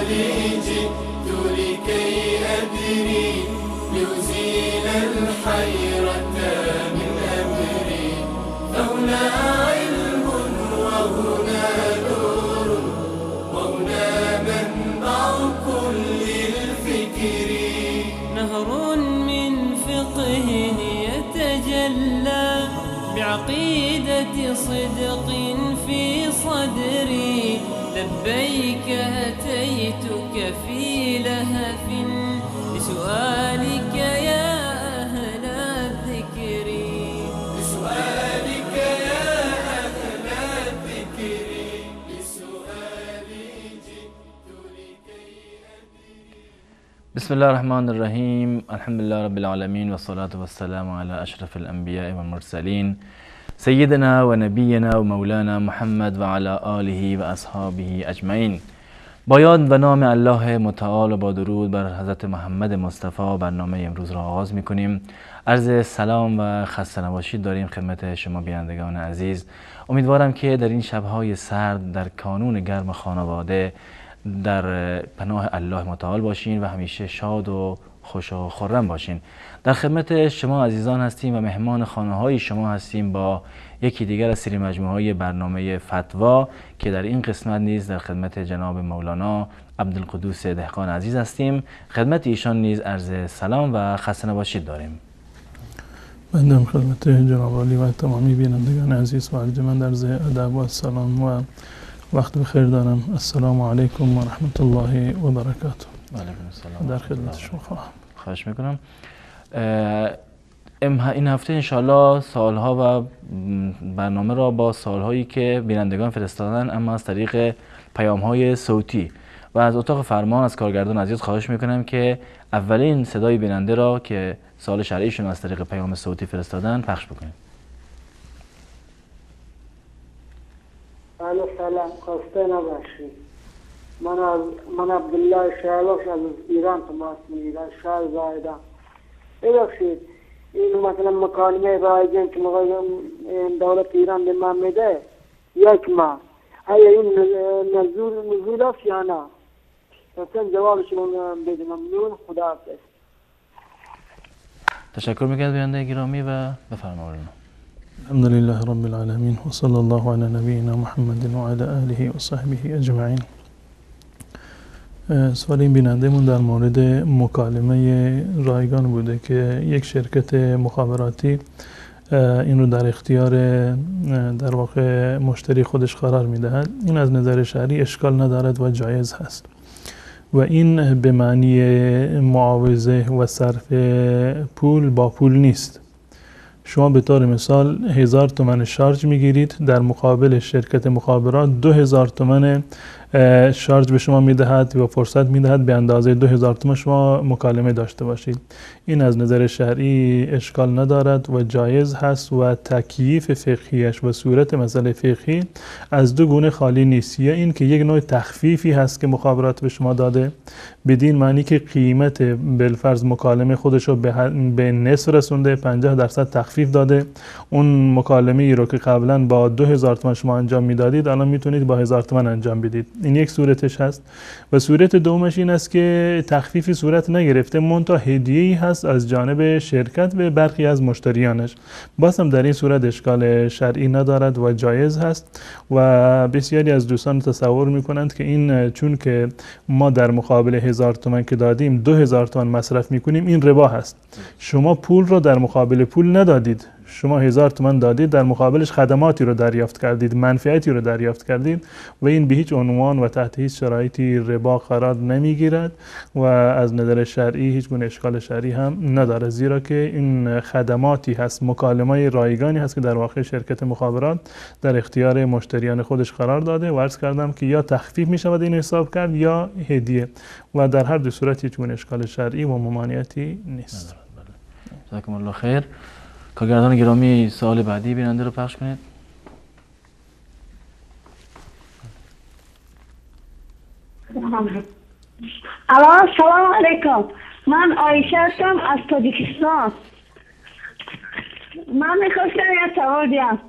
سؤالي جئت لكي أدري لأزيل الحيرة من أمري، فهنا علم وهنا نور وهنا منبع كل الفكر. نهر من فقه يتجلى بعقيدة صدق في صدري، لبيك أتيتك في لهف لسؤالك يا أهل الذكر. لسؤالك يا أهل الذكر، لسؤالي جئت لكي أدري. بسم الله الرحمن الرحیم. الحمد لله رب العالمین و الصلاة والسلام على اشرف الانبیاء و المرسلین سیدنا و نبینا و مولانا محمد و علی آله و اصحابه اجمعین. با یاد و نام الله متعال و با درود بر حضرت محمد مصطفی برنامه امروز را آغاز می‌کنیم. عرض سلام و خسته نباشید داریم خدمت شما بینندگان عزیز. امیدوارم که در این شب‌های سرد در کانون گرم خانواده در پناه الله متعال باشین و همیشه شاد و خوش و خرم باشین. در خدمت شما عزیزان هستیم و مهمان خانه‌های شما هستیم با یکی دیگر از سری مجموعه‌های برنامه فتوا که در این قسمت نیز در خدمت جناب مولانا عبدالقدوس دهقان عزیز هستیم. خدمت ایشان نیز عرض سلام و خسته نباشید داریم. بنده خدمت جناب عالی و تمامی بینندگان عزیز و ارجمند عرض ادب و سلام و وقت بخیر دارم. السلام علیکم و رحمت الله و برکاته. و علیکم السلام. در خدمت شما خواهم. خواهش میکنم. این هفته انشالله سالها و برنامه را با سالهایی که بینندگان فرستادن اما از طریق پیام‌های صوتی و از اتاق فرمان از کارگردان عزیز خواهش میکنم که اولین صدای بیننده را که سوال شرعیشون از طریق پیام صوتی فرستادن پخش بکنیم. سلام، خسته نباشید. من عبدالله شهلاش از ایران تماس میگیرم، شهر زایده. ببخشید این مثلا مکالمه رایگان که دولت ایران به من میده یک ماه، آیا این نزول است یا نه؟ مثلا جوابش بده. ممنون، خداحافظ. تشکر میکنم بیننده گرامی و بفرمایید. الحمد لله رب العالمین و صلی الله علی نبینا محمد و علی آله و صحبه اجمعین. سوال این بیننده‌مون در مورد مکالمه رایگان بوده که یک شرکت مخابراتی این رو در اختیار در واقع مشتری خودش قرار میدهد. این از نظر شرعی اشکال ندارد و جایز هست و این به معنی معاوضه و صرف پول با پول نیست. شما به طور مثال 1000 تومان شارژ میگیرید، در مقابل شرکت مخابرات 2000 تومان شارژ به شما میدهد و فرصت میدهد به اندازه 2000 تومان شما مکالمه داشته باشید. این از نظر شرعی اشکال ندارد و جایز هست و تکییف فقهیش و صورت مسئله فقهی از دو گونه خالی نیست. یا این که یک نوع تخفیفی هست که مخابرات به شما داده، بدین معنی که قیمت بالفرض مکالمه خودش رو به نصف رسونده، 50% تخفیف داده. اون مکالمه ای رو که قبلا با 2000 تومان شما انجام میدادید الان میتونید با 1000 تومان انجام بدید. این یک صورتش هست. و صورت دومش این است که تخفیفی صورت نگرفته، منتها هدیه‌ای هست از جانب شرکت به برخی از مشتریانش. باز هم در این صورت اشکال شرعی ندارد و جایز هست و بسیاری از دوستان تصور میکنند که این چون که ما در مقابل 1000 تومان که دادیم 2000 تومان مصرف میکنیم این ربا هست. شما پول رو در مقابل پول ندادید، شما 1000 تومان دادید، در مقابلش خدماتی رو دریافت کردید، منفعتی رو دریافت کردید و این به هیچ عنوان و تحت هیچ شرایطی ربا قرار نمیگیرد و از نظر شرعی هیچ گونه اشکال شرعی هم نداره، زیرا که این خدماتی هست، مکالمه رایگانی هست که در واقع شرکت مخابرات در اختیار مشتریان خودش قرار داده و عرض کردم که یا تخفیف می شود این حساب کرد یا هدیه و در هر دو صورت هیچ گونه اشکال شرعی و ممانعتی نیست. جزاکم الله خیر. کارگردان گرامی سوال بعدی بیننده رو پخش کنید. سلام علیکم. من عایشه هستم از تاجیکستان. من میخواستم یه سوال دیم.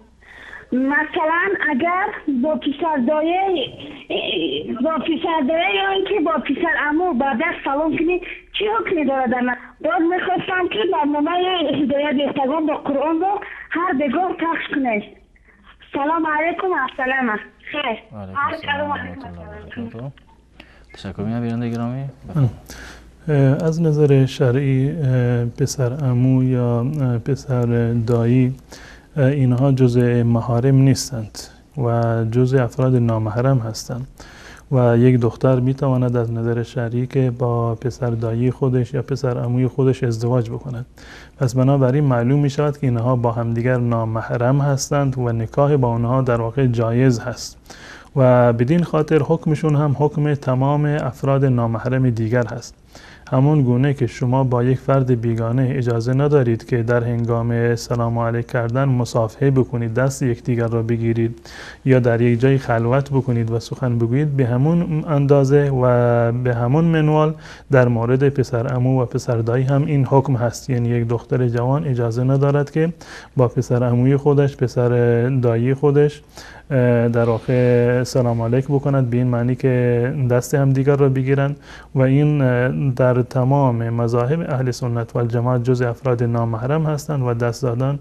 مثلا اگر با پسر دایه یا اینکه با پسر عمو با دست سلام کنی چی حکمی داره در من؟ باز میخواستم که برنامه هدایت اینستاگرام با قرآن رو هر بگاه پخش کنید. سلام علیکم و السلام. خیر. علیکم السلام و رحمت الله و برکاته. تشکر می‌کنم بیننده گرامی. از نظر شرعی پسر عمو یا پسر دایی اینها جزء محارم نیستند و جزء افراد نامحرم هستند و یک دختر میتواند از نظر شرعی که با پسر دایی خودش یا پسر عموی خودش ازدواج بکند. پس بنابراین معلوم می شود که اینها با همدیگر نامحرم هستند و نکاح با آنها در واقع جایز هست و بدین خاطر حکمشون هم حکم تمام افراد نامحرم دیگر هست. همون گونه که شما با یک فرد بیگانه اجازه ندارید که در هنگام سلام علیک کردن مصافحه بکنید، دست یکدیگر را بگیرید یا در یک جای خلوت بکنید و سخن بگویید، به همون اندازه و به همون منوال در مورد پسر عمو و پسر دایی هم این حکم هست. یعنی یک دختر جوان اجازه ندارد که با پسر عموی خودش، پسر دایی خودش در واقع سلام علیک بکند، به این معنی که دست هم دیگر را بگیرند و این در تمام مذاهب اهل سنت و الجماعت جز افراد نامحرم هستند و دست دادن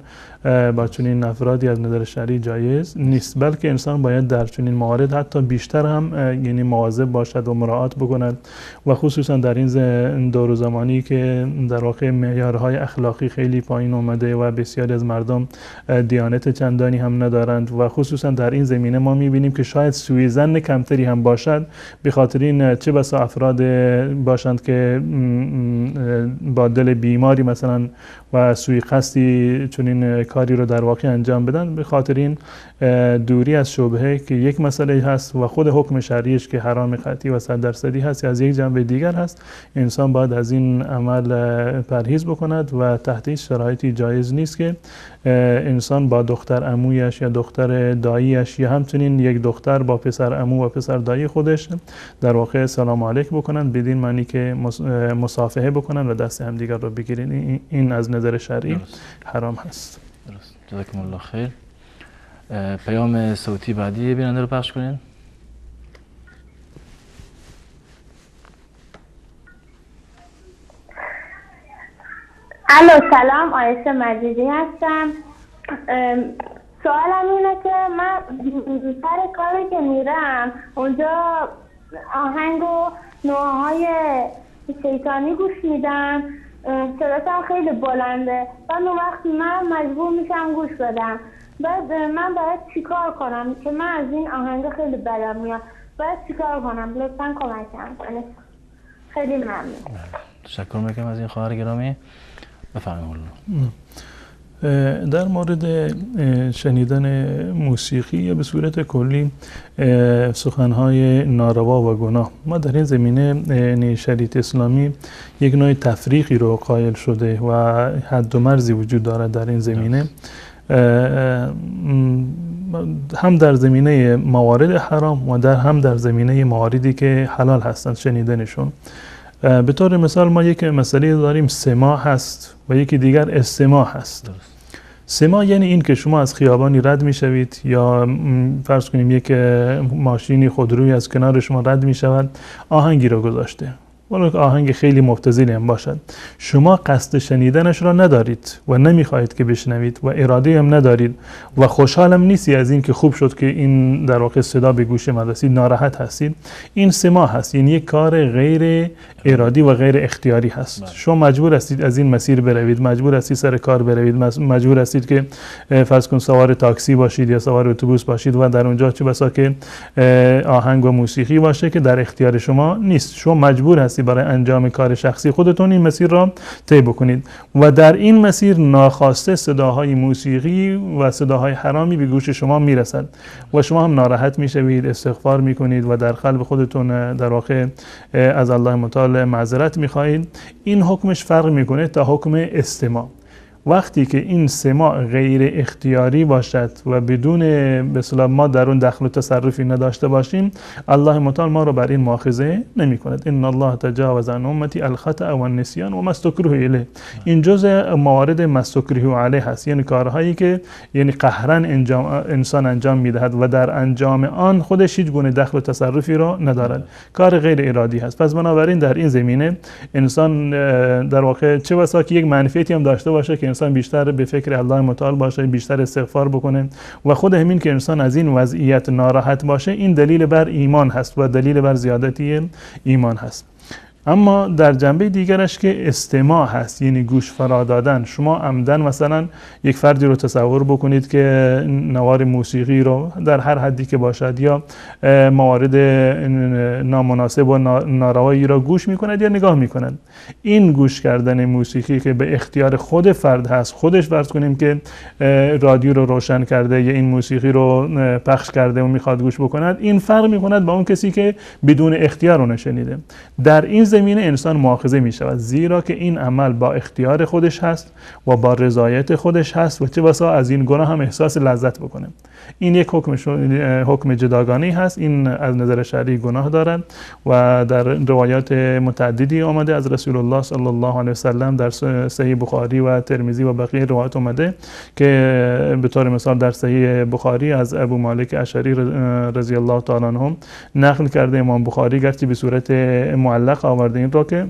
با چنین افرادی از نظر شرعی جایز نیست، بلکه انسان باید در چنین موارد حتی بیشتر هم یعنی مواظب باشد و مراعات بکند و خصوصا در این دور و زمانی که در واقع معیارهای اخلاقی خیلی پایین اومده و بسیاری از مردم دیانت چندانی هم ندارند و خصوصا در این زمینه ما می‌بینیم که شاید سوء ظن کمتری هم باشد، به خاطر این چه بسا افراد باشند که با دل بیماری مثلا و سوء قصدی چنین کاری رو در واقع انجام بدن، به خاطر این دوری از شبهه که یک مسئله هست و خود حکم شرعیش که حرام قطعی و 100% هست از یک جنبه دیگر هست. انسان باید از این عمل پرهیز بکند و تحت هیچ شرایطی جایز نیست که انسان با دختر عمویش یا دختر داییش یا همچنین یک دختر با پسر عمو و پسر دایی خودش در واقع سلام علیک بکنند بدین معنی که مصافحه بکنند و دست هم دیگر رو بگیرین. این از نظر شرعی حرام هست. درست. جزاکم الله خیر. پیام صوتی بعدی بیننده رو پخش کنین. الو سلام، آیشه مجیدی هستم. سوالم اینه که من سر کاری که میرم اونجا آهنگ و نوعهای شیطانی گوش میدن، صداتم خیلی بلنده و اون وقت من مجبور میشم گوش بدم. بعد من باید چیکار کنم که من از این آهنگ خیلی بدم میاد؟ باید چیکار کنم؟ لطفا کمکم کنید. خیلی ممنون. تشکر میکنم از این خواهر گرامی. بفرمایید. در مورد شنیدن موسیقی یا به صورت کلی سخنهای ناروا و گناه، ما در این زمینه شریعت اسلامی یک نوع تفریقی رو قائل شده و حد و مرزی وجود دارد در این زمینه، هم در زمینه موارد حرام و هم در زمینه مواردی که حلال هستند شنیدنشون. به طور مثال ما یک مسئله داریم سماع هست و یکی دیگر استماع هست. سماع یعنی این که شما از خیابانی رد میشوید یا فرض کنیم یک ماشینی خودروی از کنار شما رد میشود، آهنگی رو گذاشته، ولو که آهنگ خیلی مبتذلی هم باشد، شما قصد شنیدنش را ندارید و نمیخواهید که بشنوید و اراده هم ندارید و خوشحالم نیستی از این که خوب شد که این در واقع صدا به گوش ما رسید، ناراحت هستید، این سماع هست. یعنی یک کار غیر ارادی و غیر اختیاری هست. شما مجبور هستید از این مسیر بروید، مجبور هستید سر کار بروید، مجبور هستید که فرض کن سوار تاکسی باشید یا سوار اتوبوس باشید و در اونجا چه بسا که آهنگ و موسیقی باشه که در اختیار شما نیست. شما مجبور هستید برای انجام کار شخصی خودتون این مسیر را طی بکنید و در این مسیر ناخواسته صداهای موسیقی و صداهای حرامی به گوش شما میرسد و شما هم ناراحت میشوید، استغفار میکنید و در قلب خودتون در واقع از الله متعال معذرت میخواهید. این حکمش فرق میکنه تا حکم استماع وقتی که این سماع غیر اختیاری باشد و بدون به اصطلاح ما در اون دخل و تصرفی نداشته باشیم، الله متعال ما رو بر این مؤاخذه نمی کند. ان الله تجاوز عن امتی الخطأ و النسیان و ما استکرهوا الیه. این جزء موارد ما استکرهوا علیه هست، یعنی کارهایی که یعنی قهرا انسان انجام میدهد و در انجام آن خودش هیچ گونه دخل و تصرفی را ندارد، کار غیر ارادی هست. پس بنابراین در این زمینه انسان در واقع چه بسا که یک منفعتی هم داشته باشه که انسان بیشتر به فکر الله متعال باشه، بیشتر استغفار بکنه و خود همین که انسان از این وضعیت ناراحت باشه، این دلیل بر ایمان هست و دلیل بر زیادتی ایمان هست. اما در جنبه دیگرش که استماع هست، یعنی گوش فرا دادن. شما عمدن مثلا یک فردی رو تصور بکنید که نوار موسیقی رو در هر حدی که باشد یا موارد نامناسب و ناروایی را گوش میکند یا نگاه میکند. این گوش کردن موسیقی که به اختیار خود فرد هست، خودش فرض کنیم که رادیو رو روشن کرده یا این موسیقی رو پخش کرده و میخواد گوش بکند، این فرق میکند با اون کسی که بدون اختیار رو نشنیده. در این زمینه انسان مؤاخذه می شود، زیرا که این عمل با اختیار خودش هست و با رضایت خودش هست و چه بسا از این گناه هم احساس لذت بکنه. این یک حکم جداگانه هست، این از نظر شرعی گناه دارد و در روایات متعددی آمده از رسول الله صلی الله علیه وسلم در صحیح بخاری و ترمذی و بقیه روایات آمده که به طور مثال در صحیح بخاری از ابو مالک اشعری رضی الله تعالی عنه نقل کرده امام بخاری، گرچه به صورت معلق آورده این را، که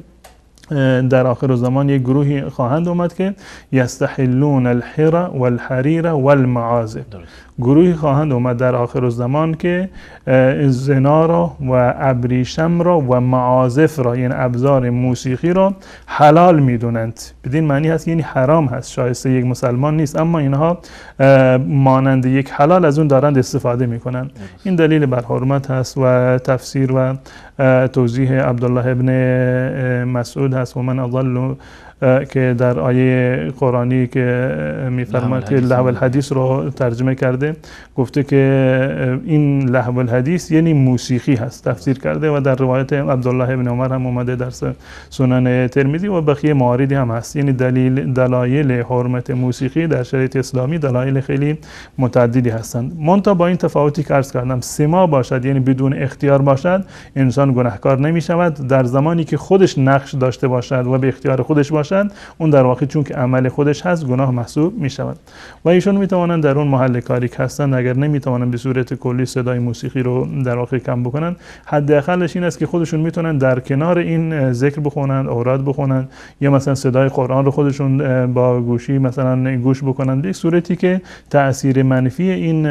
در آخر زمان یک گروهی خواهند اومد که یستحلون الحر والحریر والمعازف. گروهی خواهند اومد در آخر زمان که زنا را و ابریشم را و معازف را، یعنی ابزار موسیقی را حلال میدونند. بدین معنی هست یعنی حرام هست، شایسته یک مسلمان نیست، اما اینها مانند یک حلال از اون دارند استفاده میکنند. این دلیل بر حرمت هست و تفسیر و توضیح عبدالله ابن مسعود هست و من اضل که در آیه قرآنی که میفرماید که لهو الحدیث رو ترجمه کرده، گفته که این لهو الحدیث یعنی موسیقی هست، تفسیر کرده و در روایت عبدالله ابن عمر هم اومده در سنن ترمذی و بقیه مواردی هم هست. یعنی دلایل حرمت موسیقی در شریعت اسلامی دلایل خیلی متعددی هستند. منتها با این تفاوتی که عرض کردم، سماع باشد یعنی بدون اختیار باشد، انسان گناهکار نمی شود. در زمانی که خودش نقش داشته باشد و به اختیار خودش باشد، اون در واقع چون که عمل خودش هست گناه محسوب می شود و ایشون می توانند در اون محل کاری که هستند، اگر نمی توانند به صورت کلی صدای موسیقی رو در واقع کم بکنن، حداقلش این است که خودشون میتونن در کنار این ذکر بخونند، اوراد بخونند یا مثلا صدای قرآن رو خودشون با گوشی مثلا گوش بکنند، به صورتی که تأثیر منفی این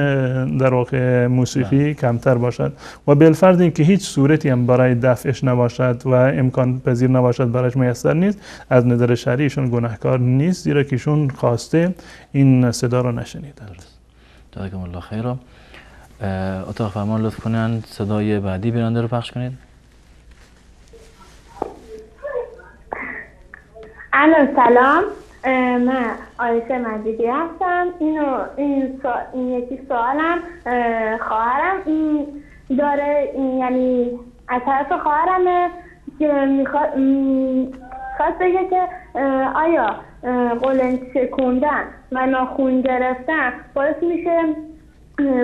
در واقع موسیقی کمتر باشد و بالفرض اینکه هیچ صورتی هم برای دفعش نباشد و امکان پذیر نباشد، برایش میسر نیست، از نظر شرعیشون گناهکار نیست، زیرا که ایشون خواسته این صدا رو نشنیدند. جزاکم الله خیرا. اتاق فرمان لطف کنید صدای بعدی بیننده رو پخش کنید. الو سلام، من آیشه مجیدی هستم. این یکی سوالم خواهرم داره، یعنی از طرف خواهرمه که خواست بگه که آیا قولن شکوندن و ناخون گرفتن باعث میشه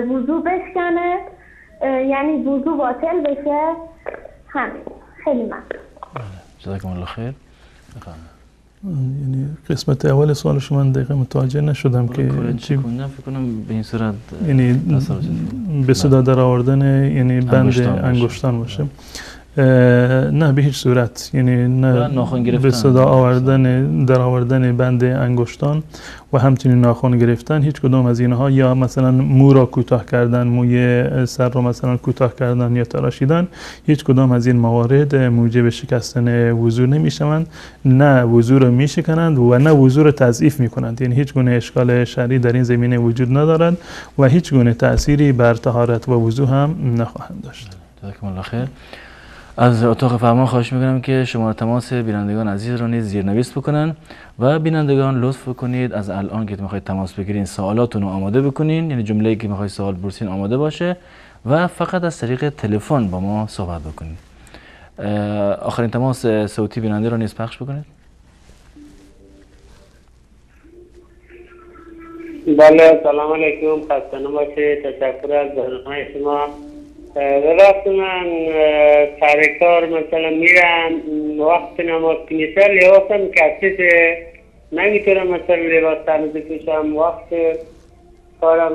وضو بشکنه، یعنی وضو باطل بشه؟ همین. خیلی ممنون. جزاکم الله خیر. یعنی قسمت اول سوال شما من دقیقا متوجه نشدم که چی کنم. فکر کنم به این صورت یعنی به صدا در آوردن یعنی بند انگشتان باشه. نه به هیچ صورت، یعنی نه به صدا آوردن در آوردن بند انگشتان و همچنین ناخن گرفتن، هیچ کدام از اینها، یا مثلا مو را کوتاه کردن، موی سر را مثلا کوتاه کردن یا تراشیدن، هیچ کدام از این موارد موجب شکستن وضو نمیشوند. نه وضو را میشکنند و نه وضو را تضعیف میکنند، یعنی هیچ گونه اشکال شرعی در این زمینه وجود ندارد و هیچ گونه تأثیری بر طهارت و وضو هم نخواهند داشت. جزاکم الله خیر. از اتاق فرمان خواهش میکنم که شماره تماس بینندگان عزیز رو نیز زیرنویس بکنن و بینندگان لطف کنید از الان که میخواید تماس بگیرین سوالاتون رو آماده بکنین، یعنی جمله‌ای که میخواید سوال بپرسین آماده باشه و فقط از طریق تلفن با ما صحبت بکنید. آخرین تماس صوتی بیننده رو نیز پخش بکنید. بله سلام علیکم، خسته نباشید. تشکر از برنامه شما. راست من سر کار مثلا میرم، وقت نماز که میشه لباسم کثیفه، نمیتونم مثلا لباس تمیز بپوشم. وقت کارم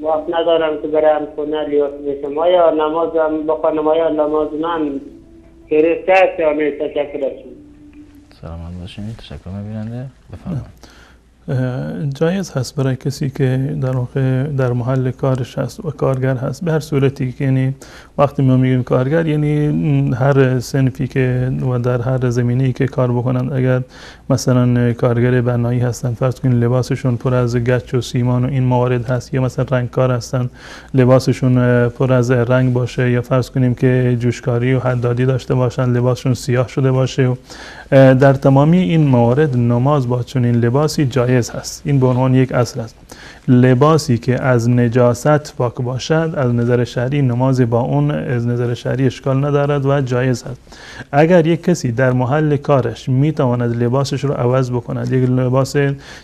وقت ندارم که برم خونه لباس بپوشم. آیا نمازم بخوانم، آیا نماز من درست است یا نه؟ تشکر از شما. سلامت باشید. تشکر بیننده. بفرمایید. جایز هست برای کسی که در واقع در محل کارش هست و کارگر هست، به هر صورتی که یعنی وقتی ما میگیم کارگر یعنی هر صنفی که و در هر زمینه‌ای که کار بکنن، اگر مثلا کارگر بنایی هستن فرض کنید لباسشون پر از گچ و سیمان و این موارد هست، یا مثلا رنگکار هستن لباسشون پر از رنگ باشه، یا فرض کنیم که جوشکاری و حدادی داشته باشن لباسشون سیاه شده باشه و در تمامی این موارد نماز با چنین لباسی جایز هست. این به عنوان یک اصل است. لباسی که از نجاست پاک باشد از نظر شرعی نماز با اون از نظر شرعی اشکال ندارد و جایز هست. اگر یک کسی در محل کارش میتواند لباسش رو عوض بکند، یک لباس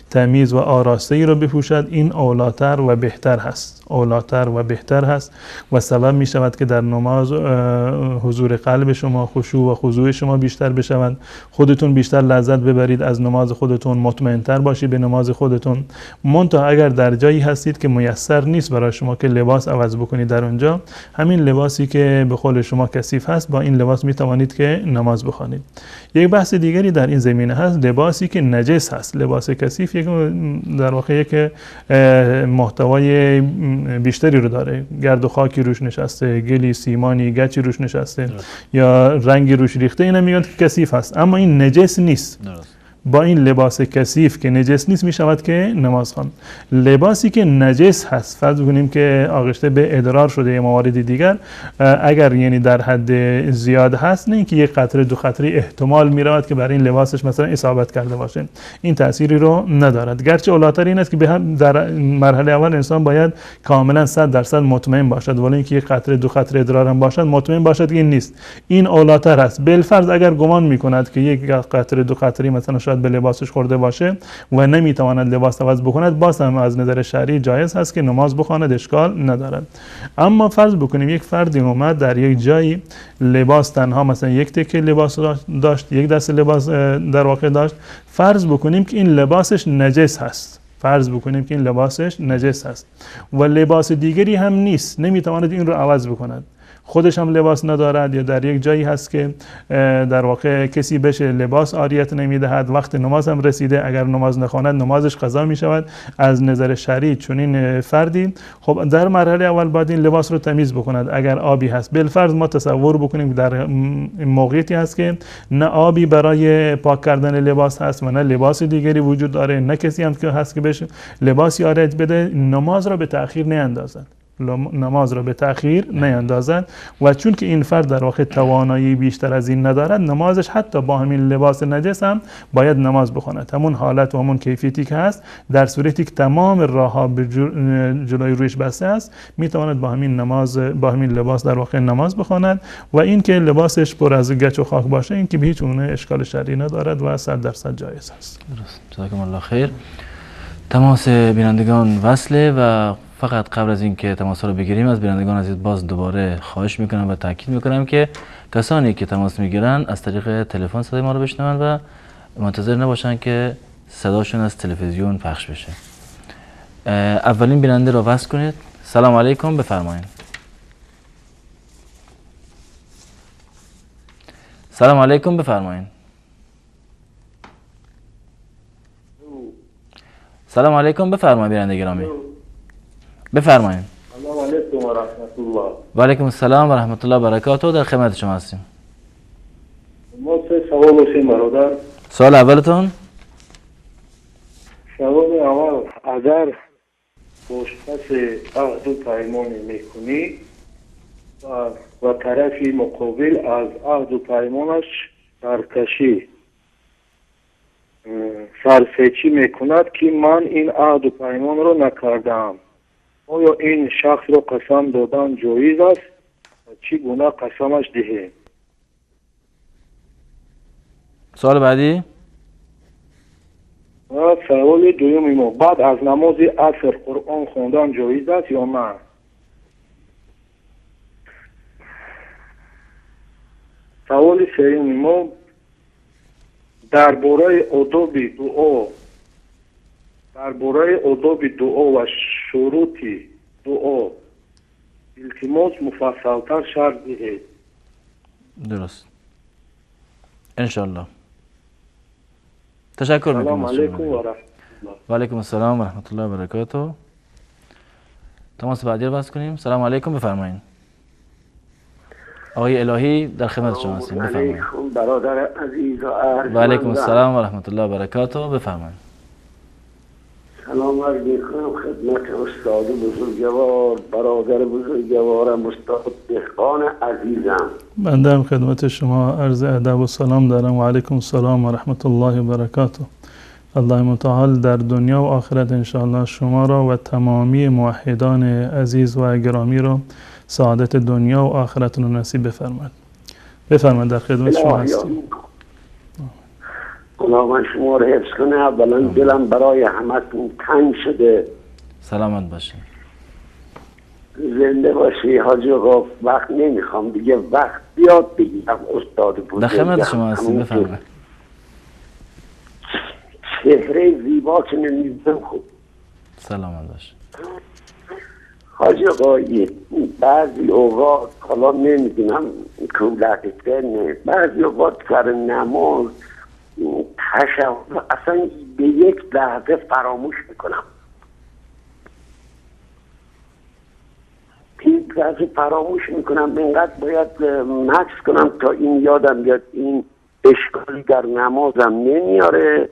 تمیز و آراسته ای رو بپوشد، این اولاتر و بهتر هست، اولاتر و بهتر هست و سبب می شود که در نماز حضور قلب شما، خشوع و خضوع شما بیشتر بشود، خودتون بیشتر لذت ببرید از نماز خودتون، مطمئن‌تر باشید به نماز خودتون. منتها اگر در جایی هستید که میسر نیست برای شما که لباس عوض بکنید، در اونجا همین لباسی که به قول شما کثیف هست با این لباس می توانید که نماز بخوانید. یک بحث دیگری در این زمینه هست، لباسی که نجس هست. لباس کثیف یک در واقع یک محتوای بیشتری رو داره، گرد و خاکی روش نشسته، گلی، سیمانی، گچی روش نشسته یا رنگی روش ریخته، اینا میگن که کثیف هست، اما این نجس نیست. با این لباس کثیف که نجس نیست می شود که نماز خواند. لباسی که نجس هست فرض کنیم که آغشته به ادرار شده یا موارد دیگر، اگر یعنی در حد زیاد هست، نه اینکه یک قطره دو قطره احتمال می رود که برای این لباسش مثلا اصابت کرده باشه، این تأثیری رو ندارد. گرچه اولاتر این است که در مرحله اول انسان باید کاملا 100% مطمئن باشد، ولی اینکه یک قطره دو قطره ادرار هم باشد مطمئن باشد که این نیست، این اولاتر است. بالفرض اگر گمان می کند که یک قطره دو قطره مثلا شاید به لباسش خورده باشه و نمیتواند لباس عوض بکند، باز هم از نظر شرعی جایز هست که نماز بخواند، اشکال ندارد. اما فرض بکنیم یک فردی اومد در یک جایی لباس تنها مثلا یک تکه لباس داشت، یک دسته لباس در واقع داشت، فرض بکنیم که این لباسش نجس هست، فرض بکنیم که این لباسش نجس هست و لباس دیگری هم نیست، نمیتواند این رو عوض بکند، خودش هم لباس ندارد یا در یک جایی هست که در واقع کسی بشه لباس عاریت نمیدهد، وقت نماز هم رسیده، اگر نماز نخواند نمازش قضا می شود. از نظر شرعی چنین فردی خب در مرحله اول باید این لباس رو تمیز بکند. اگر آبی هست، بالفرض ما تصور بکنیم در موقعیتی هست که نه آبی برای پاک کردن لباس هست و نه لباس دیگری وجود داره، نه کسی هم که هست که بشه لباسی عاریت بده، نماز را به تأخیر نیندازد، نماز را به تأخیر نیندازد و چون که این فرد در واقع توانایی بیشتر از این ندارد، نمازش حتی با همین لباس نجس هم باید نماز بخواند، همون حالت و همون کیفیتی که هست، در صورتی که تمام راهها به جلوی رویش بسته است، میتواند با همین نماز با همین لباس در واقع نماز بخواند و این که لباسش پر از گچ و خاک باشه، این که به هیچ گونه اشکال شرعی ندارد و 100% جایز است. درست. جزاکم الله خیر. تماس بینندگان وصله و فقط قبل از اینکه تماس رو بگیریم از بینندگان عزیز باز دوباره خواهش میکنم و تاکید میکنم که کسانی که تماس میگیرن از طریق تلفن صدای ما رو بشنون و منتظر نباشن که صداشون از تلویزیون پخش بشه. اولین بیننده رو وصل کنید. سلام علیکم، بفرمایید. سلام علیکم، بفرمایید. سلام علیکم، بفرمایید بیننده گرامی. بفرمایید. سلام علیکم و رحمت الله. و علیکم السلام و رحمت الله و برکاته. در خدمت شما هستیم. ما سه سوال داشتیم برادر. سوال اولتون؟ سوال اول، اگر مشخص عقد و پیمان میکنی و طرفی مقابل از عقد و پیمانش سرکشی سرفیچی میکند که من این عقد و پیمان رو نکردم، آیا این شخص رو قسم دادن جایز است و چی گونه قسمش دهیم؟ سوال بعدی؟ و سوال دوم ما بعد از نماز عصر قرآن خوندن جایز است یا نه؟ سوال سوم ما درباره آداب دعا و شروط دعا التماس مفصل‌تر شرح دهید. درست انشالله. تشکر میکنم. سلام علیکم و رحمت الله. و علیکم السلام و رحمت الله و برکاته. تماس بعدی رو بس کنیم. سلام علیکم، بفرمایید. آقای الهی در خدمت شما هستیم، بفرمایید. برادر عزیز و ارجمند. و علیکم السلام و رحمت الله و برکاته، بفرمایید. سلام عرض میکنم خدمت استاد بزرگوار، برادر بزرگوارم، استاد دهقان عزیزم. بنده هم خدمت شما عرض ادب و سلام دارم. و علیکم السلام و رحمت الله و برکاته. الله متعال در دنیا و آخرت انشاءالله شما را و تمامی موحدان عزیز و گرامی را سعادت دنیا و آخرت را نصیب بفرماید. بفرمایید، در خدمت شما هستیم. خدا من شما رو حفظ کنه. اولا دلم برای همتون تنگ شده. سلامت باشید. زنده باشی حاجی آقا. وقت نمیخوام دیگه، وقت بیاد بگیرم استاد بزرگ. در خدمت شما هستیم، بفرمایید. چهره زیبا که نمیزم خوب. سلامت باشید. حاجی آقا بعضی اوقات حالا نمیدونم کولت کنه، بعضی اوقات سر نماز تشهد اصلا به یک لحظه فراموش میکنم. یک لحظه فراموش میکنم. اینقدر باید مکس کنم تا این یادم بیاد. این اشکالی در نمازم نمیاره.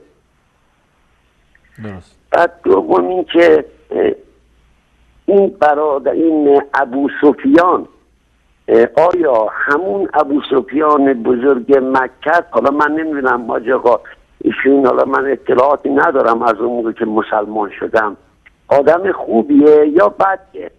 درست. بعد دوم این که این برادر این ابو سفیان آیا همون ابو سفیان بزرگ مکه؟ حالا من نمیدونم حاج آقا، ایشون حالا من اطلاعاتی ندارم از اون موقع که مسلمان شدم. آدم خوبیه یا بدیه؟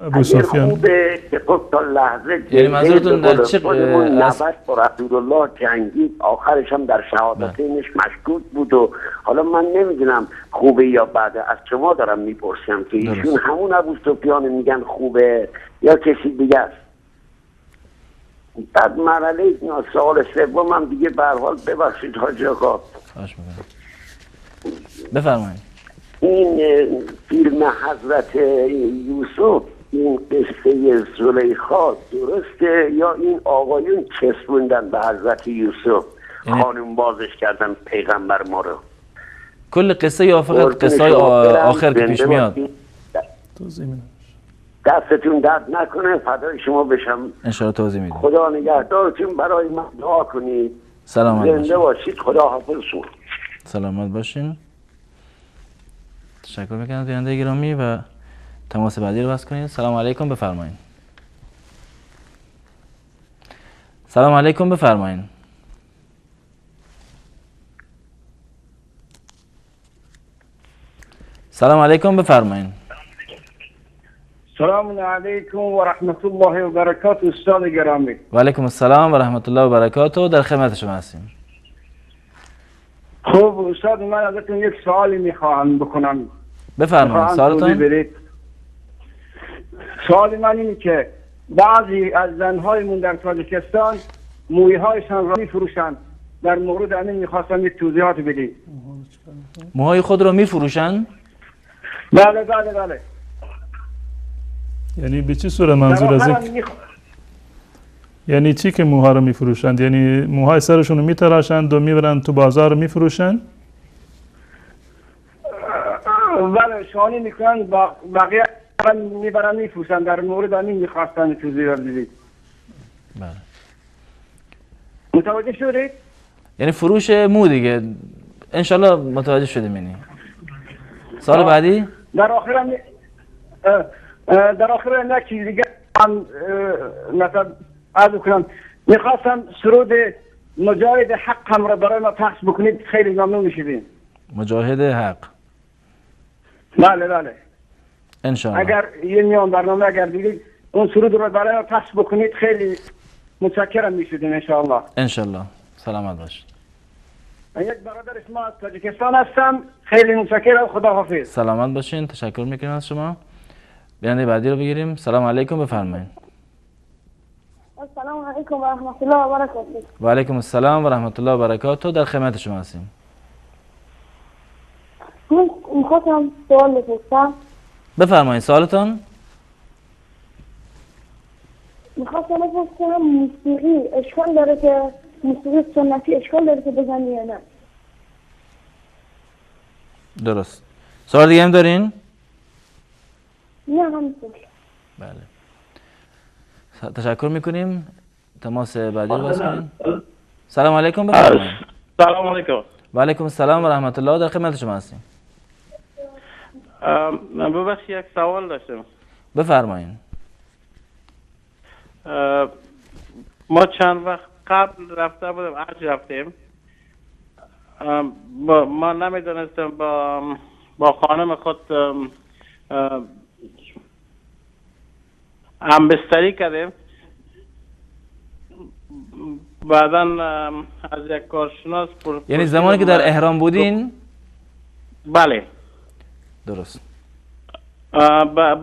ابو سفیان خوبه که خب تا لحظه یعنی منظورتون در چه نبرد با رسول الله جنگید، آخرش هم در شهادتینش مشکوک بود و حالا من نمیدونم خوبه یا بده. از شما دارم میپرسم که ایشون همون ابو سفیان میگن خوبه یا کسی دیگه است؟ بعد مرحله سوال سوم هم دیگه به هر حال ببخشید حاج آقا، بفرمایید. این فیلم حضرت یوسف، این قصه زلیخا درسته یا این آقایون چسبوندن به حضرت یوسف خانم بازش کردن پیغمبر ما رو؟ کل قصه یا فقط قصه آخر که پیش میاد؟ دستتون درد نکنه، فدای شما بشم. انشاءالله توضیح میدیم. خدا نگهدارتون، برای من دعا کنید. سلامت زنده باشید. خدا حافظتون. سلامت باشین. تشکر میکنم بیننده گرامی و تماس بعدی رو بس کنید. سلام علیکم، بفرمایید. سلام علیکم، بفرمایید. سلام علیکم، بفرمایید. سلام علیکم و رحمت الله و برکاته استاد گرامی. و علیکم السلام و رحمت الله و برکاته، در خدمت شما هستیم. خب استاد، من ازتون یک سوالی میخواهم بکنم. بفرمایید سوالتون. سوال من اینه که بعضی از زنهایمون در تاجیکستان مویهایشان را میفروشند. در مورد همین میخواستم یک توضیحات بدید. موهای خود را میفروشند؟ بله بله بله. یعنی به چه صورت منظور از یعنی چی که موها رو میفروشند؟ یعنی موهای سرشون رو میتراشند و میبرند تو بازار رو میفروشند؟ بله، شانه میکنن بقیه میبرن میفروشن. در مورد همین میخواستن توضیحات بدید. بله. متوجه شدید؟ یعنی فروش مو دیگه. انشالله متوجه شدیم. یعنی سال بعدی در آخر نه چیز دیگه من مثلا عرض کنم، میخواستم سرود مجاهد حق هم را برای ما پخش بکنید، خیلی ممنون میشیم. مجاهد حق. بله بله. انشالله. اگر یه میان برنامه اگر دیدید اون سرود رو برای ما پخش بکنید خیلی متشکرم میشدیم. انشالله. انشالله. سلامت باشید. یک برادر شما از تاجیکستان هستم. خیلی متشکرم. خداحافظ. سلامت باشین. تشکر میکنیم از شما. بیننده بعدی رو بگیریم. سلام علیکم، بفرمایید. السلام علیکم و رحمت الله و برکاته. و علیکم السلام و رحمت الله و برکاته. در خدمت شما هستیم. من میخواستم سوال بپرسم. بفرمایید سوالتون. میخواستم بپرسم موسیقی اشکال داره که موسیقی سنتی اشکال داره که بزنی یا نه؟ درست. سوال دیگه هم دارین؟ نه همینطور. بله. تشکر میکنیم. تماس بعدی رو باز کنیم. سلام علیکم، بفرمایید. سلام علیکم. و علیکم السلام و رحمت الله. در خدمت شما هستیم. ببخشید یک سوال داشتم. بفرمایید. ما چند وقت قبل رفته بودیم، حج رفتیم. ما نمیدونستم با خانم خود همبستری کردیم. بعدا از یک کارشناس یعنی زمانی که در احرام بودین؟ بله درست.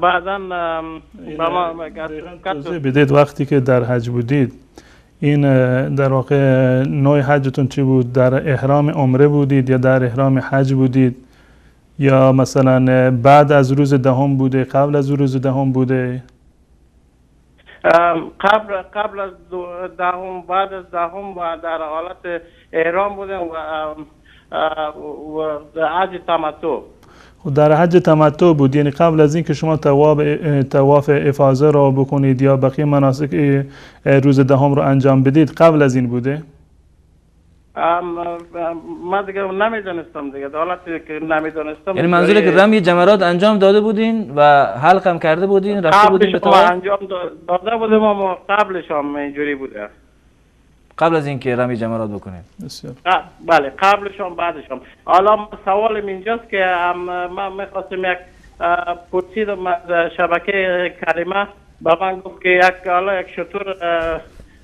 بعدا با ما توضیح بدید وقتی که در حج بودید این در واقع نوع حجتون چی بود؟ در احرام عمره بودید یا در احرام حج بودید یا مثلا بعد از روز دهم بوده، قبل از روز دهم بوده؟ قبل از دهم، بعد از دهم و در حالت احرام بودیم و حج تمتع. در حج تمتع بود، یعنی قبل از اینکه شما طواف افاضه را بکنید یا بقیه مناسک روز دهم رو انجام بدید قبل از این بوده؟ ما دیگه نمیدونستم دیگه، حالتی که نمیدونستم. یعنی منظوره که رمی جمرات انجام داده بودین و حلق هم کرده بودین، رفته بودین به طواف؟ انجام داده بودیم اما قبلش هم اینجوری بوده. قبل از اینکه رمی جمرات بکنید. بسیار. بله قبلش هم بعدش هم. حالا سوالم اینجاست که من میخواستم یک پرسیدم از شبکه کلمه، با من گفت که یک شطور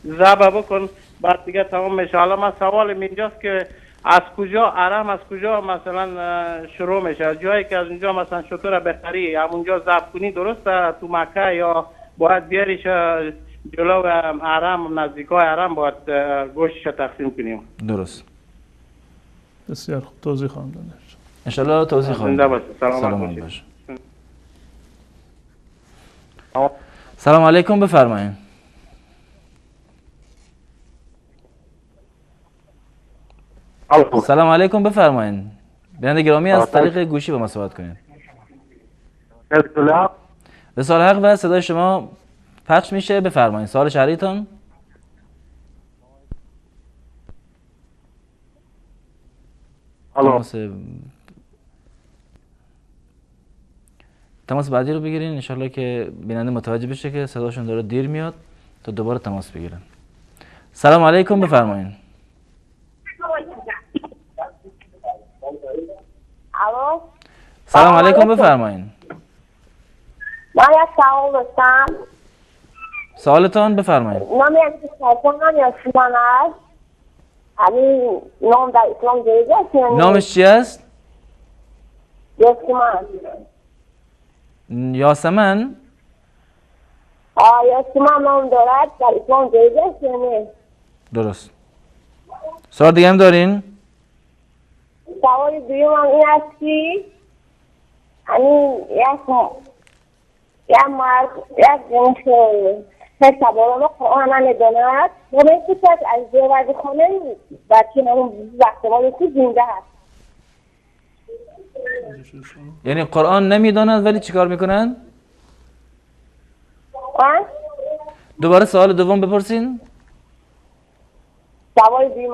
ذبح بکن بعد دیگه تمام میشه. حالا من سوالم اینجاست که از کجا حرم، از کجا مثلا شروع میشه؟ جایی که از اونجا مثلا شطور بخری همونجا ذبح کنی درسته تو مکه، یا باید بیاریش جلو حرم، نزدیکای حرم باید گوشتش تقسیم کنیم؟ درست. بسیار خوب، توضیح خواهم داد. انشالله توضیح خواهم داد. سلامت باشید. سلام علیکم، بفرمایید. سلام علیکم، بفرمایید. بیننده گرامی از طریق گوشی با ما صحبت کنید. رسال حق و صدای شما پخش میشه، بفرمایید. سوال شرعیتون؟ تماس بعدی رو بگیرین انشالله که بیننده متوجه بشه که صداشون داره دیر میاد تا دوباره تماس بگیرن. سلام علیکم، بفرمایید. الو. سلام علیکم، بفرمایید. من یک سوال داشتم. سوالتون بفرمایید. نام یک شیطان یا شیطان است؟ یعنی نام در اسلام جایز است یا نه؟ نامش چی است؟ یاسمن. یاسمن؟ یاسمن نام دارد، در اسلام جایز است یا نه؟ درست. سوال دیگه هم دارین؟ سوال دویم هم این است که یعنی یک مرد یک جنس سوالان قرآن نداند و می‌خواست از زیورد خانه بچه همون وقتمانی که زنده هست. یعنی قرآن نمیداند ولی چیکار میکنن؟ دوباره سوال دوم بپرسین. سوال دویم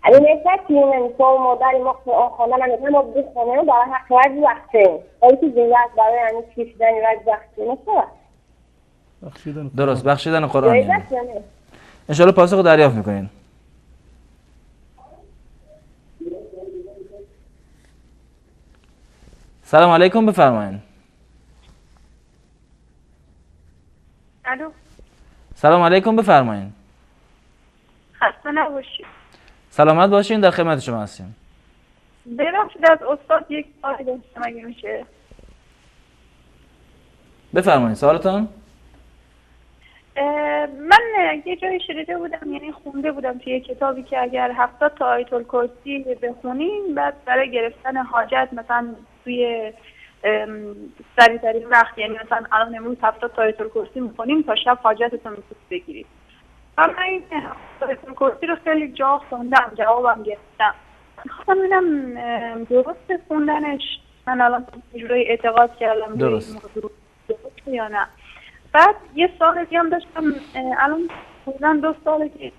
یعنی می‌خواست که این سوال مادری ما قرآن خانه نداند ما بخونه برای حق وقت وقته ولی که زنده هست برای یعنی کشیدن وقت وقته نشود. درست، بخشیدن قرآن یعنی. انشالله پاسخ دریافت میکنین. سلام علیکم، بفرمایید. الو. سلام علیکم، بفرمایید. خسته نباشید. سلامت باشین، در خدمت شما هستیم. ببخشید از استاد یک سوالی داشتم اگه میشه. بفرمایید سوالتون. من یه جایی شنیده بودم، یعنی خونده بودم توی کتابی که اگر 70 تا آیت الکرسی بخونیم بعد برای گرفتن حاجت مثلا توی سریع وقت، یعنی مثلا الان امروز 70 تا آیت الکرسی میخونیم تا شب حاجتتون میتونید بگیرید. من این 70 آیت الکرسی رو خیلی جا خوندم، جوابم گرفتم. میخواستم ببینم درست خوندنش، من الان یه جوری اعتقاد کردم درست یا نه. بعد یه سال دیگه هم داشتم، الان حدوداً 2 ساله که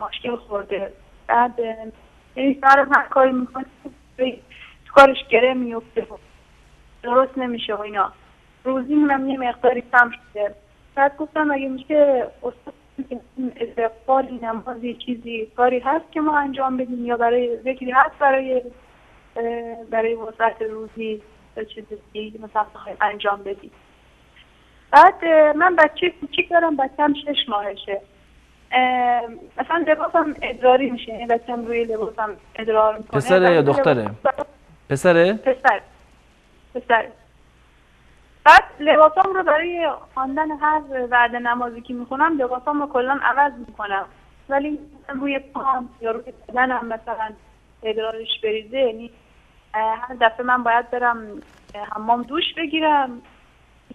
مشکل خورده. بعد یعنی سر هر کاری میکنه تو کارش گره میفته، درست نمیشه و اینا. روزیمونم یه مقداری کم شده. بعد گفتم اگه میشه استاد استغفاری، نمازی، چیزی کاری هست که ما انجام بدیم یا برای ذکری هست برای وسعت روزی چیزی مثلا انجام بدیم. بعد من بچه کوچیک دارم، بچه‌م 6 ماهشه. مثلا لباسم ادراری میشه، یعنی بچه‌م روی لباسم ادرار میکنه. پسره یا دختره؟ پسره؟ پسر. بعد لباسام رو برای خواندن هر وعده نمازی که میخونم لباسام رو کلا عوض میکنم، ولی روی پام یا روی بدنم مثلا ادرارش بریزه، یعنی هر دفعه من باید برم حمام دوش بگیرم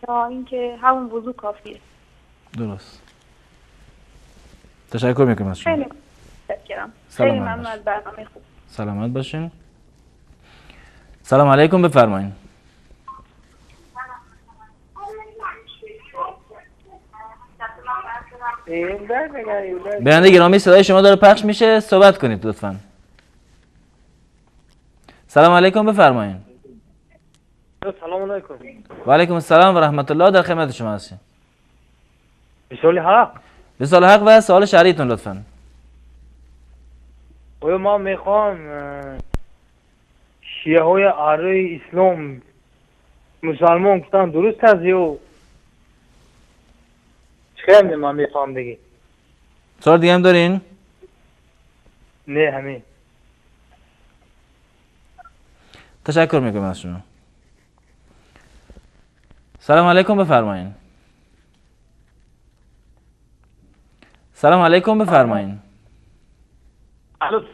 یا اینکه همون وضو کافیه. درست. تشکر میکنم از شما. خیلی متشکرم. خیلی ممنون از برنامه خوب. سلامت باشین. سلام علیکم، بفرمایید. بیننده گرامی صدای شما داره پخش میشه، صحبت کنید لطفاً. سلام علیکم، بفرمایید. سلام علیکم. و علیکم السلام و رحمت الله، در خدمت شما هستیم. بسال حق. بسال حق و سوال شرعیتون لطفاً. ما میخوام شیعه های آره اسلام مسلمان گفتن درست است یا خیلی من میخوام بگی. سوال دیگه هم دارین؟ نه همین. تشکر میکنم از شما. سلام علیکم، بفرمایید. سلام علیکم، بفرمایید.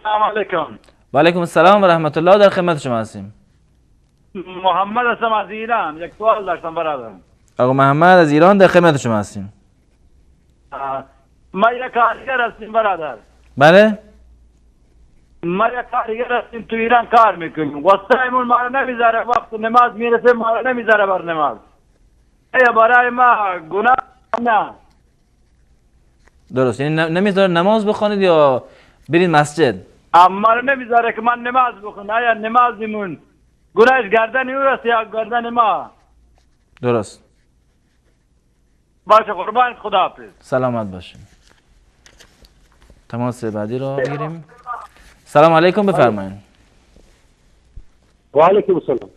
سلام علیکم. و علیکم السلام و رحمت الله، در خدمت شما هستیم. محمد هستم از ایران. یک سوال داشتم برادر. آقا محمد از ایران، در خدمت شما هستیم. ما یک کارگر هستیم برادر. بله؟ ما یک کارگر هستیم تو ایران کار میکنیم. واسطه‌مون ما رو نمیذاره، وقت نماز میرسه ما رو نمیذاره بر نماز. ای برای ما گناه نه. درست، یعنی نمیذاره نماز بخونید یا برید مسجد؟ اما رو نمیذاره که من نماز بخونم. آیا نمازمون گناهش گردن او است یا گردن ما؟ درست. باشه قربان خداحافظ. سلامت باشین. تماس بعدی رو بگیریم. سلام علیکم، بفرمایید. و علیکم السلام.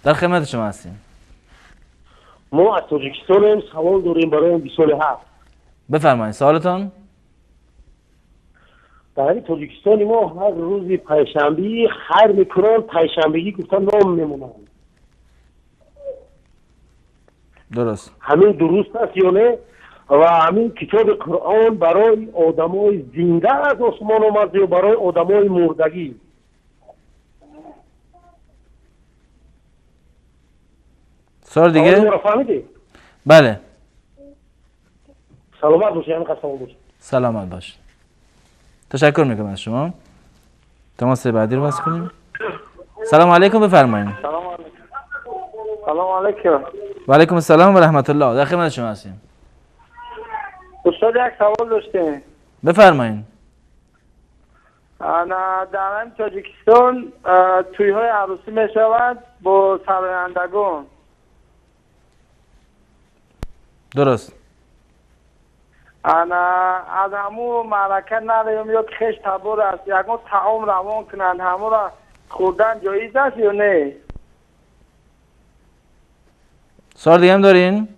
در خدمت شما هستیم. ما از تاجیکستان هم سوال داریم برای بسال حق. بفرمایید سوالتون. در تاجیکستان ما هر روز پنجشنبه خیر میکنن، پنجشنبگی گفتن نام میمونن. درست. همین درست است یا نه؟ و همین کتاب قرآن برای آدمای زنده از آسمان آمد یا برای آدمای مردگی؟ سوال دیگه؟ فهمیدی؟ بله. سلامت باشی، همین قسم باشی. سلامت باشی. تشکر میکنم از شما. تماس بعدی رو بس کنیم. سلام علیکم، بفرمایید. سلام علیکم. سلام علیکم. و علیکم السلام و رحمت الله، در خدمت شما هستیم. استاد یک سوال داشتیم. بفرمایید. انا در تاجیکستان توی های عروسی می شود با سرایندگان. درست. انا از همون معرکه نداریم یا خش تبور است، یکم تعام روان کنند، همون را خوردن جایز است یا نه؟ سوال دیگه هم دارین؟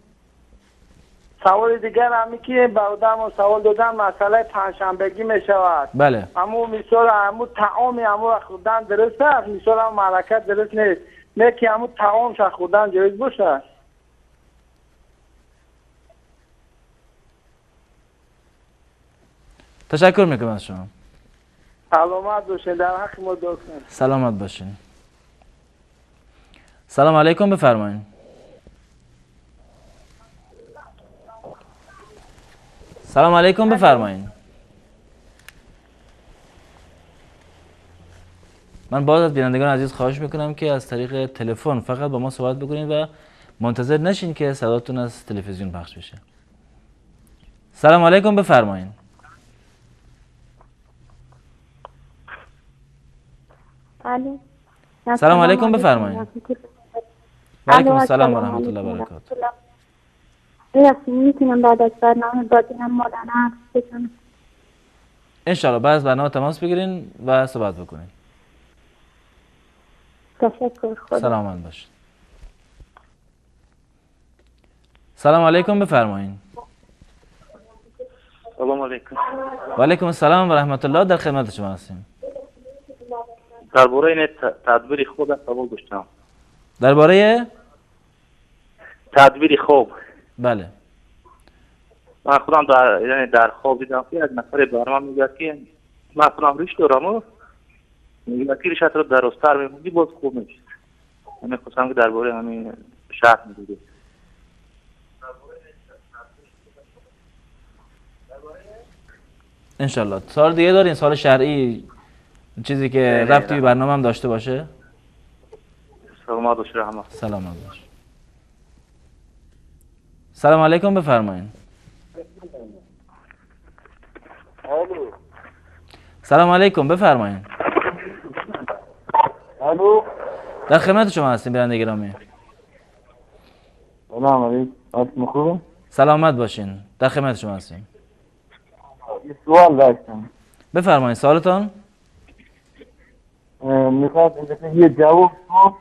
سوال دیگر همی که برادرم سوال دادن مسئله پنجشنبگی می شود. بله. اما مثال همون طعامی همون خودن درست است، مثال همون ملکت درست نیست. نه که همون طعام شا خودن جایز باشه. تشکر میکنم از شما. سلامت باشین، در حق ما دعا کنید. سلامت باشین. سلام علیکم، بفرمایید. سلام علیکم، بفرمایید. من باز از بینندگان عزیز خواهش میکنم که از طریق تلفن فقط با ما صحبت بکنید و منتظر نشین که صداتون از تلویزیون پخش بشه. سلام علیکم، بفرمایید. الو. سلام علیکم، بفرمایید. و علیکم السلام و رحمت الله و برکاته. میتونم بعد از برنامه بابینم مولانا حرف بزنم؟ انشالله بعد از برنامه تماس بگیرین و صحبت بکنین. تشکر. خدا سلامت باشید. سلام علیکم، بفرمایید. سلام علیکم. و علیکم السلام و رحمت الله، در خدمت شما هستیم. درباره این تدبیر خوب سوال داشتم. درباره تدبیر خوب. بله. من خودم در خواب دیدم که از نفر برام میگه که من خودم ریش دارم، میگه که ریشت رو درست‌تر میمونی باز خوب میشه. من خواستم که درباره همین شرح میدید. انشالله. سوال دیگه دارین؟ سوال شرعی، چیزی که ربطی به برنامه هم داشته باشه؟ سلامت باش رحمت. سلامت باش. سلام علیکم، بفرمایید. سلام علیکم، بفرمایید. الو. در خدمت شما هستیم بیننده گرامی. سلام علیکم. خوبه؟ سلامت باشین. در خدمت شما هستیم. یه سوال داشتم. بفرمایید سوالتون. میخواد یه جواب تو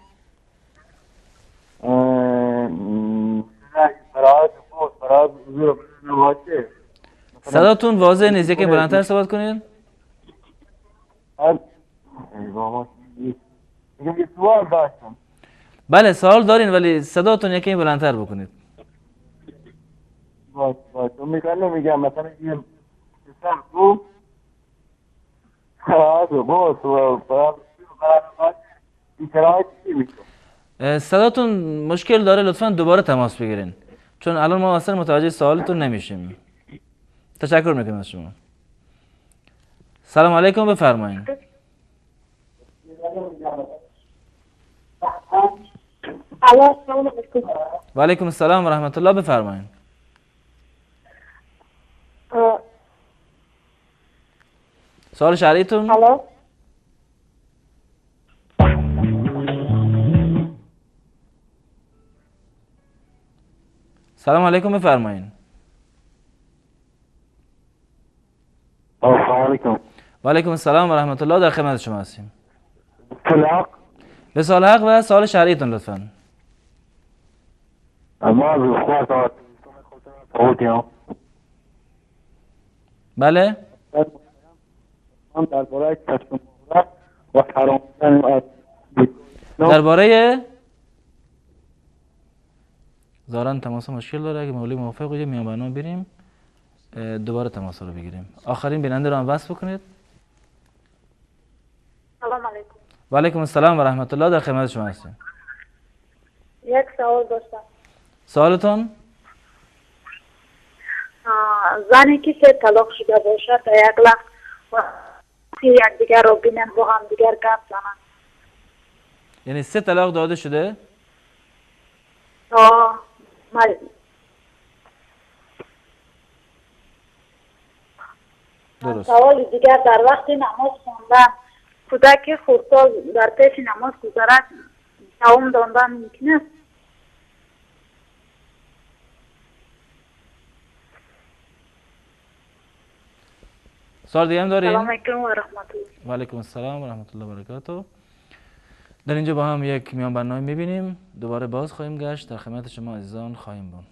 صداتون واضح نیست، یکی بلندتر صحبت کنید. یه سوال داشتم. بله سوال دارین ولی صداتون یکی بلندتر بکنید. باش میگم مثلا یه پسر تو صداتون مشکل داره، لطفا دوباره تماس بگیرین چون الان ما اصلا متوجه سوالتون نمیشیم. تشکر میکنم از شما. سلام علیکم، بفرمایید. و علیکم السلام و رحمت الله، بفرمایید. سوال شرعیتون؟ سلام علیکم، بفرمایید. سلام علیکم. و علیکم السلام و رحمت الله، در خدمت شما هستیم. طلاق. به سوال حق و سوال شرعیتون لطفاً. بله. درباره ظاهراً تماس مشکل داره. اگه مولی موافق بودیم میان برنامه بریم دوباره تماس رو بگیریم. آخرین بیننده رو هم وصل بکنید. سلام علیکم. و علیکم السلام و رحمت الله، در خدمت شما هستیم. یک سوال داشتم. سوالتون؟ زنی که طلاق شده باشه تا یک لحظه یکدیگر رو بینن با هم دیگر گپ زنن. یعنی 3 طلاق داده شده؟ درست. سوال دیگر در وقت نماز خوندن کودک خردسال در پیش نماز گذارد دوام دادن ممکن است؟ سوال دیگه هم داریم؟ سلام علیکم و رحمت الله. و علیکم السلام و رحمت الله و برکاته. در اینجا با هم یک میان برنامه میبینیم، دوباره باز خواهیم گشت، در خدمت شما عزیزان خواهیم بود.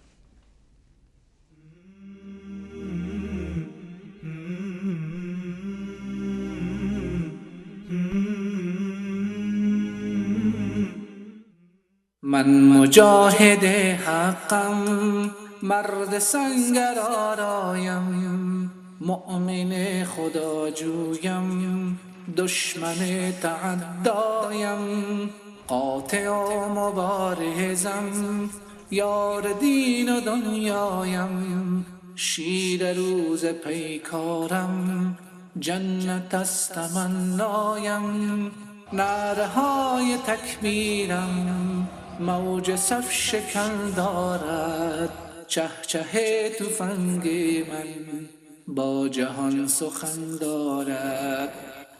من مجاهد حقم، مرد سنگر آرایم، مؤمن خدا جویم، دشمن تعدایم، قاطع و مبارزم، یار دین و دنیایم، شیر روز پیکارم، جنت است تمنایم، نعره های تکبیرم موج صف شکن دارد، چه چه تفنگ من با جهان سخن دارد،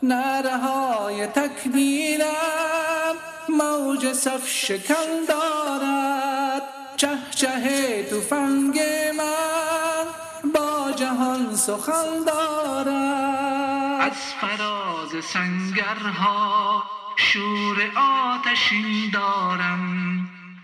نعره های تکبیرم موج صف شکن دارد، چه چه تفنگ من با جهان سخن دارد. از فراز سنگرها شور آتشین دارم،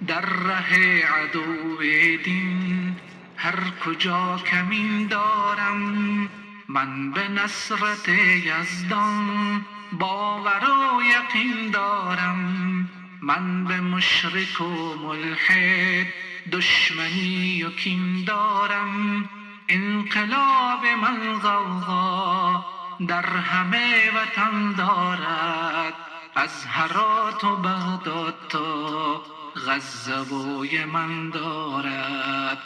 در ره عدو دین هر کجا کمین دارم، من به نصرت یزدان باور و یقین دارم، من به مشرک و ملحد دشمنی و کین دارم، انقلاب من غوغا در همه وطن دارد، از هرات و بغداد تا غزه و یمن دارد،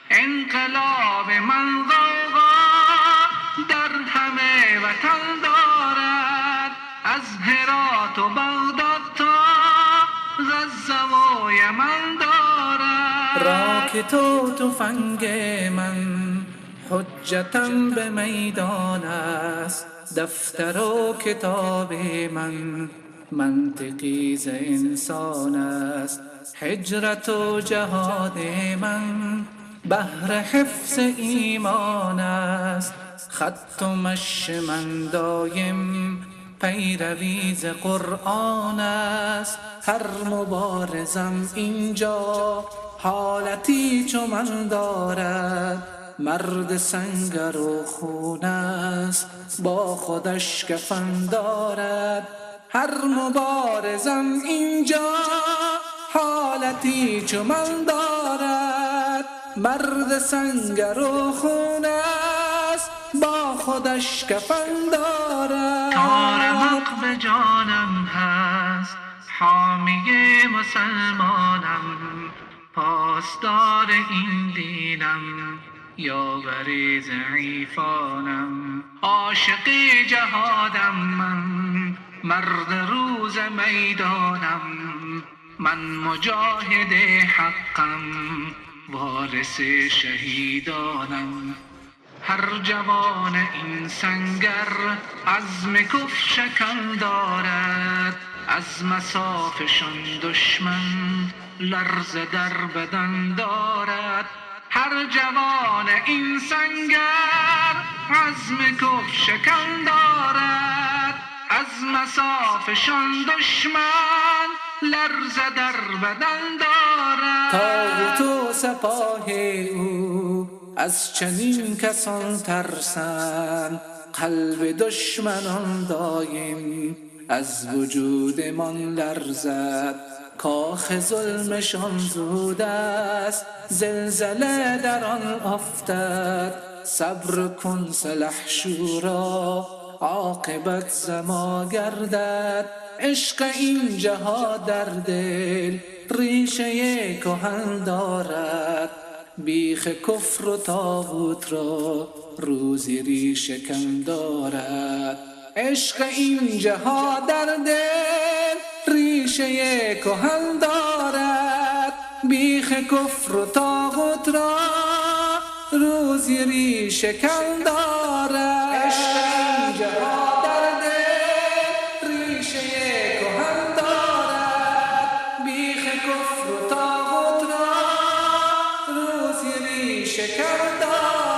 انقلاب من غوغا در همه وطن دارد، از هرات و بغداد تا غزه و یمن دارد. راکت و تفنگ من حجتم به میدان است، دفتر و کتاب من منطقی ز انسان است، هجرت و جهاد من بهر حفظ ایمان است، خط و مشی من دایم پیروی ز قرآن است، هر مبارزم اینجا حالتی چو من دارد، مرد سنگر و خون است با خودش کفن دارد، هر مبارزم اینجا حالتی چو من دارد، مرد سنگر و خون است با خودش کفن دارد. تارمق به جانم هست، حامی مسلمانم، پاسدار این دینم، یاور ضعیفانم، عاشق جهادم من، مرد روز میدانم، من مجاهد حقم، وارث شهیدانم، هر جوان این سنگر عزم کفر شکن دارد، از مصافشان دشمن لرز در بدن دارد، هر جوان این سنگر عزم کفر شکن دارد، از مصافشان دشمن لرز در بدن دارد. طاغوت و سپاه او از چنین کسان ترسند، قلب دشمنان دایم از وجودمان لرزد، کاخ ظلمشان زود است زلزله در آن افتد، صبر کن سلحشورا عاقبت زما گردد، عشق این جهاد در دل ریشه کهن دارد، بیخ کفر و طاغوت را روزی ریشه کن دارد، عشق این جهاد در دل ریشه کهن دارد، بیخ کفر و طاغوت را روزی ریشه کن دارد، عشق این جهاد در دل ریشه کهن دارد، بیخ کفر و طاغوت را روزی ریشه کن دارد.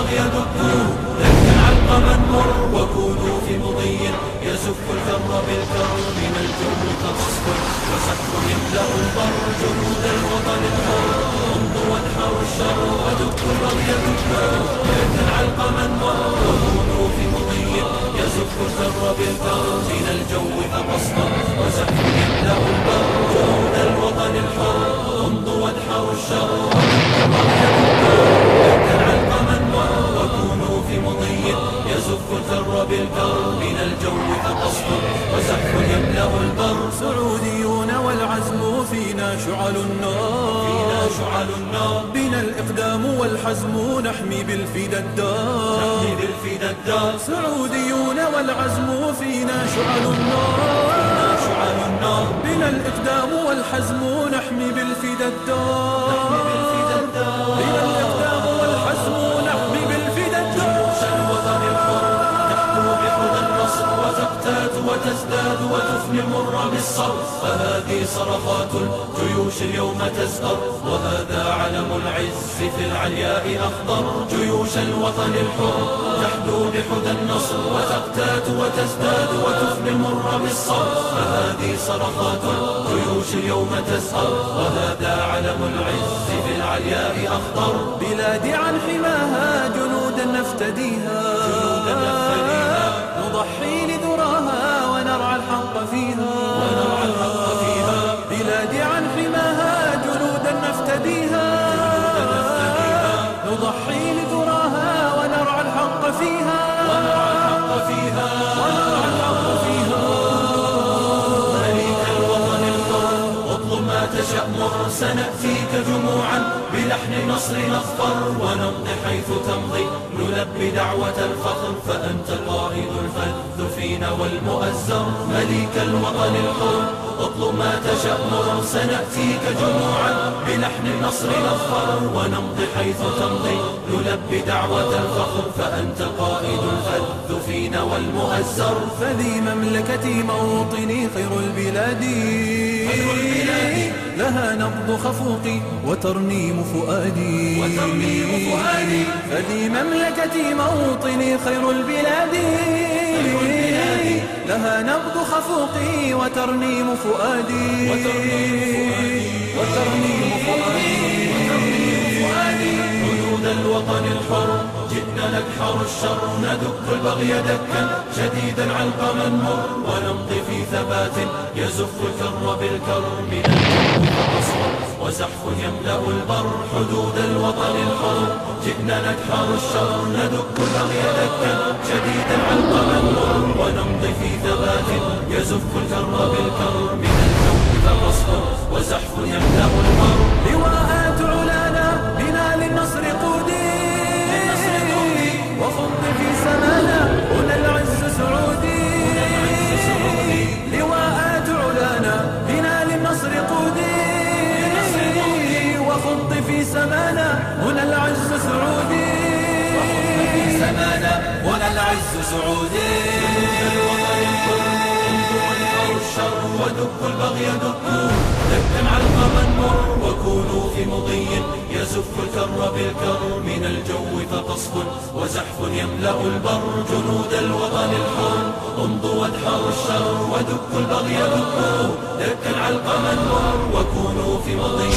البغي دكوا دكا علقما مر وكونوا في مضي يزف الكر بالكر من الجو كتصفر وسحب يملأ البر جنود الوطن الحر امضوا وانحروا الشر ودكوا البغي دكوا دكا علقما مر وكونوا في مضي يزف الكر بالكر من الجو كتصفر وسحب يملأ البر جنود الوطن الحر امضوا وانحروا الشر وكونوا في مضي يزف الكر بالكر من الجو كتصفر وسحب يملأ البر سعوديون والعزم فينا شعل النار بنا الإقدام والحزم نحمي بالفدا الدار سعوديون والعزم فينا شعل النار بنا الإقدام والحزم نحمي بالفدا الدار بنا الإقدام والحزم نحمي بالفدا الدار الوطن الحر تحكم بحدى النصر وتقتات وتزداد وتفني المر بالصبر فهذه صرخات الجيوش اليوم تزهر وهذا علم العز في العلياء أخضر جيوش الوطن الحر تحدو بحدى النصر وتقتات وتزداد وتفني المر بالصبر فهذه صرخات الجيوش اليوم تزهر وهذا علم العز في العلياء أخضر بلادي عن حماها جنودا نفتديها نضحي لذراها ونرعى الحق فيها بلادي عن حماها جنودا نفتديها نضحي لذراها ونرعى الحق فيها مليك الوطن الحر اطلب ما تشأ مر سنأتيك جموعا بلحن النصر نظفر ونمضي حيث تمضي نلبي دعوة الفخر فأنت قائد الفذ فينا والمؤزر مليك الوطن الحر اطلب ما تشأ مر سنأتيك جموعا بلحن النصر نظفر ونمضي حيث تمضي نلبي دعوة الفخر فأنت قائد الفذ فينا والمؤزر فذي مملكتي موطني خير البلاد لها نبض خفوقي وترنيم فؤادي فذي مملكتي موطني خير البلاد لها نبض خفوقي وترنيم فؤادي حدود الوطن الحر جئنا نكحر الشر ندك البغي دكا شديدا علقما مر ونمضي في ثبات يزف الكر بالكر من الجو فتصفر وزحف يملأ البر حدود الوطن الحر جئنا نكحر الشر ندك البغي دكا شديدا علقما مر ونمضي في ثبات يزف الكر بالكر من الجو فتصفر وزحف يملأ البر لواءات علانا بنا للنصر قودي وخض في سمانا هنا العز سعودي لواءات علانا بنا للنصر قودي وخض في سمانا هنا العز سعودي هنا العز سعودي الشر ودك البغي دكوا دكا علقما مر وكونوا في مضي يزف الكر بالكر من الجو فتصفر وزحف يملأ البر جنود الوطن الحر امضوا وادحروا الشر ودك البغي دكوا دكا علقما مر وكونوا في مضي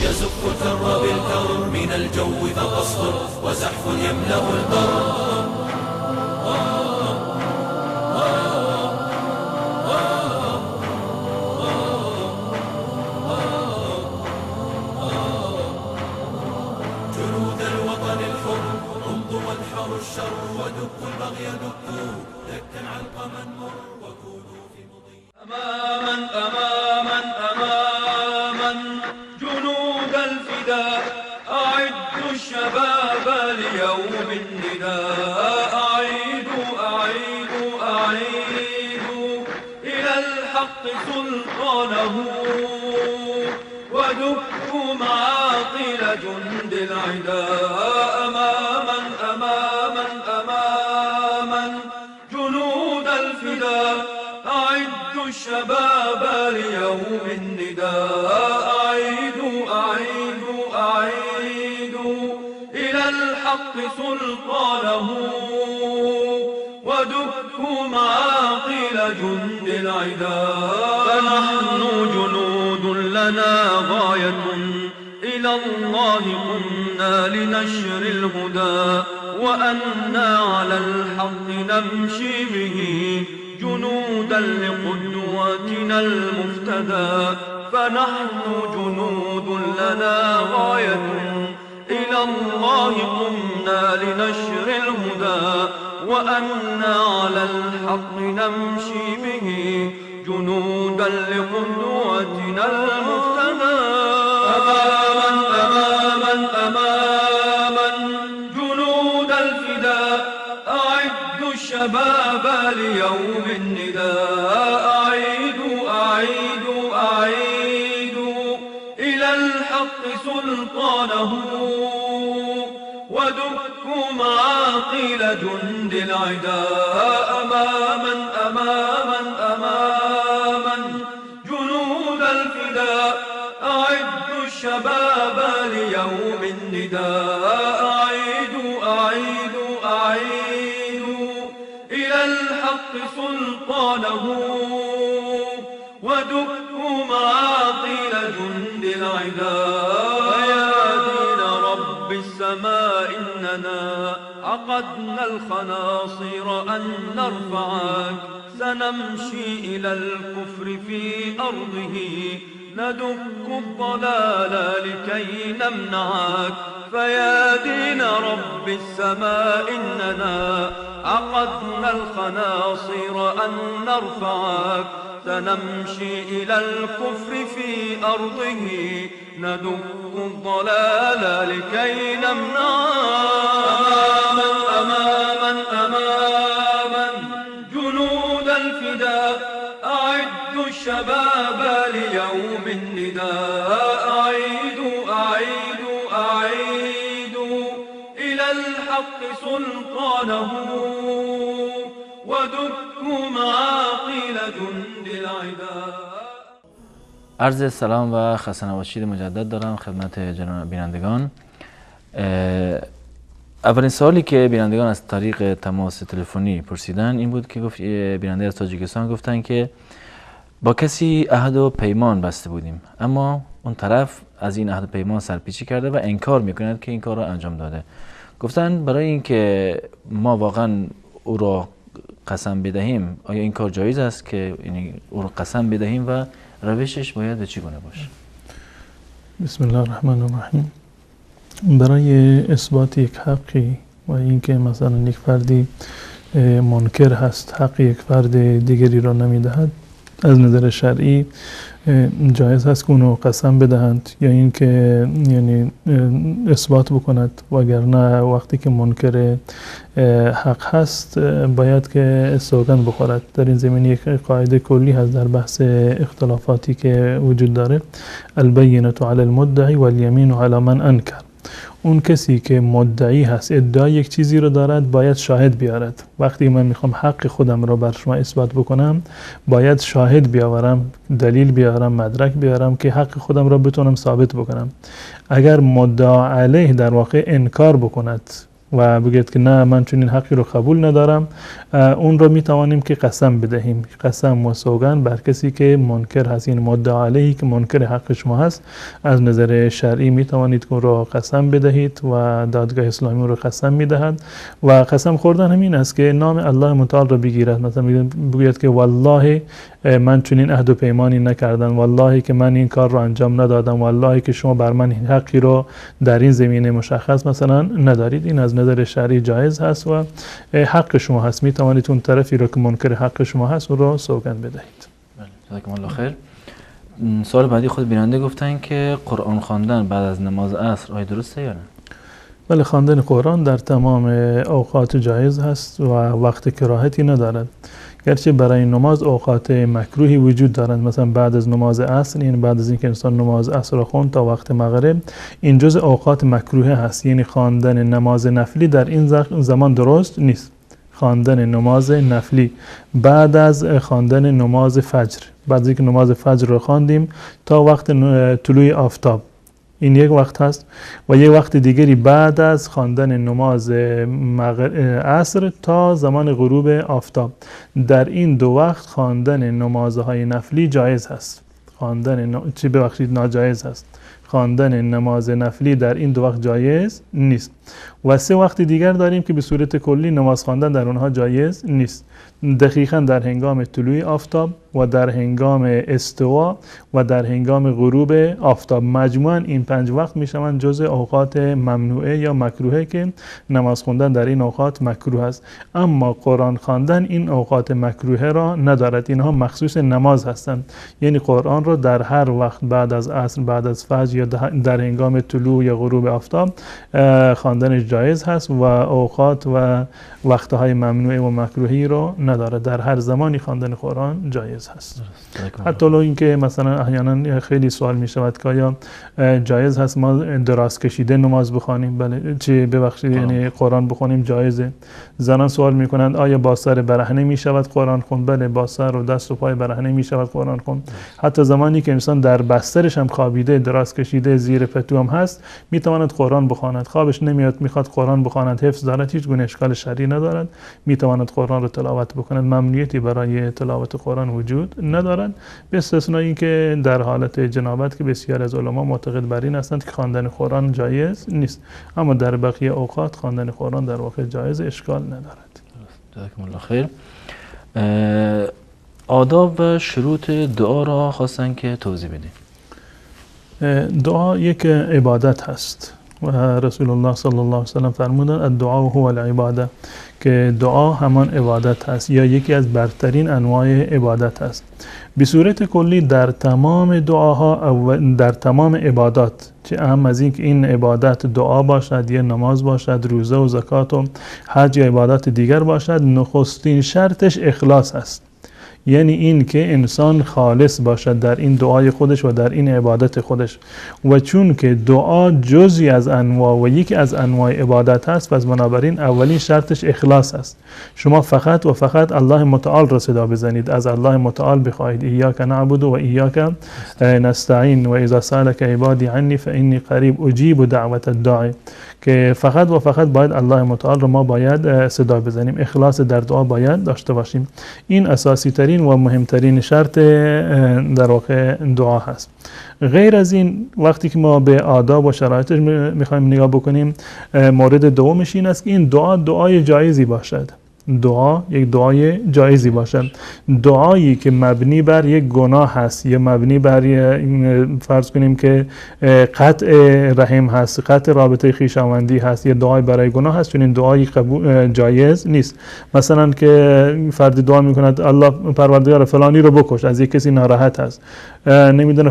يزف الكر بالكر من الجو فتصفر وزحف يملأ البر الشر ودك البغي دكوا دكا علقما مر وكونوا في مضي أماما أماما أماما جنود الفداء أعدوا الشباب ليوم النداء أعيدوا أعيدوا أعيدوا إلى الحق سلطانه ودكوا معاقل جند العداء أماما أماما أماما جنود الفداء أعدوا الشباب ليوم النداء أعيدوا أعيدوا أعيدوا إلى الحق الحق سلطانه ودكوا معاقل جند العدا فنحن جنود لنا غاية إلى الله قمنا لنشر الهدى وأنا على الحق نمشي به جنودا لقدوتنا المفتدى فنحن جنود لنا غاية إلى الله قمنا لنشر الهدى وأنا على الحق نمشي به جنودا لقدوتنا المفتدى أماما أماما أماما جنود الفداء أعدوا الشباب ليوم النداء أعيدوا أعيدوا أعيدوا إلى الحق سلطانه ودكوا معاقل جند العدا أماما أماما أماما جنود الفداء أعدوا الشباب ليوم النداء أعيدوا أعيدوا أعيدوا إلى الحق سلطانه ودكوا معاقل جند العدا يا دين رب السماء إننا عقدنا الخناصر أن نرفعك سنمشي إلى الكفر في أرضه ندك الضلال لكي نمنعك فيا دين رب السماء إننا عقدنا الخناصر أن نرفعك سنمشي إلى الكفر في أرضه ندك الضلال لكي نمنعك أماما أماما جنود الفداء أعدوا الشباب ليوم النداء أعيدوا أعيدوا أعيدوا إلى الحق سلطانه ودكوا معاقل جند العدا. عرض سلام و خسته نباشید مجدد دارم خدمت جناب بینندگان. اولین سوالی که بینندگان از طریق تماس تلفنی پرسیدن این بود که گفت بیننده از تاجیکستان گفتن که با کسی عهد و پیمان بسته بودیم اما اون طرف از این عهد و پیمان سرپیچی کرده و انکار میکند که این کار را انجام داده. گفتن برای اینکه ما واقعا او را قسم بدهیم آیا این کار جایز است که او را قسم بدهیم و روشش باید به چی گونه باشه؟ بسم الله الرحمن الرحیم. برای اثبات یک حقی و اینکه مثلا یک فردی منکر هست حق یک فرد دیگری را نمیدهد از نظر شرعی جایز هست که اونو قسم بدهند یا اینکه یعنی اثبات بکند وگرنه وقتی که منکر حق هست باید که سوگند بخورد. در این زمینه یک قاعده کلی هست در بحث اختلافاتی که وجود داره البینة علی المدعی والیمین علی من انکر. اون کسی که مدعی هست ادعای یک چیزی رو دارد باید شاهد بیارد. وقتی من میخوام حق خودم رو بر شما اثبات بکنم باید شاهد بیاورم دلیل بیارم مدرک بیارم که حق خودم رو بتونم ثابت بکنم. اگر مدعا علیه در واقع انکار بکند و بگید که نه من چنین حقی رو قبول ندارم اون رو میتوانیم که قسم بدهیم. قسم و سوگند بر کسی که منکر هست این مدعا علیه که منکر حق شما هست از نظر شرعی میتوانید که اون رو قسم بدهید و دادگاه اسلامی اون رو قسم میدهد و قسم خوردن همین است که نام الله متعال رو بگیرد. مثلا بگوید که والله من چنین عهد و پیمانی نکردم والله که من این کار رو انجام ندادم والله که شما بر من حقی رو در این زمینه مشخص مثلا ندارید. این از نظر شرعی جایز هست و حق شما هست میتوانید اون طرفی رو که منکر حق شما هست اون رو سوگند بدهید. جزاکم الله خیر. سوال بعدی خود بیننده گفتن که قرآن خواندن بعد از نماز عصر آیا درسته یا نه؟ بله خواندن قرآن در تمام اوقات جایز هست و وقت کراهتی ندارد. گرچه برای نماز اوقات مکروهی وجود دارند مثلا بعد از نماز عصر یعنی بعد از اینکه انسان نماز عصر را خوند تا وقت مغرب این جزء اوقات مکروه هست یعنی خواندن نماز نفلی در این زمان درست نیست. خواندن نماز نفلی بعد از خواندن نماز فجر بعد از اینکه نماز فجر را خواندیم تا وقت طلوع آفتاب این یک وقت هست و یک وقت دیگری بعد از خواندن نماز عصر تا زمان غروب آفتاب. در این دو وقت خواندن نمازهای نفلی جایز هست. ناجایز هست. خواندن نماز نفلی در این دو وقت جایز نیست. و 3 وقت دیگر داریم که به صورت کلی نماز خواندن در اونها جایز نیست. دقیقاً در هنگام طلوع آفتاب و در هنگام استوا و در هنگام غروب آفتاب. مجموعاً این 5 وقت میشوند جزء اوقات ممنوعه یا مکروهه که نماز خواندن در این اوقات مکروه است. اما قرآن خواندن این اوقات مکروهه را ندارد. اینها مخصوص نماز هستند. یعنی قرآن را در هر وقت بعد از عصر، بعد از فجر یا در هنگام طلوع یا غروب آفتاب خواندنش جایز هست و اوقات و وقتهای ممنوعه و مکروهی را نداره. در هر زمانی خواندن قرآن جایز هست. حتی لو اینکه مثلا احیانا خیلی سوال می شود که آیا جایز هست ما دراز کشیده نماز بخوانیم؟ بله، چه ببخشید یعنی قرآن بخونیم جایزه. زنان سوال می کنند آیا با سر برهنه می شود قرآن خوند؟ بله، با سر و دست و پای برهنه می شود قرآن خوند. حتی زمانی که انسان در بسترش هم خوابیده، دراز کشیده، زیر پتو هم هست، می تواند قرآن بخواند. خوابش نمیاد میخواد قرآن بخواند، حفظ دارد، هیچ گونه اشکال شرعی ندارد، می تواند قرآن رو تلاوت بکند. ممنوعیتی برای تلاوت قرآن وجود ندارد، به استثنای اینکه در حالت جنابت که بسیار از علما معتقد بر این هستند که خواندن قرآن جایز نیست، اما در بقیه اوقات خواندن قرآن در واقع جایز، اشکال ندارد. جزاکم الله خیر. آداب و شروط دعا را خواستن که توضیح بدید. دعا یک عبادت هست و رسول الله صلی الله علیه و سلم فرمودند الدعاء هو العباده، که دعا همان عبادت هست یا یکی از برترین انواع عبادت هست. به صورت کلی در تمام دعاها و در تمام عبادات، چه اهم از این که این عبادت دعا باشد یا نماز باشد، روزه و زکات و حج یا عبادات دیگر باشد، نخستین شرطش اخلاص است. یعنی این که انسان خالص باشد در این دعای خودش و در این عبادت خودش. و چون که دعا جزئی از انواع و یکی از انواع عبادت هست، پس بنابراین اولین شرطش اخلاص است. شما فقط و فقط الله متعال را صدا بزنید، از الله متعال بخواهید ایاک نعبد و ایاک نستعین و اذا سألك عبادی عنی فانی قریب اجیب دعوت الداعی، که فقط و فقط باید الله متعال رو ما باید صدا بزنیم. اخلاص در دعا باید داشته باشیم. این اساسی ترین و مهمترین شرط در واقع دعا هست. غیر از این وقتی که ما به آداب و شرایطش میخوایم نگاه بکنیم، مورد دومش این است که این دعای جایزی باشد. دعا یک دعای جایزی باشد. دعایی که مبنی بر یک گناه هست یا مبنی بر فرض کنیم که قطع رحم هست، قطع رابطه خویشاوندی هست، یا دعای برای گناه هست، چون این دعای جایز نیست. مثلا که فردی دعا میکند الله پروردگار فلانی رو بکش، از یک کسی ناراحت هست، نمیدونه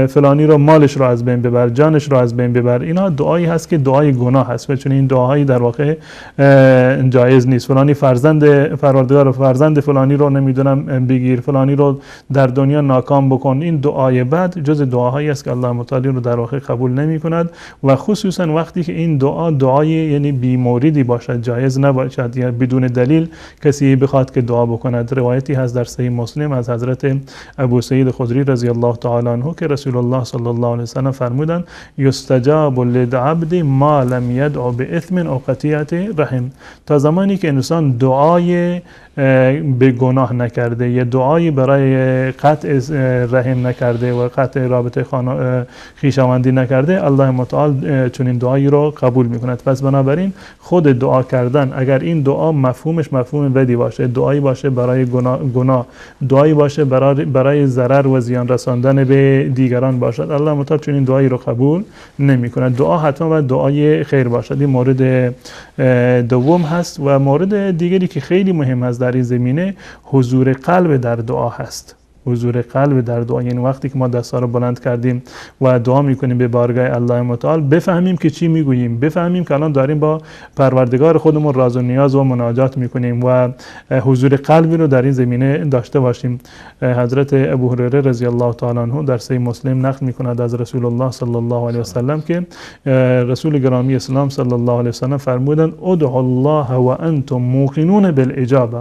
فلانی رو مالش رو از بین ببر، جانش رو از بین ببر، اینا دعایی هست که دعای گناه هست و چون این دعایی در واقع جایز نیست. فلانی پروردگار فرزند فلانی رو نمیدونم بگیر، فلانی رو در دنیا ناکام بکن، این دعای بعد جز دعاهایی است که الله متعال رو در واقع قبول نمی کند و خصوصا وقتی که این دعای یعنی بی موردی باشد، جایز نباشد یا بدون دلیل کسی بخواد که دعا بکند. روایتی هست در صحیح مسلم از حضرت ابو سعید خدری رضی الله تعالی عنه که رسول الله صلی الله علیه و سلم فرمودند یستجاب للعبد ما لم یدع باثم او قطیعه رحم، تا زمانی که انسان دعای به گناه نکرده یا دعایی برای قطع رحم نکرده و قطع رابطه خویشاوندی نکرده، الله متعال چنین دعایی رو قبول میکند. پس بنابراین خود دعا کردن، اگر این دعا مفهومش مفهوم بدی باشه، دعایی باشه برای گناه، دعایی باشه برای ضرر و زیان رساندن به دیگران باشد، الله متعال چنین دعایی رو قبول نمیکند. دعا حتما باید دعای خیر باشد. این مورد دوم هست. و مورد دیگری که خیلی مهم است در این زمینه، حضور قلب در دعا هست. حضور قلب در دعا، یعنی وقتی که ما دست‌ها رو بلند کردیم و دعا میکنیم به بارگاه الله متعال، بفهمیم که چی میگوییم، بفهمیم که الان داریم با پروردگار خودمون راز و نیاز و مناجات میکنیم و حضور قلبی رو در این زمینه داشته باشیم. حضرت ابو هریره رضی الله تعالی عنه در صحیح مسلم نقل میکند از رسول الله صلی الله علیه و سلم که رسول گرامی اسلام صلی الله علیه و سلم فرمودند ادعوا الله و انتم موقنون بالاجابه،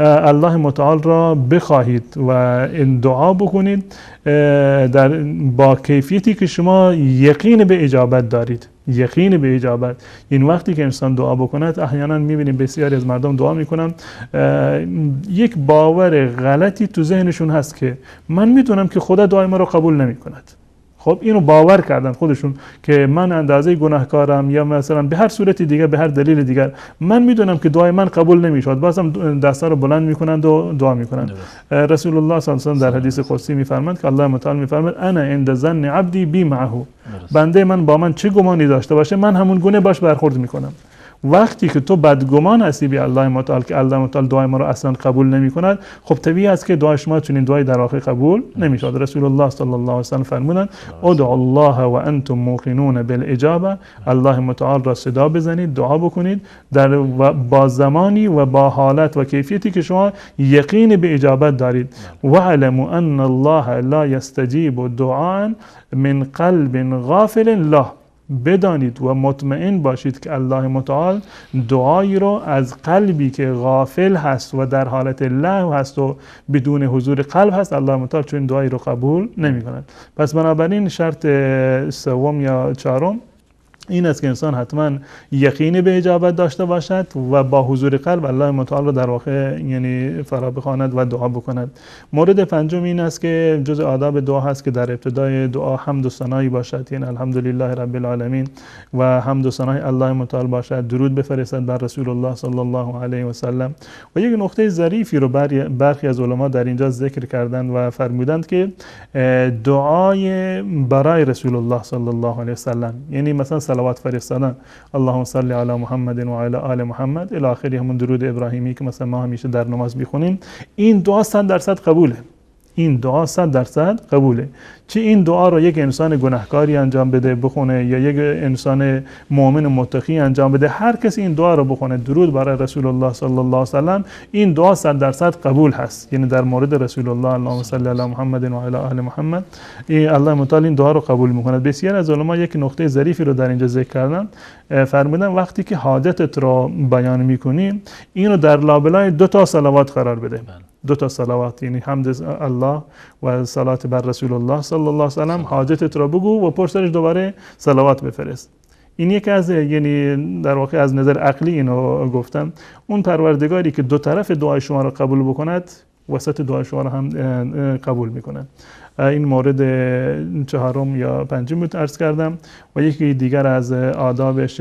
الله متعال را بخواهید و این دعا بکنید با کیفیتی که شما یقین به اجابت دارید. یقین به اجابت. این وقتی که انسان دعا بکند، احیانا میبینیم بسیاری از مردم دعا میکنن، یک باور غلطی تو ذهنشون هست که من میدونم که خدا دعای ما رو قبول نمیکند. خب اینو باور کردن خودشون که من اندازه گناهکارم، یا مثلا به هر صورت دیگر، به هر دلیل دیگر من میدونم که دعای من قبول نمیشد، بازم دستا رو بلند میکنند و دعا میکنند. رسول الله صلی الله علیه و آله در حدیث قدسی میفرماند که الله متعال میفرماید انا عند ظن عبدی بی معه، بنده من با من چه گمانی داشته باشه من همون گونه باش برخورد میکنم. وقتی که تو بدگمان هستی به الله متعال که الله متعال دعای ما رو اصلا قبول نمی کند، خب طبیعی است که دعای شما چنین دعای در واقع قبول نمیشود. رسول الله صلی الله علیه و سلم فرمودند ادعوا الله و انتم موقنون بالاجابه، الله متعال را صدا بزنید، دعا بکنید با زمانی و با حالت و کیفیتی که شما یقین به اجابت دارید. واعلموا ان الله لا یستجیب دعاء من قلب غافل له، بدانید و مطمئن باشید که الله متعال دعایی رو از قلبی که غافل هست و در حالت لهو هست و بدون حضور قلب هست، الله متعال چون دعایی رو قبول نمی کند. پس بنابراین شرط سوم یا چهارم این است که انسان حتما یقین به اجابت داشته باشد و با حضور قلب الله متعال رو در واقع یعنی فرا بخواند و دعا بکند. مورد پنجم این است که جز آداب دعا هست که در ابتدای دعا حمد و ثنایی باشد، یعنی الحمدلله رب العالمین و حمد و ثنای الله متعال باشد، درود بفرستد بر رسول الله صلی الله علیه و سلم. و یک نقطه ظریفی رو برخی از علما در اینجا ذکر کردند و فرمودند که دعای برای رسول الله صلی الله علیه و سلم، یعنی مثلا صلوات فرستادن، اللهم صل علی محمد و علی آل محمد الی آخر، همون درود ابراهیمی که مثلا ما همیشه در نماز میخونیم، این دعا 100% قبوله. این دعا 100% قبوله. چه این دعا رو یک انسان گناهکاری انجام بده بخونه یا یک انسان مؤمن متقی انجام بده، هر کسی این دعا رو بخونه، درود برای رسول الله صلی الله علیه و سلم، این دعا 100% قبول هست. یعنی در مورد رسول الله اللهم صل علی محمد و علی آل محمد، الله متعال این دعا رو قبول میکنه. بسیار از علما یک نقطه ظریفی رو در اینجا ذکر کردن، فرمودن وقتی که حاجتت رو بیان میکنی، اینو در لابلای 2 صلوات قرار بده. 2 صلوات، یعنی حمد الله و صلات بر رسول الله صلی الله علیه و سلم، حاجتت را بگو و پشت سرش دوباره صلوات بفرست. این یک از یعنی در واقع از نظر عقلی اینو گفتم، اون پروردگاری که 2 طرف دعای شما را قبول بکند، وسط دعای شما را هم قبول میکند. این مورد 4 یا 5 بود عرض کردم. و یکی دیگر از آدابش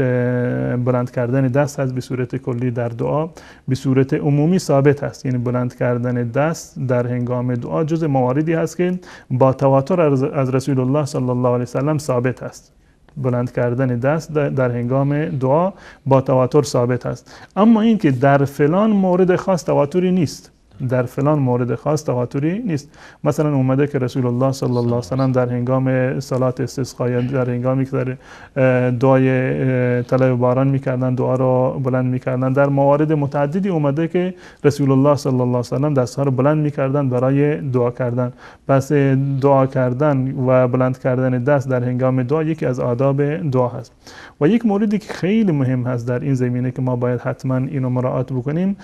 بلند کردن دست هست به صورت کلی در دعا، به صورت عمومی ثابت هست. یعنی بلند کردن دست در هنگام دعا جز مواردی هست که با تواتر از رسول الله صلی الله علیه و سلم ثابت هست. بلند کردن دست در هنگام دعا با تواتر ثابت هست. اما این که در فلان مورد خاص تواتری نیست، در فلان مورد خاص تواتری نیست. مثلا اومده که رسول الله صلی الله علیه و سلم در هنگام صلات استسقا یا در هنگامی که در دعای طلب باران میکردن دعا رو بلند میکردن، در موارد متعددی اومده که رسول الله صلی الله علیه و سلم دستها رو بلند میکردن برای دعا کردن. پس دعا کردن و بلند کردن دست در هنگام دعا یکی از آداب دعا هست. و یک موردی که خیلی مهم هست در این زمینه که ما باید حتما اینو مراعات بکنیم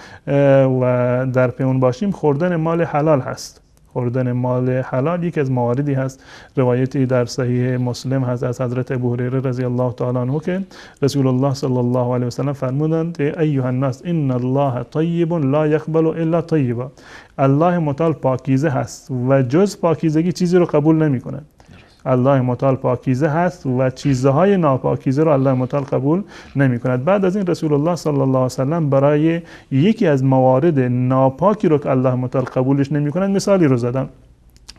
و در پیون باشیم، خوردن مال حلال هست. خوردن مال حلال یک از مواردی هست. روایتی در صحیح مسلم هست از حضرت ابو هریره رضی الله تعالی عنه که رسول الله صلی الله علیه و سلم فرمودند ایها الناس ان الله طیب لا یقبل الا طیبا، الله متعال پاکیزه هست و جز پاکیزگی چیزی رو قبول نمیکنه. الله متعال پاکیزه هست و چیزهای ناپاکیزه رو الله متعال قبول نمی کند. بعد از این رسول الله صلی الله علیه و سلم برای یکی از موارد ناپاکی رو که الله متعال قبولش نمی کند مثالی رو زدن.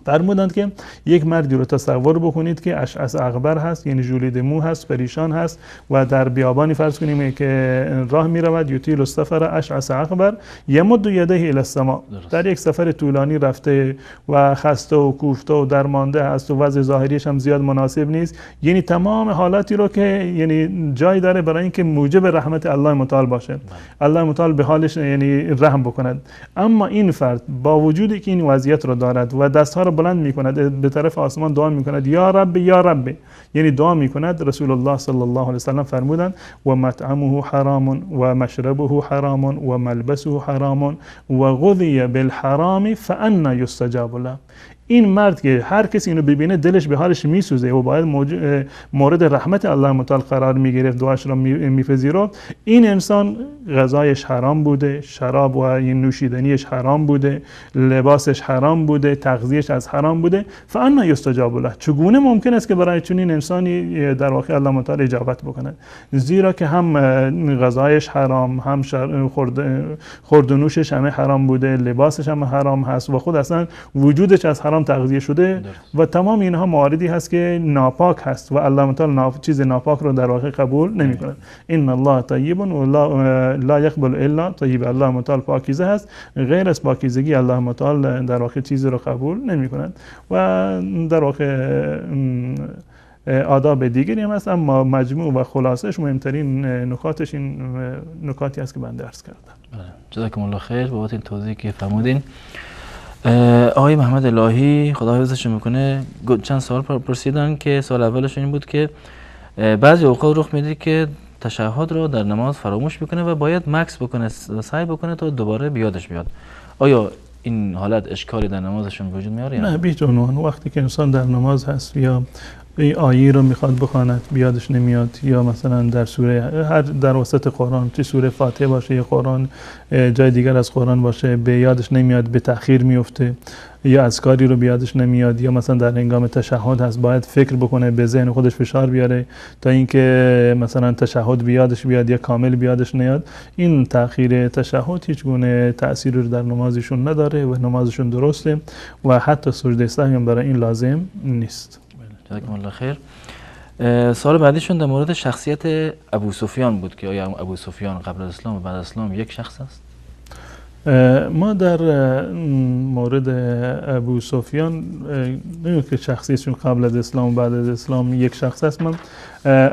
فرمودند که یک مردی رو تصور بکنید که اشعث اغبر هست، یعنی ژولیده مو هست، پریشان هست و در بیابانی فرض کنیم که راه می رود، یطیل السفر اشعث اغبر یمد یده الی السماء، در یک سفر طولانی رفته و خسته و کوفته و درمانده هست و وضع ظاهریش هم زیاد مناسب نیست، یعنی تمام حالاتی رو که یعنی جای داره برای اینکه موجب رحمت الله متعال باشه، الله متعال به حالش یعنی رحم بکند. اما این فرد با وجودی که این وضعیت رو دارد و دستها رو بلند میکند به طرف آسمان دعا میکند یا رب یا رب، یعنی دعا میکند. رسول الله صلی الله علیه وسلم فرمودند و مطعمه حرام و مشربه حرام و ملبسه حرام و غذی بالحرام فانا یستجاب له. این مرد که هر کسی اینو ببینه دلش به حالش میسوزه و باید مورد رحمت الله متعال قرار میگرفت، دعاش را میپذیره. این انسان غذایش حرام بوده، شراب و این نوشیدنیش حرام بوده، لباسش حرام بوده، تغذیهش از حرام بوده. فانا یستجاب له، چگونه ممکن است که برای چنین انسانی در واقع الله متعال اجابت بکنه؟ زیرا که هم غذایش حرام، هم خورد و نوشش همه حرام بوده، لباسش هم حرام هست و خود اصلا وجودش از حرام تغذیه شده و تمام اینها مواردی هست که ناپاک هست و الله تعالی چیز ناپاک رو در واقع قبول نمی‌کنه. ان الله طیب و لا یقبل الا طیب. الله تعالی پاکیزه هست، غیر از پاکیزگی الله تعالی در واقع چیزی رو قبول نمی‌کنه و در واقع آداب دیگری هم هست، اما مجموع و خلاصش مهمترین نکاتش این نکاتی است که بنده عرض کردم. جزاکم الله خیر بابت این توضیحی که فرمودین. آقای محمد الهی خدا حفظشون میکنه چند سوال پرسیدن که سوال اولش این بود که بعضی اوقات رخ میده که تشهد رو در نماز فراموش میکنه و باید مکث بکنه و سعی بکنه تا دوباره بیادش بیاد. آیا این حالت اشکالی در نمازشون وجود میاره؟ نه بیش عنوان وقتی که انسان در نماز هست یا آیه رو میخواد بخواند بیادش نمیاد، یا مثلا در سوره در وسط قرآن، چه سوره فاتحه باشه یا قرآن جای دیگر از قرآن باشه، به یادش نمیاد، به تأخیر میفته، یا اذکاری رو بیادش نمیاد، یا مثلا در هنگام تشهد هست باید فکر بکنه، به ذهن خودش فشار بیاره تا اینکه مثلا تشهد بیادش بیاد یا کامل بیادش نیاد. این تأخیر تشهد هیچ گونه تأثیری رو در نمازشون نداره و نمازشون درسته و حتی سجده سهو هم برای این لازم نیست. جزاکم الله خیر. سوال بعدیشون در مورد شخصیت ابو سفیان بود که آیا ابو سفیان قبل از اسلام و بعد از اسلام یک شخص است؟ ما در مورد ابو سفیان نمیدونم که شخصیتشون قبل از اسلام و بعد از اسلام یک شخص است. من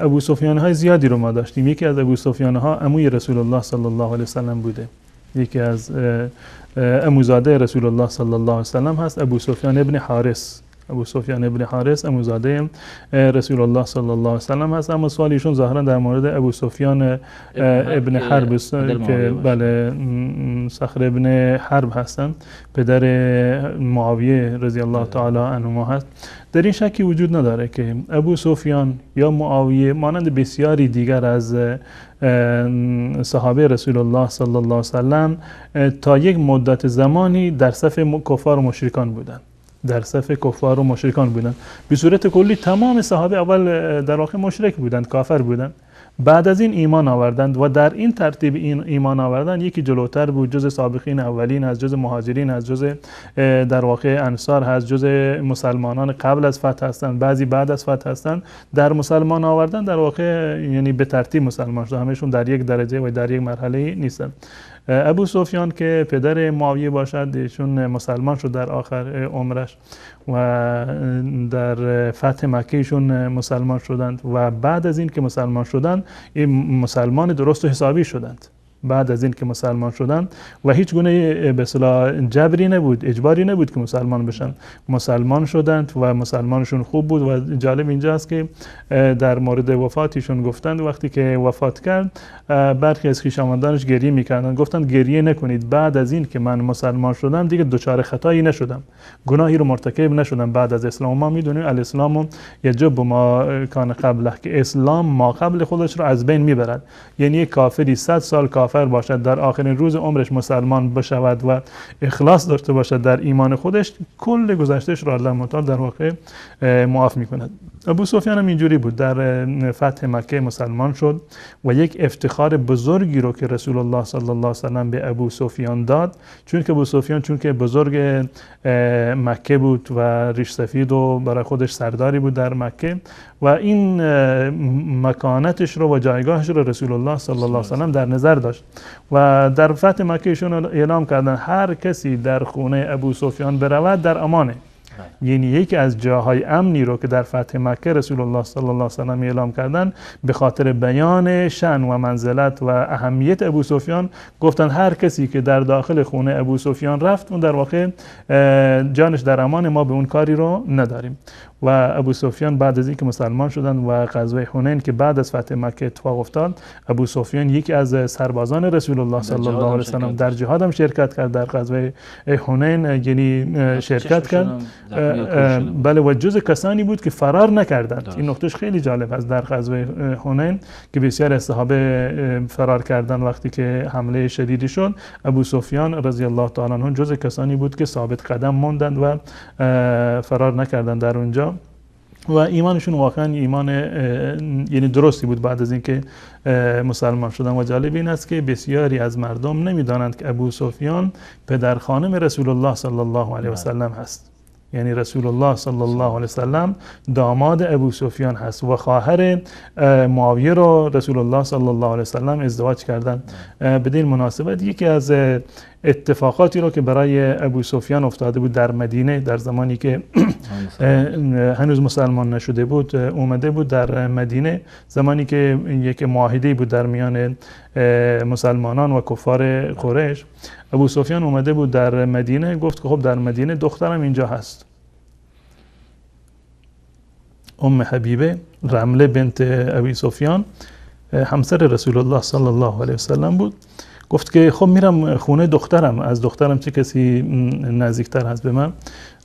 ابو سفیان های زیادی رو ما داشتیم. یکی از ابو سفیان ها عموی رسول الله صلی الله علیه وسلم بوده، یکی از عموزاده رسول الله صلی الله علیه وسلم هست، ابو سفیان ابن حارث. ابو سفیان ابن حارث عموزاده رسول الله صلی الله علیه وسلم هست. اما سوال ایشون ظاهرا در مورد ابو سفیان ابن حرب که بله صخر ابن حرب هستند، پدر معاویه رضی الله تعالی عنهما هست. در این شکی وجود نداره که ابو سفیان یا معاویه مانند بسیاری دیگر از صحابه رسول الله صلی الله علیه وسلم تا یک مدت زمانی در صف کفار و مشرکان بودند. در صف کفار و مشرکان بودند. به صورت کلی تمام صحابه اول در واقع مشرک بودند، کافر بودند. بعد از این ایمان آوردند و در این ترتیب این ایمان آوردن یکی جلوتر بود، جز سابقین اولین هست، جز مهاجرین هست، جز در واقع انصار هست، جز مسلمانان قبل از فتح هستند، بعضی بعد از فتح هستند. در مسلمان آوردن در واقع یعنی به ترتیب مسلمان شدن، همشون در یک درجه و در یک مرحله نیستند. ابو سفیان که پدر معاویه باشد، ایشون مسلمان شد در آخر عمرش و در فتح مکه ایشون مسلمان شدند و بعد از این که مسلمان شدند این مسلمان درست و حسابی شدند. بعد از این که مسلمان شدند و هیچ گونه به اصطلاح جبری نبود، اجباری نبود که مسلمان بشن، مسلمان شدند و مسلمانشون خوب بود. و جالب اینجاست که در مورد وفاتشون گفتند وقتی که وفات کرد برخی از خویشاوندانش گریه میکردند، گفتند گریه نکنید، بعد از این که من مسلمان شدم دیگه دچار خطایی نشدم، گناهی رو مرتکب نشدم بعد از اسلام. ما میدونیم الاسلام یجب ما کان قبله، که اسلام ما قبل خودش رو از بین میبرد. یعنی یک کافری 100 سال کافر باشد در آخرین روز عمرش مسلمان بشود و اخلاص داشته باشد در ایمان خودش، کل گذشتهش را الله متعال در واقع معاف میکند. ابو سفیان هم اینجوری بود، در فتح مکه مسلمان شد و یک افتخار بزرگی رو که رسول الله صلی الله علیه وسلم به ابو سفیان داد، چون که ابو سفیان چون که بزرگ مکه بود و ریش سفید و برای خودش سرداری بود در مکه و این مکانتش رو و جایگاهش رو رسول الله صلی الله علیه وسلم در نظر داشت و در فتح مکه ایشون اعلام کردن هر کسی در خونه ابو سفیان برود در امانه. یعنی یکی از جاهای امنی رو که در فتح مکه رسول الله صلی الله علیه و سلم اعلام کردن به خاطر بیان شأن و منزلت و اهمیت ابو سفیان گفتن هر کسی که در داخل خونه ابو سفیان رفت اون در واقع جانش در امان، ما به اون کاری رو نداریم. و ابو سفیان بعد از اینکه مسلمان شدن و غزوه حنین که بعد از فتح مکه اتفاق افتاد، ابو سفیان یکی از سربازان رسول الله صلی الله علیه و سلم در جهاد هم شرکت کرد، در غزوه حنین یعنی شرکت کرد. بله و جز کسانی بود که فرار نکردند. این نکتهش خیلی جالب است در غزوه حنین که بسیار از صحابه فرار کردن وقتی که حمله شدیدی شد. ابو سفیان رضی الله تعالی عنه جز کسانی بود که ثابت قدم ماندند و فرار نکردند در اونجا و ایمانشون واقعا ایمان یعنی درستی بود بعد از اینکه مسلمان شدن. و جالب این است که بسیاری از مردم نمیدانند که ابو سفیان پدر خانم رسول الله صلی الله علیه و سلم هست. یعنی رسول الله صلی الله علیه و سلم داماد ابو سفیان هست و خواهر معاویه رو رسول الله صلی الله علیه و سلم ازدواج کردند. بدین مناسبت یکی از اتفاقاتی رو که برای ابو سفیان افتاده بود در مدینه در زمانی که هنوز مسلمان نشده بود، اومده بود در مدینه زمانی که یک معاهده بود در میان مسلمانان و کفار قریش. ابو سفیان اومده بود در مدینه، گفت که خب در مدینه دخترم اینجا هست. حبیبه رمله بنت ابی سفیان همسر رسول الله صلی الله علیه و سلم بود. گفت که خب میرم خونه دخترم، از دخترم چه کسی نزدیکتر هست به من.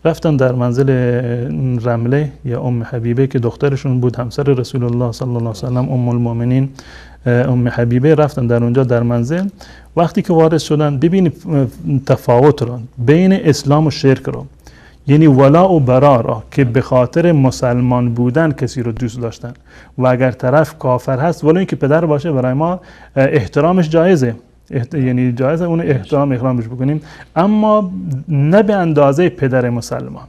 رفتن در منزل رمله یا حبیبه که دخترشون بود، همسر رسول الله صلی الله علیه و سلم، المؤمنین حبیبه. رفتن در اونجا در منزل. وقتی که وارد شدن ببین تفاوت رو بین اسلام و شرک رو، یعنی ولا و برا را که به خاطر مسلمان بودن کسی رو دوست داشتن و اگر طرف کافر هست ولی اینکه پدر باشه برای ما احترامش جایزه، یعنی جایزه اون احترامش بکنیم، اما نه به اندازه پدر مسلمان.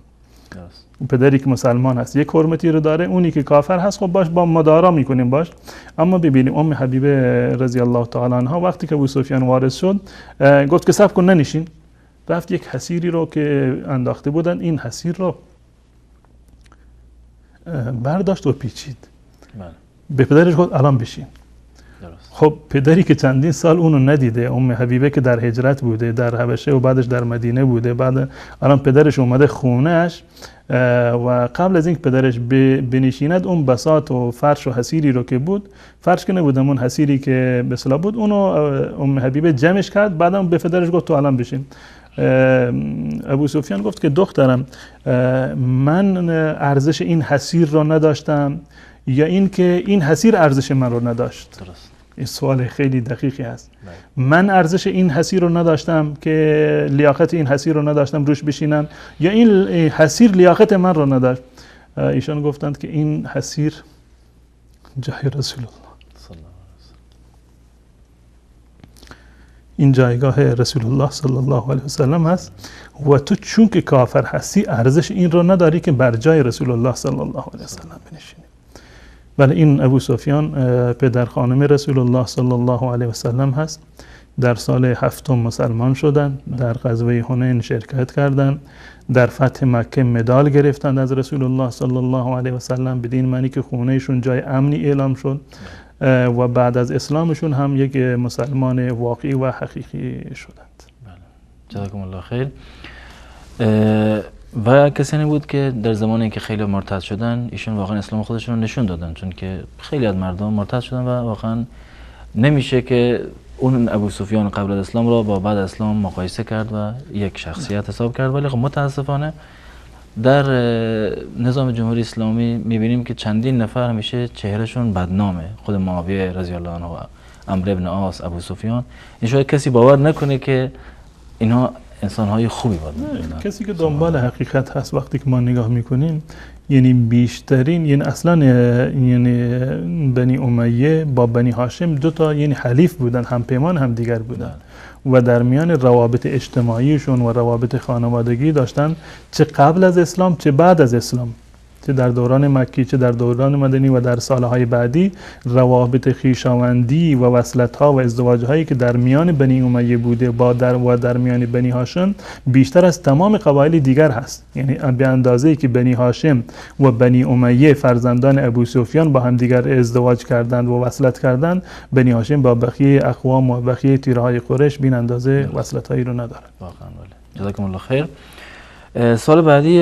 پدری که مسلمان هست یک حرمتی رو داره، اونی که کافر هست خب باش با مدارا میکنیم باش. اما ببینیم حبیبه رضی الله تعالی عنها وقتی که ابو سفیان وارد شد گفت که صبر کن ننشین. رفت یک حصیری رو که انداخته بودن این حصیر رو برداشت و پیچید. به پدرش گفت الان بشین. خب پدری که چندین سال اونو ندیده، حبیبه که در هجرت بوده در حبشه و بعدش در مدینه بوده، بعد الان پدرش اومده خونهش و قبل از اینکه پدرش بنشیند اون بساط و فرش و حصیری رو که بود، فرش که نبود اون حصیری که به اصطلاح بود، اونو حبیبه جمعش کرد. بعدم به پدرش گفت تو الان بشین. ابو سفیان گفت که دخترم من ارزش این حصیر رو نداشتم یا این که این حصیر ارزش من رو نداشت؟ درست. این سوال خیلی دقیقی است. من ارزش این حصیر رو نداشتم که لیاقت این حصیر رو نداشتم روش بشینم یا این حصیر لیاقت من رو نداشت؟ ایشان گفتند که این حصیر جای رسول الله، این جایگاه رسول الله صلی الله علیه و سلم هست و تو چون که کافر هستی ارزش این رو نداری که بر جای رسول الله صلی الله علیه و سلم بنشینی. ولی این ابو سفیان پدر خانم رسول الله صلی الله علیه و سلم هست. در سال 7 مسلمان شدن، در غزوه حنین شرکت کردند، در فتح مکه مدال گرفتند از رسول الله صلی الله علیه و سلم، بدین معنی که خونهشون جای امنی اعلام شد و بعد از اسلامشون هم یک مسلمان واقعی و حقیقی شدند. جزاکم الله خیر. و کسانی بود که در زمانی که خیلی مرتد شدن ایشون واقعا اسلام خودشون رو نشون دادن، چون که خیلی از مردم مرتد شدن و واقعا نمیشه که اون ابو سفیان قبل از اسلام رو با بعد از اسلام مقایسه کرد و یک شخصیت حساب کرد. ولی خب متاسفانه در نظام جمهوری اسلامی میبینیم که چندین نفر همیشه چهرهشون بدنامه. خود معاویه رضی الله عنه و عمرو بن عاص، ابو سفیان، این شاید کسی باور نکنه که اینها انسان‌های خوبی بودن. کسی که دنبال حقیقت هست وقتی که ما نگاه میکنیم، یعنی بیشترین، یعنی اصلا یعنی بنی امیه با بنی هاشم دو تا یعنی حلیف بودن، هم پیمان هم دیگر بودن و در میان روابط اجتماعیشون و روابط خانوادگی داشتن، چه قبل از اسلام چه بعد از اسلام. چه در دوران مکی چه در دوران مدنی و در سالهای بعدی روابط خویشاوندی و وصلت‌ها و ازدواج‌هایی که در میان بنی امیه بوده با در میان بنی هاشم بیشتر از تمام قبایل دیگر هست. یعنی به اندازه‌ای که بنی هاشم و بنی امیه فرزندان ابو سفیان با هم دیگر ازدواج کردند و وصلت کردند، بنی هاشم با بقیه اقوام و بقیه تیره‌های قریش بین اندازه وصلت‌هایی رو ندارند. واقعا بله. جزاکم الله خیر. سوال بعدی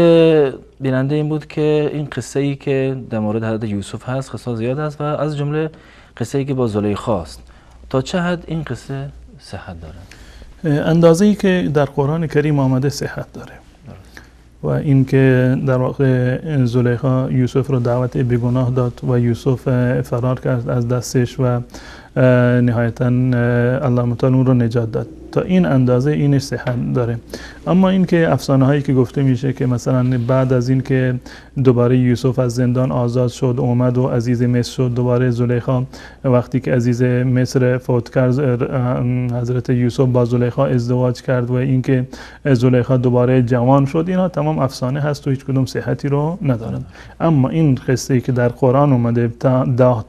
بیننده این بود که این قصه ای که در مورد حضرت یوسف هست قصه زیاد است و از جمله قصه ای که با زلیخا است، تا چه حد این قصه صحت داره؟ اندازه‌ای که در قرآن کریم آمده صحت داره و این که در واقع زلیخا یوسف رو دعوت به گناه داد و یوسف فرار کرد از دستش و نهایتاً الله متعال اون رو نجات داد، تا این اندازه اینش صحت داره. اما این که افسانه هایی که گفته میشه که مثلا بعد از این که دوباره یوسف از زندان آزاد شد اومد و عزیز مصر شد، دوباره زلیخا وقتی که عزیز مصر فوت کرد حضرت یوسف با زلیخا ازدواج کرد و این که زلیخا دوباره جوان شد، اینا تمام افسانه هست و هیچ کدوم صحتی رو ندارن. اما این قصه که در قرآن اومده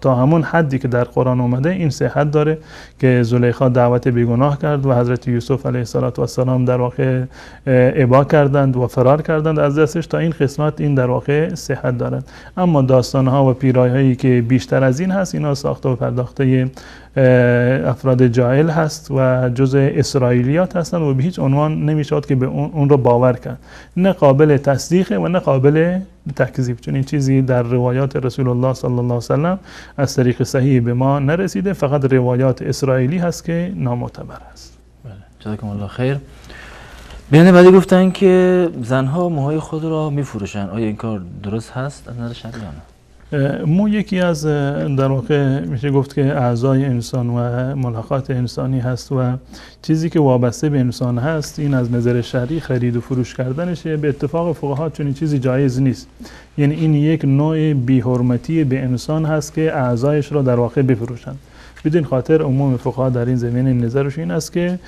تا همون حدی که در قرآن اومده این صحت داره که زلیخا دعوت به گناه کرد و حضرت یوسف علیه السلام در واقع ابا کردند و فرار کردند از دستش، تا این قسمت این در واقع صحت دارند. اما داستانها و پیرایهایی که بیشتر از این هست اینا ساخته و پرداخته افراد جاهل هست و جزء اسرائیلیات هستند و به هیچ عنوان نمیشود که به اون رو باور کرد، نه قابل تصدیقه و نه قابل تکذیب، چون این چیزی در روایات رسول الله صلی الله علیه و سلم از طریق صحیح به ما نرسیده، فقط روایات اسرائیلی هست که نامعتبر است. بله، جزاکم الله خیر. بیننده بعدی گفتن که زنها موهای خود را میفروشن، آیا این کار درست هست از نظر شرعی یا نه؟ مو یکی از در واقع میشه گفت که اعضای انسان و ملاقات انسانی هست و چیزی که وابسته به انسان هست، این از نظر شرعی خرید و فروش کردنشه. به اتفاق فقها چون این چیزی جایز نیست، یعنی این یک نوع بی‌حرمتی به انسان هست که اعضایش را در واقع بفروشن. بدین خاطر عموم فقها در این زمینه نظرش این است که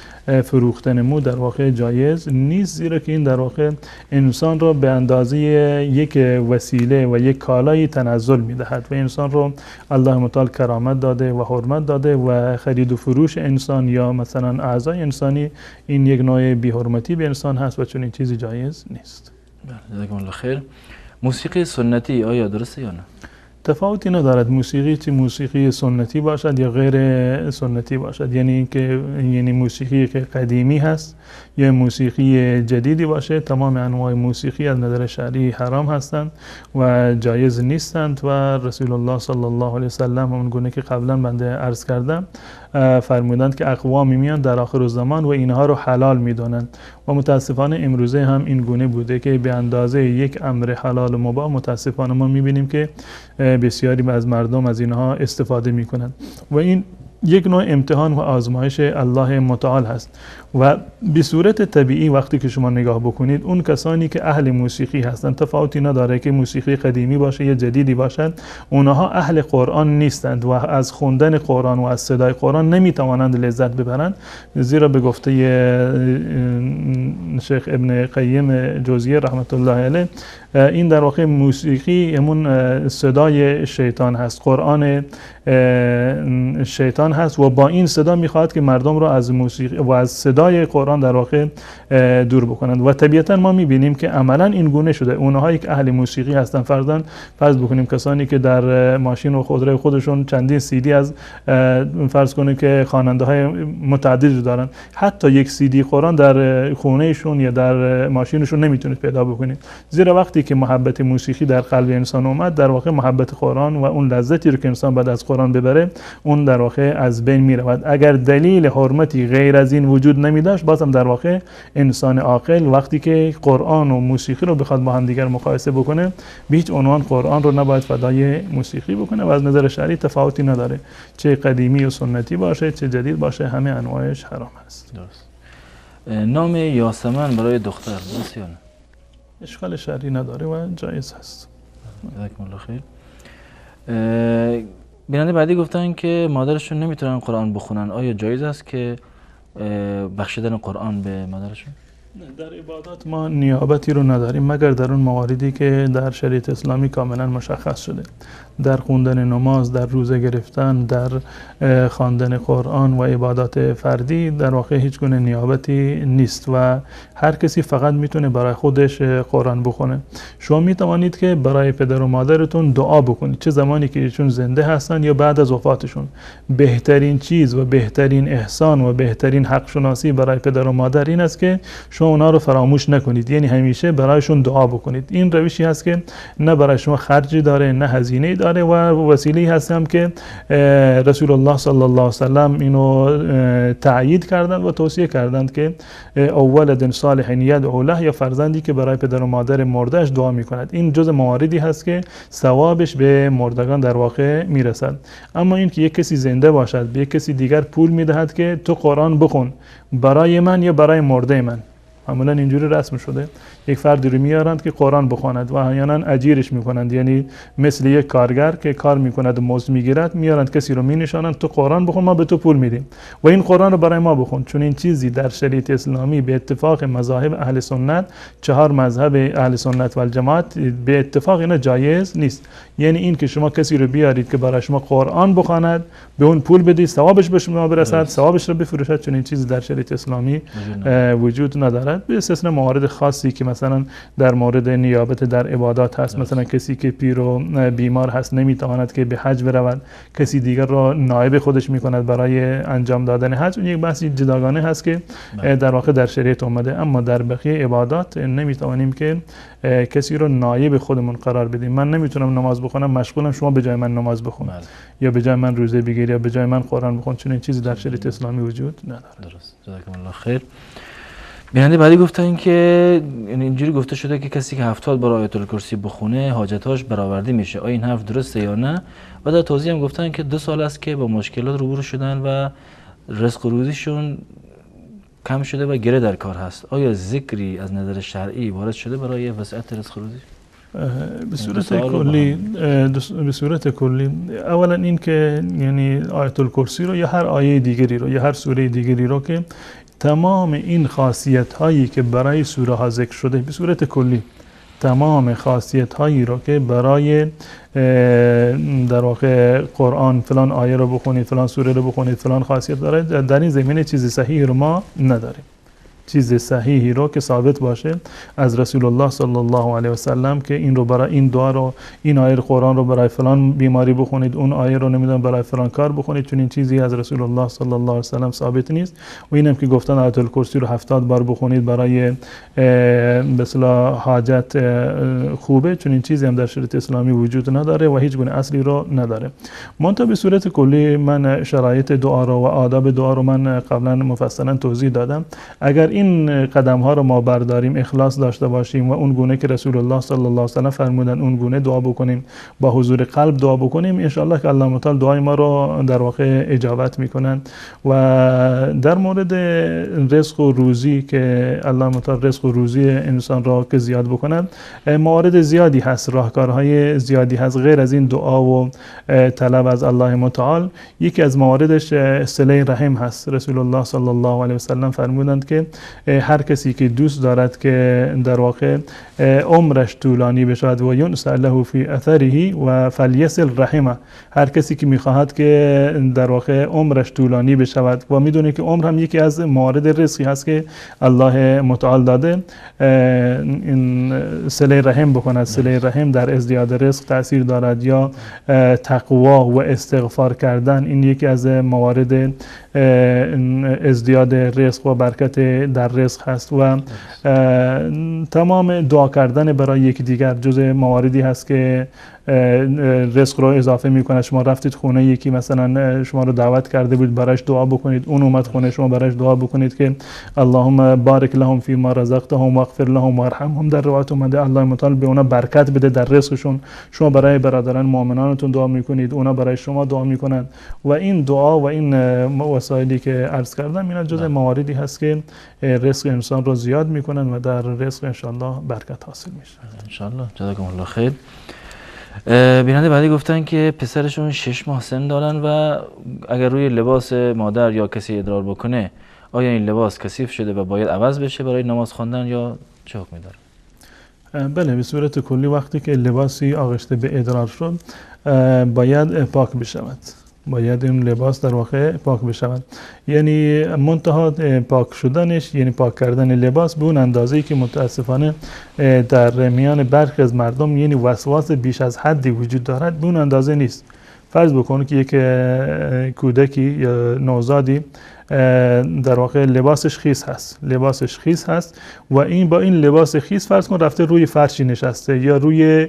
فروختن مو در واقع جایز نیست، زیرا که این در واقع انسان را به اندازه یک وسیله و یک کالای تنزل میدهد و انسان را الله متعال کرامت داده و حرمت داده و خرید و فروش انسان یا مثلا اعضای انسانی این یک نوع بی‌حرمتی به انسان هست و چون این چیزی جایز نیست. جزاکم الله خیر. موسیقی سنتی آیا درسته یا نه؟ تفاوتی ندارد موسیقی چه موسیقی سنتی باشد یا غیر سنتی باشد، یعنی موسیقی که قدیمی هست یا موسیقی جدیدی باشه، تمام انواع موسیقی از نظر شرعی حرام هستند و جایز نیستند و رسول الله صلی الله علیه و سلم اون گونه که قبلا بنده عرض کردم فرمودند که اقوامی میان در آخر الزمان و اینها رو حلال میدونند و متاسفانه امروزه هم این گونه بوده که به اندازه یک امر حلال و مباح متاسفانه ما میبینیم که بسیاری از مردم از اینها استفاده میکنند و این یک نوع امتحان و آزمایش الله متعال هست و به صورت طبیعی وقتی که شما نگاه بکنید اون کسانی که اهل موسیقی هستند، تفاوتی نداره که موسیقی قدیمی باشه یا جدیدی باشد، اونها اهل قرآن نیستند و از خوندن قرآن و از صدای قرآن نمیتوانند لذت ببرند، زیرا به گفته شیخ ابن قیم جوزیه رحمت الله علیه این در واقع موسیقی همون صدای شیطان هست، قرآن شیطان هست و با این صدا میخواهد که مردم را از موسیقی و از صدای قرآن در واقع دور بکنند و طبیعتا ما میبینیم که عملا این گونه شده. اونهایی که اهل موسیقی هستن فرض بکنیم کسانی که در ماشین و خودروی خودشون چندین CD از فرض کنیم که خواننده های متعددی دارن، حتی یک CD قرآن در خونهشون یا در ماشینشون نمیتونید پیدا بکنید، زیرا وقتی که محبت موسیقی در قلب انسان اومد در واقع محبت قرآن و اون لذتی رو که انسان بعد از قرآن ببره اون در واقع از بین میرود. اگر دلیل حرمتی غیر از این وجود نمی داشت بازم در واقع انسان عاقل وقتی که قرآن و موسیقی رو بخواد با هم دیگر مقایسه بکنه به هیچ عنوان قرآن رو نباید فدای موسیقی بکنه و از نظر شرعی تفاوتی نداره، چه قدیمی و سنتی باشه چه جدید باشه همه انواعش حرام است. درست. نام یاسمن برای دختر درست یا نه؟ اشکال شرعی نداره و جایز هست. جزاکم الله خیر. بیننده بعدی گفتن که مادرشون نمیتونن قرآن بخونن، آیا جایز است که بخشیدن قرآن به مادرشون؟ در عبادات ما نیابتی رو نداریم مگر در اون مواردی که در شریعت اسلامی کاملا مشخص شده، در خوندن نماز، در روزه گرفتن، در خواندن قرآن و عبادات فردی در واقع هیچ گونه نیابتی نیست و هر کسی فقط میتونه برای خودش قرآن بخونه. شما میتوانید که برای پدر و مادرتون دعا بکنید، چه زمانی که ایشون زنده هستن یا بعد از وفاتشون. بهترین چیز و بهترین احسان و بهترین حق شناسی برای پدر و مادر این است که شما اونا رو فراموش نکنید، یعنی همیشه برایشون دعا بکنید. این روشی هست که نه برای شما خرجی داره نه هزینه‌ای داره و وسیله‌ای هستم که رسول الله صلی الله علیه و سلم اینو تأیید کردند و توصیه کردند که اولد صالح یدعو له، یا فرزندی که برای پدر و مادر مرده‌اش دعا می‌کند. این جز مواردی هست که ثوابش به مردگان در واقع میرسد. اما این که یک کسی زنده باشد به یک کسی دیگر پول میدهد که تو قرآن بخون برای من یا برای مرده من، معمولا اینجوری رسم شده. یک فردی رو میارند که قرآن بخواند و احیانا اجیرش میکنند، یعنی مثل یک کارگر که کار میکند و مزد میگیرد، میارند کسی رو مینشانند تو قرآن بخون ما به تو پول میدیم و این قرآن رو برای ما بخون. چون این چیزی در شریعت اسلامی به اتفاق مذاهب اهل سنت، 4 مذهب اهل سنت و الجماعت، به اتفاق اینا جایز نیست. یعنی این که شما کسی رو بیارید که برای شما قرآن بخواند به اون پول بدید، ثوابش به شما برسد، ثوابش رو بفروشد، چون این چیزی در شریعت اسلامی وجود ندارد، به استثناء موارد خاصی که مثلا در مورد نیابت در عبادات هست. مثلا کسی که پیر و بیمار هست نمیتواند که به حج برود، کسی دیگر را نایب خودش میکند برای انجام دادن حج، اون یک بحثی جداگانه هست که در واقع در شریعت اومده. اما در بقیه عبادات نمیتوانیم که کسی رو نایب خودمون قرار بدیم. من نمیتونم نماز بخونم مشغولم، شما به جای من نماز بخون یا به جای من روزه بگیر یا به جای من قرآن بخون، چون این چیزی در شریعت اسلامی وجود نداره. درست. جزاکم الله خیر. بیننده بعدی گفتن که اینجوری گفته شده که کسی که 70 بار آیت الکرسی بخونه حاجتاش برآورده میشه. آیا این حرف درسته یا نه؟ و در توضیح هم گفتن که 2 سال است که با مشکلات روبرو شدن و رزق و روزیشون کم شده و گره در کار هست. آیا ذکری از نظر شرعی وارد شده برای وسعت رزق و روزی؟ به صورت کلی اولا این که یعنی آیت الکرسی رو یا هر آیه دیگری رو یا هر سوره دیگری رو که تمام این خاصیت هایی که برای سوره ها ذکر شده، به صورت کلی تمام خاصیت هایی رو که برای در واقع قرآن فلان آیه رو بخونید، فلان سوره رو بخونید، فلان خاصیت داره، در این زمینه چیز صحیح رو ما نداریم. چیز صحیحی رو که ثابت باشه از رسول الله صلی الله علیه و سلم که این رو برای این دعا رو، این آیه قرآن رو برای فلان بیماری بخونید، اون آیه رو نمیدونم برای فلان کار بخونید، چون این چیزی از رسول الله صلی الله علیه و سلم ثابت نیست. و اینم که گفتن آیت الکرسی رو 70 بار بخونید برای به اصطلاح حاجت خوبه، چون این چیزی هم در شریعت اسلامی وجود نداره و هیچ گونه اصلی رو نداره. منتها به صورت کلی من شرایط دعا رو و آداب دعا رو من قبلا مفصلا توضیح دادم. اگر این قدم ها رو ما برداریم، اخلاص داشته باشیم و اون گونه که رسول الله صلی الله علیه و سلم فرمودن اون گونه دعا بکنیم، با حضور قلب دعا بکنیم، ان شاء الله که الله تعالی دعای ما رو در واقع اجابت میکنن. و در مورد رزق و روزی که الله تعالی رزق و روزی انسان را که زیاد بکنن، موارد زیادی هست، راهکارهای زیادی هست غیر از این دعا و طلب از الله متعال. یکی از مواردش صله رحم هست. رسول الله صلی الله علیه و سلم فرمودند که هر کسی که دوست دارد که در واقع عمرش طولانی بشود و ینسأ له فی اثره و فلیصل رحمه، هر کسی که میخواهد که در واقع عمرش طولانی بشود و میدونه که عمر هم یکی از موارد رزقی هست که الله متعال داده، این صله رحم بکند. صله رحم در ازدیاد رزق تأثیر دارد، یا تقوا و استغفار کردن، این یکی از موارد ازدیاد رزق و برکت در رزق هست. و تمام دعا کردن برای یکی دیگر جز مواردی هست که رزق رو اضافه میکنه. شما رفتید خونه یکی مثلا شما رو دعوت کرده بود برایش دعا بکنید، اون اومد خونه شما برایش دعا بکنید که اللهم بارک لهم فی ما رزقتهم واغفر لهم وارحمهم. در روایت اومده الله متعال به اونا برکت بده در رزقشون. شما برای برادران مؤمنانتون دعا میکنید، اونا برای شما دعا میکنند. و این دعا و این وسایلی که عرض کردم اینا جز مواردی هست که رزق انسان رو زیاد میکنن و در رزق ان شاء الله برکت حاصل میشه ان شاء الله. جزاکم الله خیر. بیننده بعدی گفتن که پسرشون 6 ماه سن دارن و اگر روی لباس مادر یا کسی ادرار بکنه آیا این لباس کثیف شده و باید عوض بشه برای نماز خواندن یا چه حکمی داره؟ بله، به صورت کلی وقتی که لباسی آغشته به ادرار شد باید پاک بشود. باید این لباس در واقع پاک بشود. یعنی منتها پاک شدنش، یعنی پاک کردن لباس به اون اندازه‌ای که متاسفانه در میان برخی از مردم یعنی وسواس بیش از حدی وجود دارد، به اون اندازه نیست. فرض بکنید که یک کودکی یا نوزادی در واقع لباسش خیس هست و این با این لباس خیس فرض کن رفته روی فرشی نشسته یا روی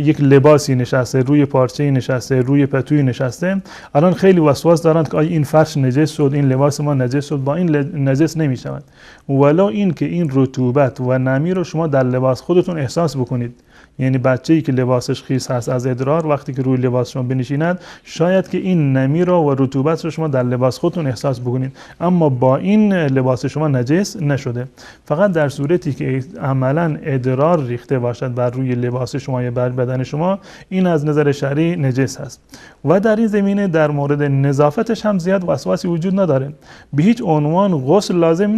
یک لباسی نشسته، روی پارچه‌ای نشسته، روی پتویی نشسته. الان خیلی وسواس دارند که آیا این فرش نجس شد، این لباس ما نجس شد. با این نجس نمی‌شود، ولو این که این رطوبت و نمی رو شما در لباس خودتون احساس بکنید. یعنی بچه‌ای که لباسش خیس هست از ادرار وقتی که روی لباس شما بنشیند شاید که این نمی رو و رطوبت رو شما در لباس خودتون احساس بکنید، اما با این لباس شما نجس نشده. فقط در صورتی که عملاً ادرار ریخته باشد بر روی لباس شما یا بر بدن شما، این از نظر شرعی نجس هست. و در این زمینه در مورد نظافتش هم زیاد وسواسی وجود نداره. به هیچ عنوان غسل لازم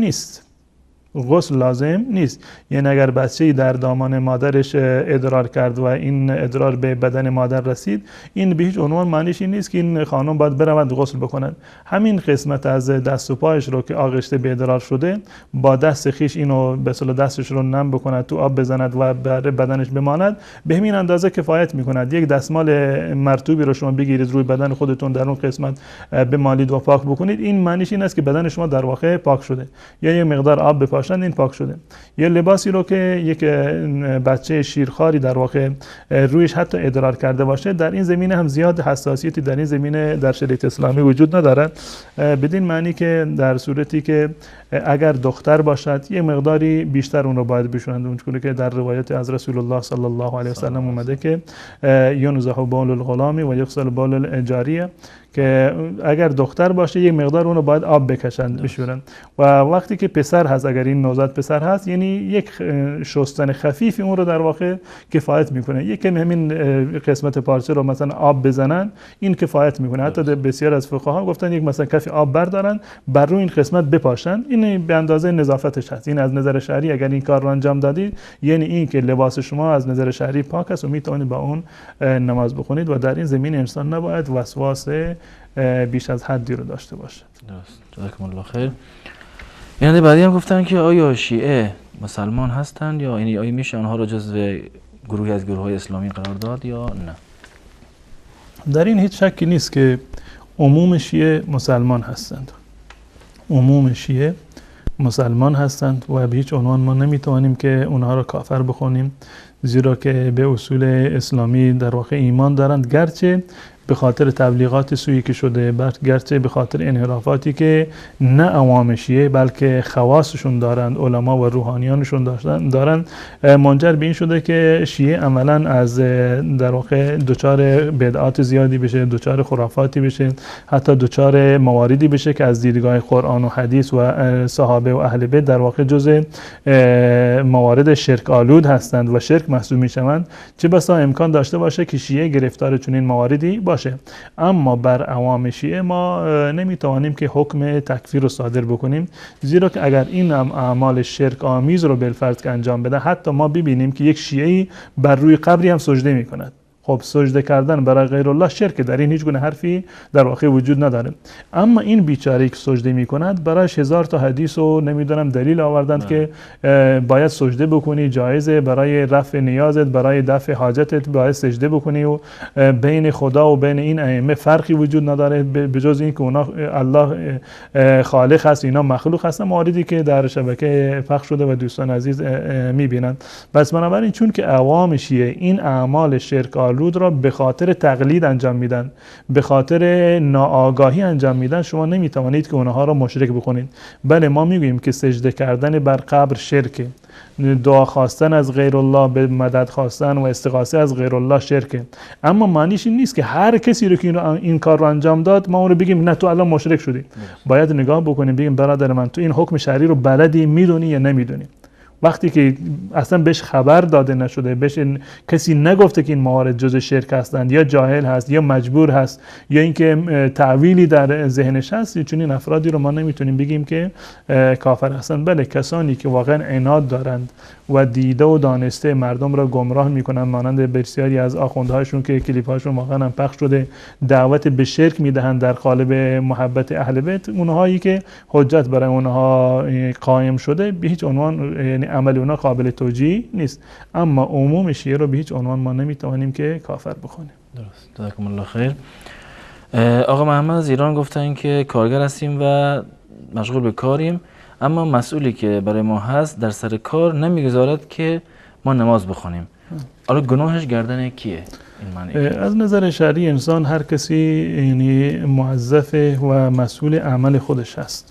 نیست. یعنی اگر بچه‌ای در دامان مادرش ادرار کرد و این ادرار به بدن مادر رسید، این به هیچ عنوان معنیش این نیست که این خانم باید برود غسل بکند. همین قسمت از دست و پایش رو که آغشته به ادرار شده، با دست خیش اینو به اصطلاح دستش رو نم بکند، تو آب بزند و بر بدنش بماند، به همین اندازه کفایت میکند. یک دستمال مرطوبی رو شما بگیرید روی بدن خودتون در اون قسمت بمالید و پاک بکنید، این معنیش این است که بدن شما در واقع پاک شده. یا یک مقدار آب این پاک شده. یه لباسی رو که یک بچه شیرخواری در واقع رویش حتی ادرار کرده باشه، در این زمینه هم زیاد حساسیتی در این زمینه در شریعت اسلامی وجود ندارد، بدین معنی که در صورتی که اگر دختر باشد یه مقداری بیشتر اون رو باید بشورند، اونجوری که در روایت از رسول الله صلی الله علیه و سلم اومده که ینضح بول الغلام و یغسل بول الجاریه، که اگر دختر باشه یک مقدار اون رو باید آب بکشند بشورند. و وقتی که پسر هست، اگر این نوزاد پسر هست، یعنی یک شستن خفیفی اون رو در واقع کفایت میکنه. یک کمی همین قسمت پارچه رو مثلا آب بزنن، این کفایت میکنه. حتی بسیار از فقها گفتن یک مثلا کفی آب بردارن بر روی این قسمت بپاشن، این به اندازه نظافتش هست. این از نظر شرعی اگر این کار رو انجام دادید، یعنی این که لباس شما از نظر شرعی پاک است و میتونید با اون نماز بخونید و در این زمین انسان نباید وسواس بیش از حدی رو داشته باشه. درست. جزاکم الله خیر. یعنی بعدی هم گفتن که آیا شیعه مسلمان هستند یا یعنی آیا میشه آنها رو جزو گروهی از گروه‌های اسلامی قرار داد یا نه؟ در این هیچ شکی نیست که عموم شیعه مسلمان هستند. عموم شیعه مسلمان هستند و به هیچ عنوان ما نمیتوانیم که اونها رو کافر بخونیم، زیرا که به اصول اسلامی در واقع ایمان دارند، گرچه به خاطر تبلیغات سویی که شده، گرچه به خاطر انحرافاتی که نه عوام شیعه بلکه خواصشون دارند، علما و روحانیانشون دارند، منجر به این شده که شیعه عملا از در واقع دچار بدعات زیادی بشه، دچار خرافاتی بشه، حتی دچار مواردی بشه که از دیدگاه قرآن و حدیث و صحابه و اهل بیت در واقع جزء موارد شرک آلود هستند و شرک محسوب میشوند. چه بسا امکان داشته باشه که شیعه گرفتار چنین مواردی باشه. اما بر عوام شیعه ما نمیتوانیم که حکم تکفیر رو صادر بکنیم، زیرا که اگر این اعمال شرک آمیز رو بالفرض که انجام بده، حتی ما ببینیم که یک شیعی بر روی قبری هم سجده میکند. خب سجده کردن برای غیر الله شرک، در این هیچ گونه حرفی در واقع وجود نداره. اما این بیچاره که سجده میکند برایش هزار تا حدیث و نمیدونم دلیل آوردند که باید سجده بکنی، جایزه برای رفع نیازت، برای دفع حاجتت باید سجده بکنی و بین خدا و بین این ائمه فرقی وجود نداره به جز این که اونا الله خالق هست، اینا مخلوق هستن. مواردی که در شبکه پخش شده و دوستان عزیز میبینند. بس بنابراین چون که عوام شیعه این اعمال شرک آلود را به خاطر تقلید انجام میدن، به خاطر ناآگاهی انجام میدن، شما نمیتوانید که اونها را مشرک بکنید. بله ما میگوییم که سجده کردن بر قبر شرکه، دعا خواستن از غیر الله، به مدد خواستن و استغاثه از غیر الله شرکه، اما معنیش این نیست که هر کسی رو که این کار رو انجام داد ما اون رو بگیم نه تو الان مشرک شدی. باید نگاه بکنیم بگیم برادر من تو این حکم شرعی رو بلدی، میدونی یا نمیدونی. وقتی که اصلا بهش خبر داده نشده، بهش کسی نگفته که این موارد جزء شرک هستند، یا جاهل هست یا مجبور هست یا اینکه تعویلی در ذهنش هست، چون این افرادی رو ما نمیتونیم بگیم که کافر هستند. بله، کسانی که واقعا عناد دارند و دیده و دانسته مردم را گمراه میکنن، مانند بسیاری از آخوندهاشون که کلیپ هاشون واقعا هم پخش شده، دعوت به شرک میدهند در قالب محبت اهل بیت، اونهایی که حجت برای اونها قائم شده به هیچ عنوان، یعنی عمل اونها قابل توجیه نیست. اما عموم شیعه رو به هیچ عنوان ما نمیتوانیم که کافر بخونیم. درست. جزاکم الله خیر. آقا محمد از ایران گفتن که کارگر هستیم و مشغول به کاریم، اما مسئولی که برای ما هست در سر کار نمیگذارد که ما نماز بخونیم. حالا گناهش گردن کیه؟ از نظر شرعی انسان هر کسی یعنی موظف و مسئول عمل خودش هست.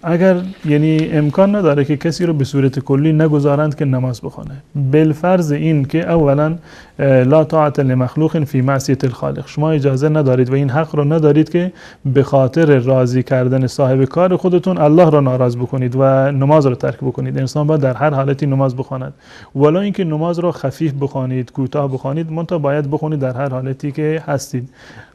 اگر یعنی امکان نداره که کسی رو به صورت کلی نگذارند که نماز بخونه، بالفرض این که اولا لا طاعت لمخلوق فی معصیة الخالق، شما اجازه ندارید و این حق رو ندارید که به خاطر راضی کردن صاحب کار خودتون الله را ناراض بکنید و نماز رو ترک بکنید. انسان باید در هر حالتی نماز بخواند، ولا اینکه نماز رو خفیف بخوانید، کوتاه بخوانید، منتها باید بخونید در هر حالتی که هستید.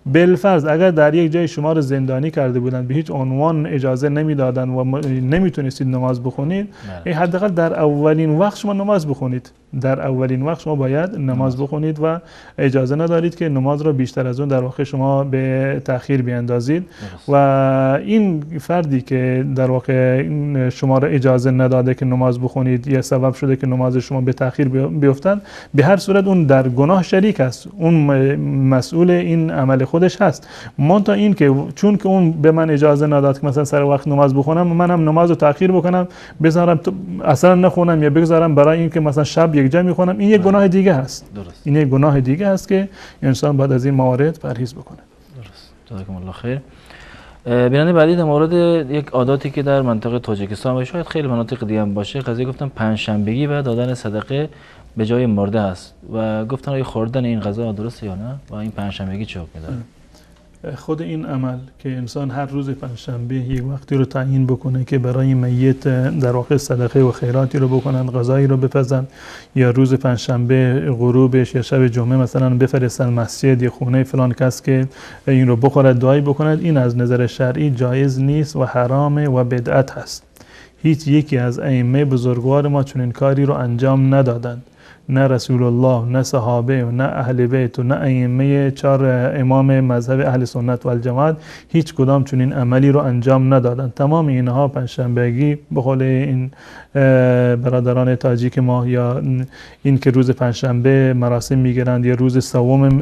بالفرض اگر در یک جای شما رو زندانی کرده بودند، به هیچ عنوان اجازه نمیدادن و نمیتونستید نماز بخونید، حداقل در اولین وقت شما نماز بخونید. در اولین وقت شما باید نماز بخونید و اجازه ندارید که نماز را بیشتر از اون در واقع شما به تأخیر بیاندازید. و این فردی که در واقع شما را اجازه نداده که نماز بخونید یا سبب شده که نماز شما به تأخیر بیفتد، به هر صورت اون در گناه شریک است، اون مسئول این عمل خودش هست. منتها این که چون که اون به من اجازه نداد که مثلا سر وقت نماز بخونم، منم نماز رو تأخیر بکنم، بذارم اصلا نخونم یا بگذارم برای اینکه مثلا شب یک جا میخونم، این یک گناه دیگه هست. درست. این یک گناه دیگه هست که انسان باید از این موارد پرهیز بکنه. درست. جزاکم الله خیر. بیننده بعدی در مورد یک عاداتی که در منطقه تاجیکستان و شاید خیلی مناطق دیگه هم باشه، قضیه گفتن پنجشنبگی و دادن صدقه به جای مرده است و گفتن آیا خوردن این غذا درسته یا نه و این پنجشنبگی چه حکمی داره؟ خود این عمل که انسان هر روز پنجشنبه یک وقتی رو تعیین بکنه که برای میت در واقع صدقه و خیراتی رو بکنن، غذایی رو بپزن، یا روز پنجشنبه غروبش یا شب جمعه مثلا بفرستن مسجد یا خونه فلان کس که این رو بخورد، دعایی بکند، این از نظر شرعی جایز نیست و حرامه و بدعت هست. هیچ یکی از ائمه بزرگوار ما چنین کاری رو انجام ندادند، نه رسول الله، نه صحابه، نه اهل بیت و نه ائمه 4 امام مذهب اهل سنت و الجماعت هیچ کدام چنین عملی رو انجام ندادند. تمام اینها پنجشنبگی به قول این برادران تاجیک ما، یا این که روز پنجشنبه مراسم میگیرند یا روز سوم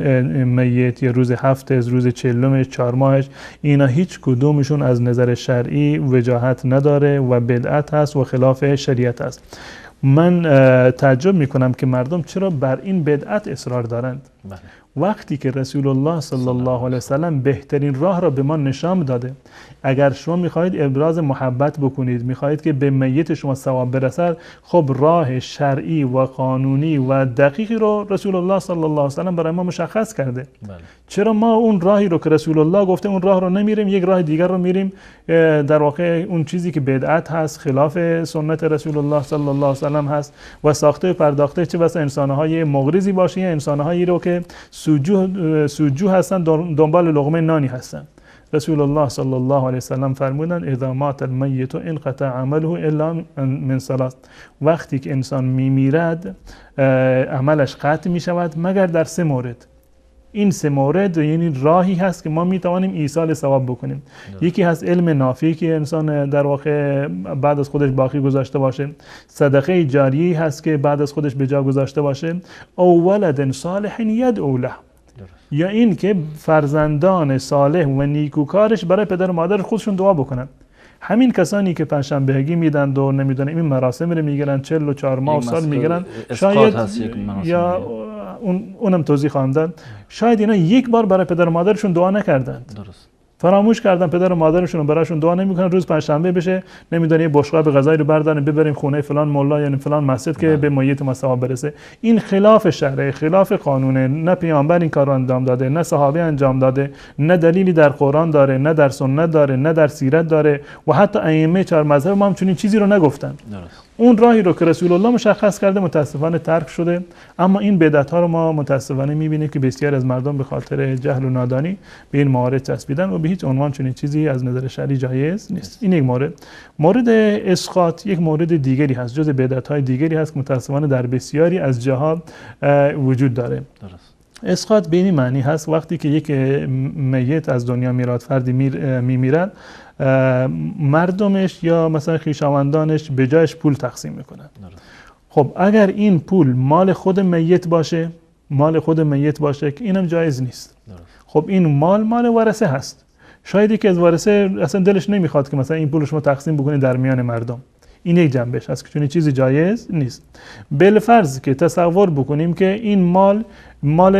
میت یا روز 7 از روز 40 4 ماهش، اینا هیچ کدومشون از نظر شرعی وجاهت نداره و بدعت هست و خلاف شریعت است. من تعجب میکنم که مردم چرا بر این بدعت اصرار دارند. وقتی که رسول الله صلی الله علیه وسلم بهترین راه را به ما نشان داده. اگر شما میخواهید ابراز محبت بکنید، میخواهید که به میت شما ثواب برسد، خب راه شرعی و قانونی و دقیقی رو رسول الله صلی الله علیه وسلم برای ما مشخص کرده. چرا ما اون راهی رو که رسول الله گفته اون راه رو نمیریم، یک راه دیگر رو میریم؟ در واقع اون چیزی که بدعت هست، خلاف سنت رسول الله صلی الله علیه وسلم هست و ساخته و پرداخته، چه بسا انسان‌های مغرضی باشه یا انسان‌هایی رو که سوجو هستن، دنبال لقمه نانی هستن. رسول الله صلی الله علیه وسلم فرمودند اذا مات المیت انقطع عمله الا من ثلاث، وقتی که انسان میمیرد عملش قطع میشود مگر در 3 مورد. این 3 مورد یعنی راهی هست که ما میتوانیم ایصال ثواب بکنیم. یکی هست علم نافعی که انسان در واقع بعد از خودش باقی گذاشته باشه، صدقه جاریی هست که بعد از خودش به جا گذاشته باشه، او ولد صالح یدعو له، یا این که فرزندان صالح و نیکوکارش برای پدر و مادر خودشون دعا بکنن. همین کسانی که پنجشنبهگی میدن و نمیدونم این مراسم رو میگیرن 44 ماه و سال میگیرن، شاید یا اونم توضیح خواهم داد، شاید اینا یک بار برای پدر و مادرشون دعا نکردند. درست. فراموش کردن پدر و مادرشون رو براشون دعا نمیکنن. روز پنجشنبه بشه نمیدونن یه بشقاب غذایی رو بردارن ببریم خونه فلان مولا یعنی فلان مسجد که به میت ما ثواب برسه. این خلاف شرع، خلاف قانونه. نه پیامبر این کارو انجام داده، نه صحابه انجام داده، نه دلیلی در قرآن داره، نه در سنت داره، نه در سیرت داره و حتی ائمه 4 مذهب ما هم چنین چیزی رو نگفتن. درست. اون راهی رو که رسول الله مشخص کرده متاسفانه ترک شده. اما این بدعت ها رو ما متاسفانه میبینیم که بسیار از مردم به خاطر جهل و نادانی به این موارد چسبیدن و به هیچ عنوان چنین چیزی از نظر شرعی جایز نیست. این یک مورد. مورد اسقاط یک مورد دیگری هست، جز بدعت های دیگری هست که متاسفانه در بسیاری از جاها وجود داره. درست. اسقاط به این معنی هست وقتی که یک میت از دنیا میراد، فردی میمیرد، مردمش یا مثلا خویشاوندانش به جایش پول تقسیم میکنن. خب اگر این پول مال خود میت باشه، که اینم جایز نیست. خب این مال ورثه هست. شاید که از ورثه اصلا دلش نمیخواد که مثلا این پول شما تقسیم بکنید در میان مردم. این یک جنبش هست که چون چیزی جایز نیست. بالفرض که تصور بکنیم که این مال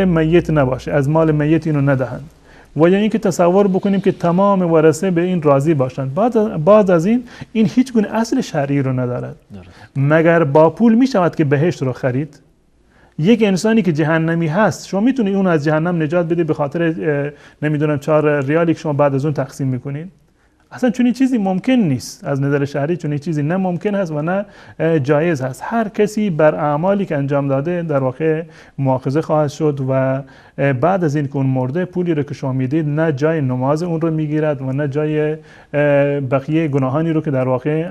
میت نباشه، از مال میت اینو ندهند، و یا اینکه تصور بکنیم که تمام ورثه به این راضی باشند، بعد از این هیچ گونه اصل شرعی رو ندارد. مگر با پول می شود که بهشت رو خرید؟ یک انسانی که جهنمی هست شما میتونید اون از جهنم نجات بده به خاطر نمیدونم 4 ریالی که شما بعد از اون تقسیم میکنید؟ اصلا چنین چیزی ممکن نیست. از نظر شرعی چنین چیزی نه ممکن هست و نه جایز هست. هر کسی بر اعمالی که انجام داده در واقع مؤاخذه خواهد شد و بعد از این که اون مرده پولی رو که شما میدید نه جای نماز اون رو میگیرد و نه جای بقیه گناهانی رو که در واقع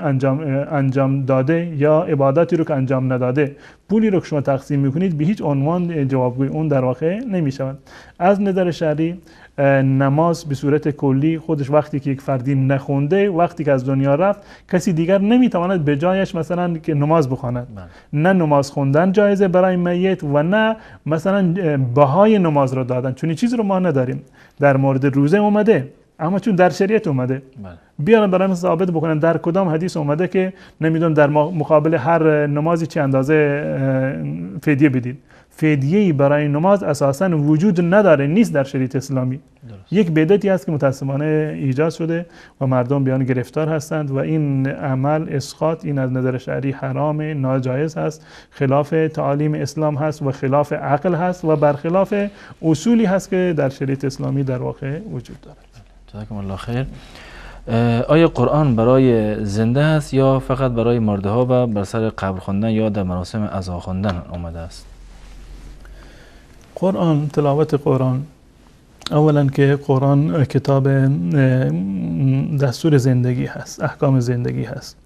انجام داده یا عباداتی رو که انجام نداده. پولی رو که شما تقسیم میکنید به هیچ عنوان جوابگوی اون در واقع نمیشود. از نظر شرعی نماز به صورت کلی خودش وقتی که یک فردی نخونده، وقتی که از دنیا رفت، کسی دیگر نمیتواند به جایش مثلا که نماز بخواند. نه نماز خوندن جایزه برای میت و نه مثلا بهای نماز رو دادن. چون این چیز رو ما نداریم. در مورد روزه اومده اما چون در شریعت اومده. بیان برای من ثابت بکنن در کدام حدیث اومده که نمیدونم در مقابل هر نمازی چه اندازه فدیه بدید. فدیه‌ای برای نماز اساساً وجود نداره، نیست در شریعت اسلامی. یک بدعتی است که متأسفانه ایجاد شده و مردم بیان گرفتار هستند و این عمل اسقاط این از نظر شرعی حرام، ناجایز هست، خلاف تعالیم اسلام هست و خلاف عقل هست و برخلاف اصولی هست که در شریعت اسلامی در واقع وجود دارد. جزاکم الله خیر. آیا قرآن برای زنده است یا فقط برای مرده ها و بر سر قبر خواندن یا در مراسم عزا خواندن آمده است؟ قرآن، تلاوت قرآن، اولا که قرآن کتاب دستور زندگی هست، احکام زندگی هست،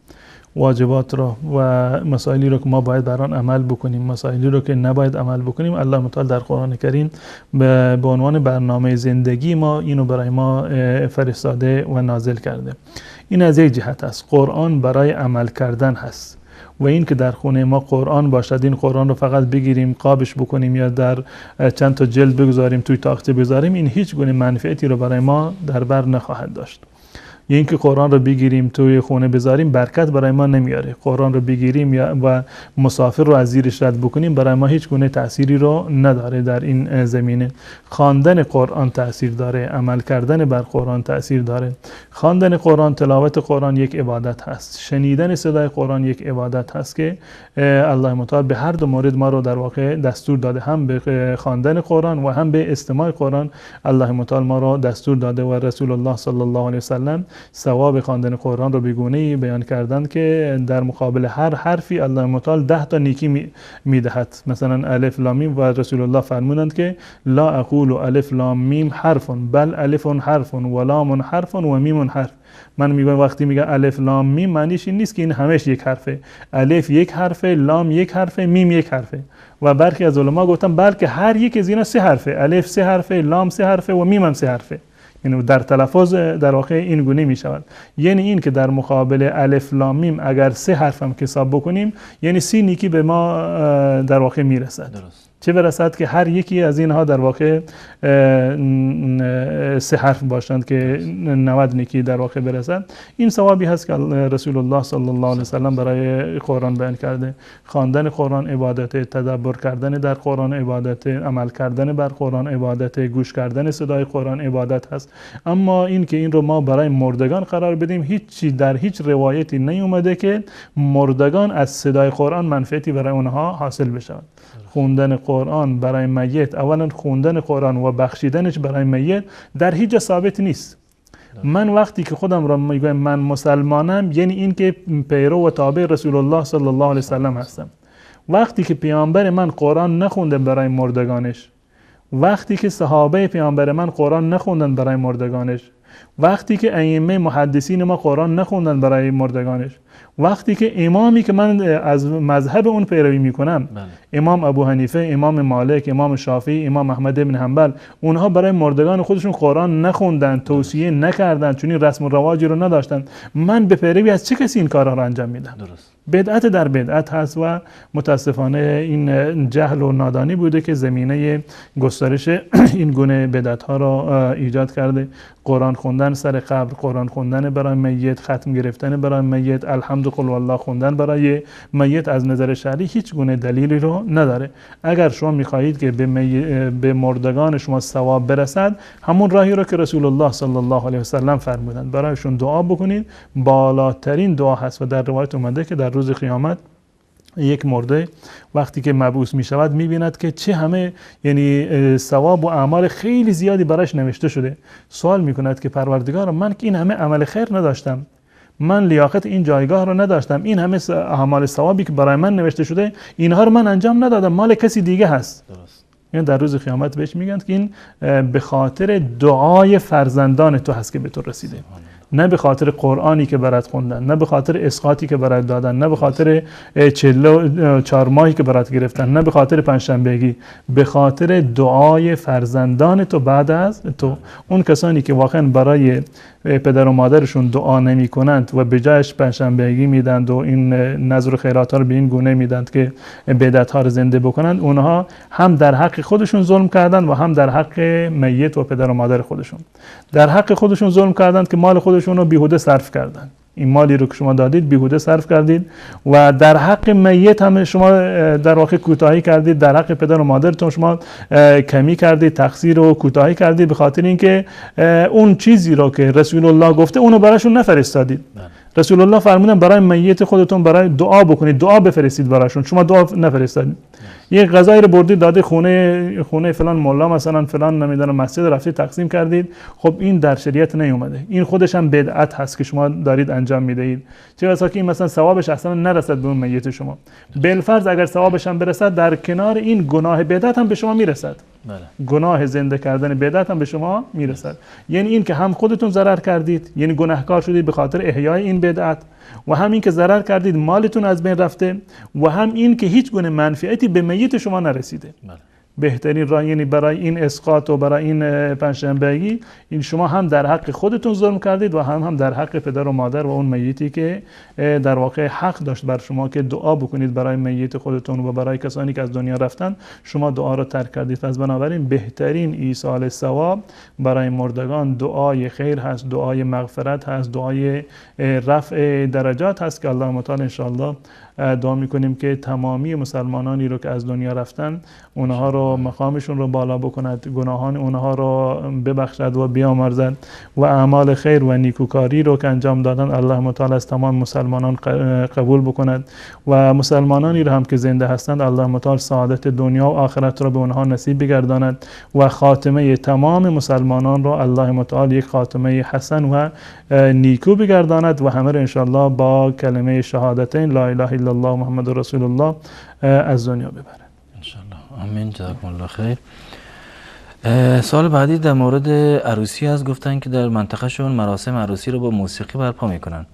واجبات رو و مسائلی رو که ما باید بر آن عمل بکنیم، مسائلی رو که نباید عمل بکنیم، الله متعال در قرآن کریم به عنوان برنامه زندگی ما اینو برای ما فرستاده و نازل کرده. این از یک جهت است. قرآن برای عمل کردن هست و این که در خونه ما قرآن باشد، این قرآن رو فقط بگیریم قابش بکنیم یا در چند تا جلد بگذاریم توی تاخته بذاریم، این هیچ گونه منفعتی رو برای ما در بر نخواهد داشت. یا اینکه قرآن رو بگیریم توی خونه بذاریم برکت برای ما نمیاره. قرآن رو بگیریم و مسافر رو از زیرش رد بکنیم برای ما هیچ گونه تأثیری رو نداره. در این زمینه خواندن قرآن تأثیر داره، عمل کردن بر قرآن تأثیر داره. خواندن قرآن، تلاوت قرآن یک عبادت هست. شنیدن صدای قرآن یک عبادت هست که الله متعال به هر دو مورد ما رو در واقع دستور داده، هم به خواندن قرآن و هم به استماع قرآن. الله متعال ما رو دستور داده و رسول الله صلی الله علیه و سلم ثواب خواندن قرآن رو به گونه‌ای بیان کردند که در مقابل هر حرفی الله متعال 10 تا نیکی میدهد. مثلا الف لام میم و رسول الله فرمودند که لا اقول الف لام میم حرف بل الف حرف و لام حرف و میم حرف. من میگم وقتی میگم الف لام میم معنیش این نیست که این همش یک حرفه. الف یک حرفه، لام یک حرفه، میم یک حرفه. و برخی از علما گفتن بلکه هر یک از اینا 3 حرفه. الف 3 حرفه، لام 3 حرفه و میم هم 3 حرفه. یعنی در تلفظ در واقع این گونه می شود. یعنی این که در مقابل الف لام میم اگر 3 حرف هم حساب بکنیم یعنی 30 نیکی به ما در واقع می رسد. چه برسد که هر یکی از اینها در واقع 3 حرف باشند که 90 نیکی در واقع برسد. این ثوابی هست که رسول الله صلی الله علیه و سلم برای قرآن بیان کرده. خواندن قرآن عبادت، تدبر کردن در قرآن عبادت، عمل کردن بر قرآن عبادت، گوش کردن صدای قرآن عبادت هست. اما این که این رو ما برای مردگان قرار بدیم، هیچی در هیچ روایتی نیومده که مردگان از صدای قرآن منفعتی برای اونها حاصل بشود. خوندن قرآن برای میت، اولا خوندن قرآن و بخشیدنش برای میت در هیچ جا ثابت نیست. من وقتی که خودم را میگم من مسلمانم، یعنی این که پیرو و تابع رسول الله صلی الله علیه وسلم هستم. وقتی که پیامبر من قرآن نخونده برای مردگانش، وقتی که صحابه پیامبر من قرآن نخوندن برای مردگانش، وقتی که ائمه محدثین ما قرآن نخوندن برای مردگانش، وقتی که امامی که من از مذهب اون پیروی میکنم، امام ابو حنیفه، امام مالک، امام شافعی، امام احمد بن حنبل، اونها برای مردگان خودشون قرآن نخوندن، توصیه نکردن، چون این رسم و رواجی رو نداشتن، من به پیروی از چه کسی این کارها رو انجام میدم؟ درست. بدعت در بدعت هست و متاسفانه این جهل و نادانی بوده که زمینه گسترش این گونه بدعت ها را ایجاد کرده. قرآن خوندن سر قبر، قرآن خوندن برای میت، ختم گرفتن برای میت، الحمد قل والله خوندن برای میت از نظر شرعی هیچ گونه دلیلی رو نداره. اگر شما میخواهید که به مردگان شما ثواب برسد، همون راهی رو که رسول الله صلی الله علیه وسلم فرمودند برایشون دعا بکنید، بالاترین دعا هست و در روایت اومده که در روز قیامت یک مرده وقتی که مبعوث می شود می بیند که چه همه یعنی ثواب و اعمال خیلی زیادی برایش نوشته شده. سوال می کند که پروردگار من که این همه عمل خیر نداشتم، من لیاقت این جایگاه رو نداشتم، این همه اعمال ثوابی که برای من نوشته شده اینها رو من انجام ندادم، مال کسی دیگه هست. درست. یعنی در روز قیامت بهش میگن که این به خاطر دعای فرزندان تو هست که به تو رسیده، نه به خاطر قرآنی که برات خوندن، نه به خاطر اسقاطی که برات دادن، نه به خاطر 44 ماهی که برات گرفتن، نه به خاطر پنجشنبهگی، به خاطر دعای فرزندان تو بعد از تو. اون کسانی که واقعا برای پدر و مادرشون دعا نمی کنند و به جایش پنجشنبهگی میدند و این نذر و خیرات ها رو به این گونه میدند که بدعت ها رو زنده بکنند، اونها هم در حق خودشون ظلم کردند و هم در حق میت و پدر و مادر خودشون. در حق خودشون ظلم کردند که مال خودشون رو بیهوده صرف کردند، این مالی رو که شما دادید بیهوده صرف کردید، و در حق میت هم شما در واقع کوتاهی کردید، در حق پدر و مادرتون شما کمی کردید، تقصیر و کوتاهی کردید، به خاطر اینکه اون چیزی رو که رسول الله گفته اونو براشون نفرستادید. رسول الله فرمودن برای میت خودتون برای دعا بکنید، دعا بفرستید براشون، شما دعا نفرستادید. یک غذایی رو بردید داده خونه فلان مولا مثلا فلان نمیدونم مسجد رفتید تقسیم کردید، خب این در شریعت نیومده، این خودش هم بدعت هست که شما دارید انجام میدهید. چه بسا که این مثلا ثوابش اصلا نرسد به اون میت شما، بالفرض اگر ثوابش هم برسد در کنار این گناه بدعت هم به شما میرسد. گناه زنده کردن بدعت هم به شما میرسد. یعنی این که هم خودتون ضرر کردید، یعنی گناهکار شدید به خاطر احیای این بدعت، و هم این که ضرر کردید مالتون از بین رفته، و هم این که هیچ گونه منفعتی به میت شما نرسیده. بهترین راه یعنی برای این اسقاط و برای این پنجشنبهگی، این شما هم در حق خودتون ظلم کردید و هم در حق پدر و مادر و اون میتی که در واقع حق داشت بر شما که دعا بکنید برای میت خودتون و برای کسانی که از دنیا رفتن، شما دعا رو ترک کردید. پس بنابراین بهترین ایصال ثواب برای مردگان دعای خیر هست، دعای مغفرت هست، دعای رفع درجات هست که الله تعالی ان شاء الله دعا میکنیم که تمامی مسلمانانی رو که از دنیا رفتن اونها رو مقامشون رو بالا بکند، گناهان اونها رو ببخشد و بیامرزد، و اعمال خیر و نیکوکاری رو که انجام دادن الله تعالی از تمام مسلمانان قبول بکند، و مسلمانانی رو هم که زنده هستند الله تعالی سعادت دنیا و آخرت رو به اونها نصیب بگرداند، و خاتمه تمام مسلمانان رو الله تعالی یک خاتمه حسن و نیکو بگرداند و همه رو ان شاء الله با کلمه شهادتین لا اله الا الله محمد رسول الله از دنیا ببرد ان شاء الله. آمین. جزاکم الله خیر. سوال بعدی در مورد عروسی هست. گفتن که در منطقه شون مراسم عروسی رو با موسیقی برپا میکنن.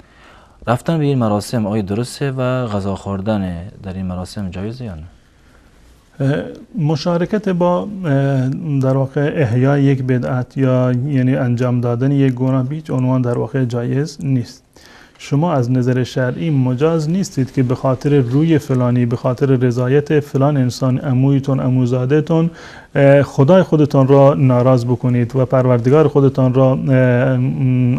رفتن به این مراسم آیا درسته و غذا خوردن در این مراسم جایزه یا نه؟ مشارکت با در واقع احیای یک بدعت یا یعنی انجام دادن یک گناه به هیچ عنوان در واقع جایز نیست. شما از نظر شرعی مجاز نیستید که به خاطر روی فلانی، به خاطر رضایت فلان انسان، عمویتون، عموزادهتون، خدای خودتان را ناراض بکنید و پروردگار خودتان را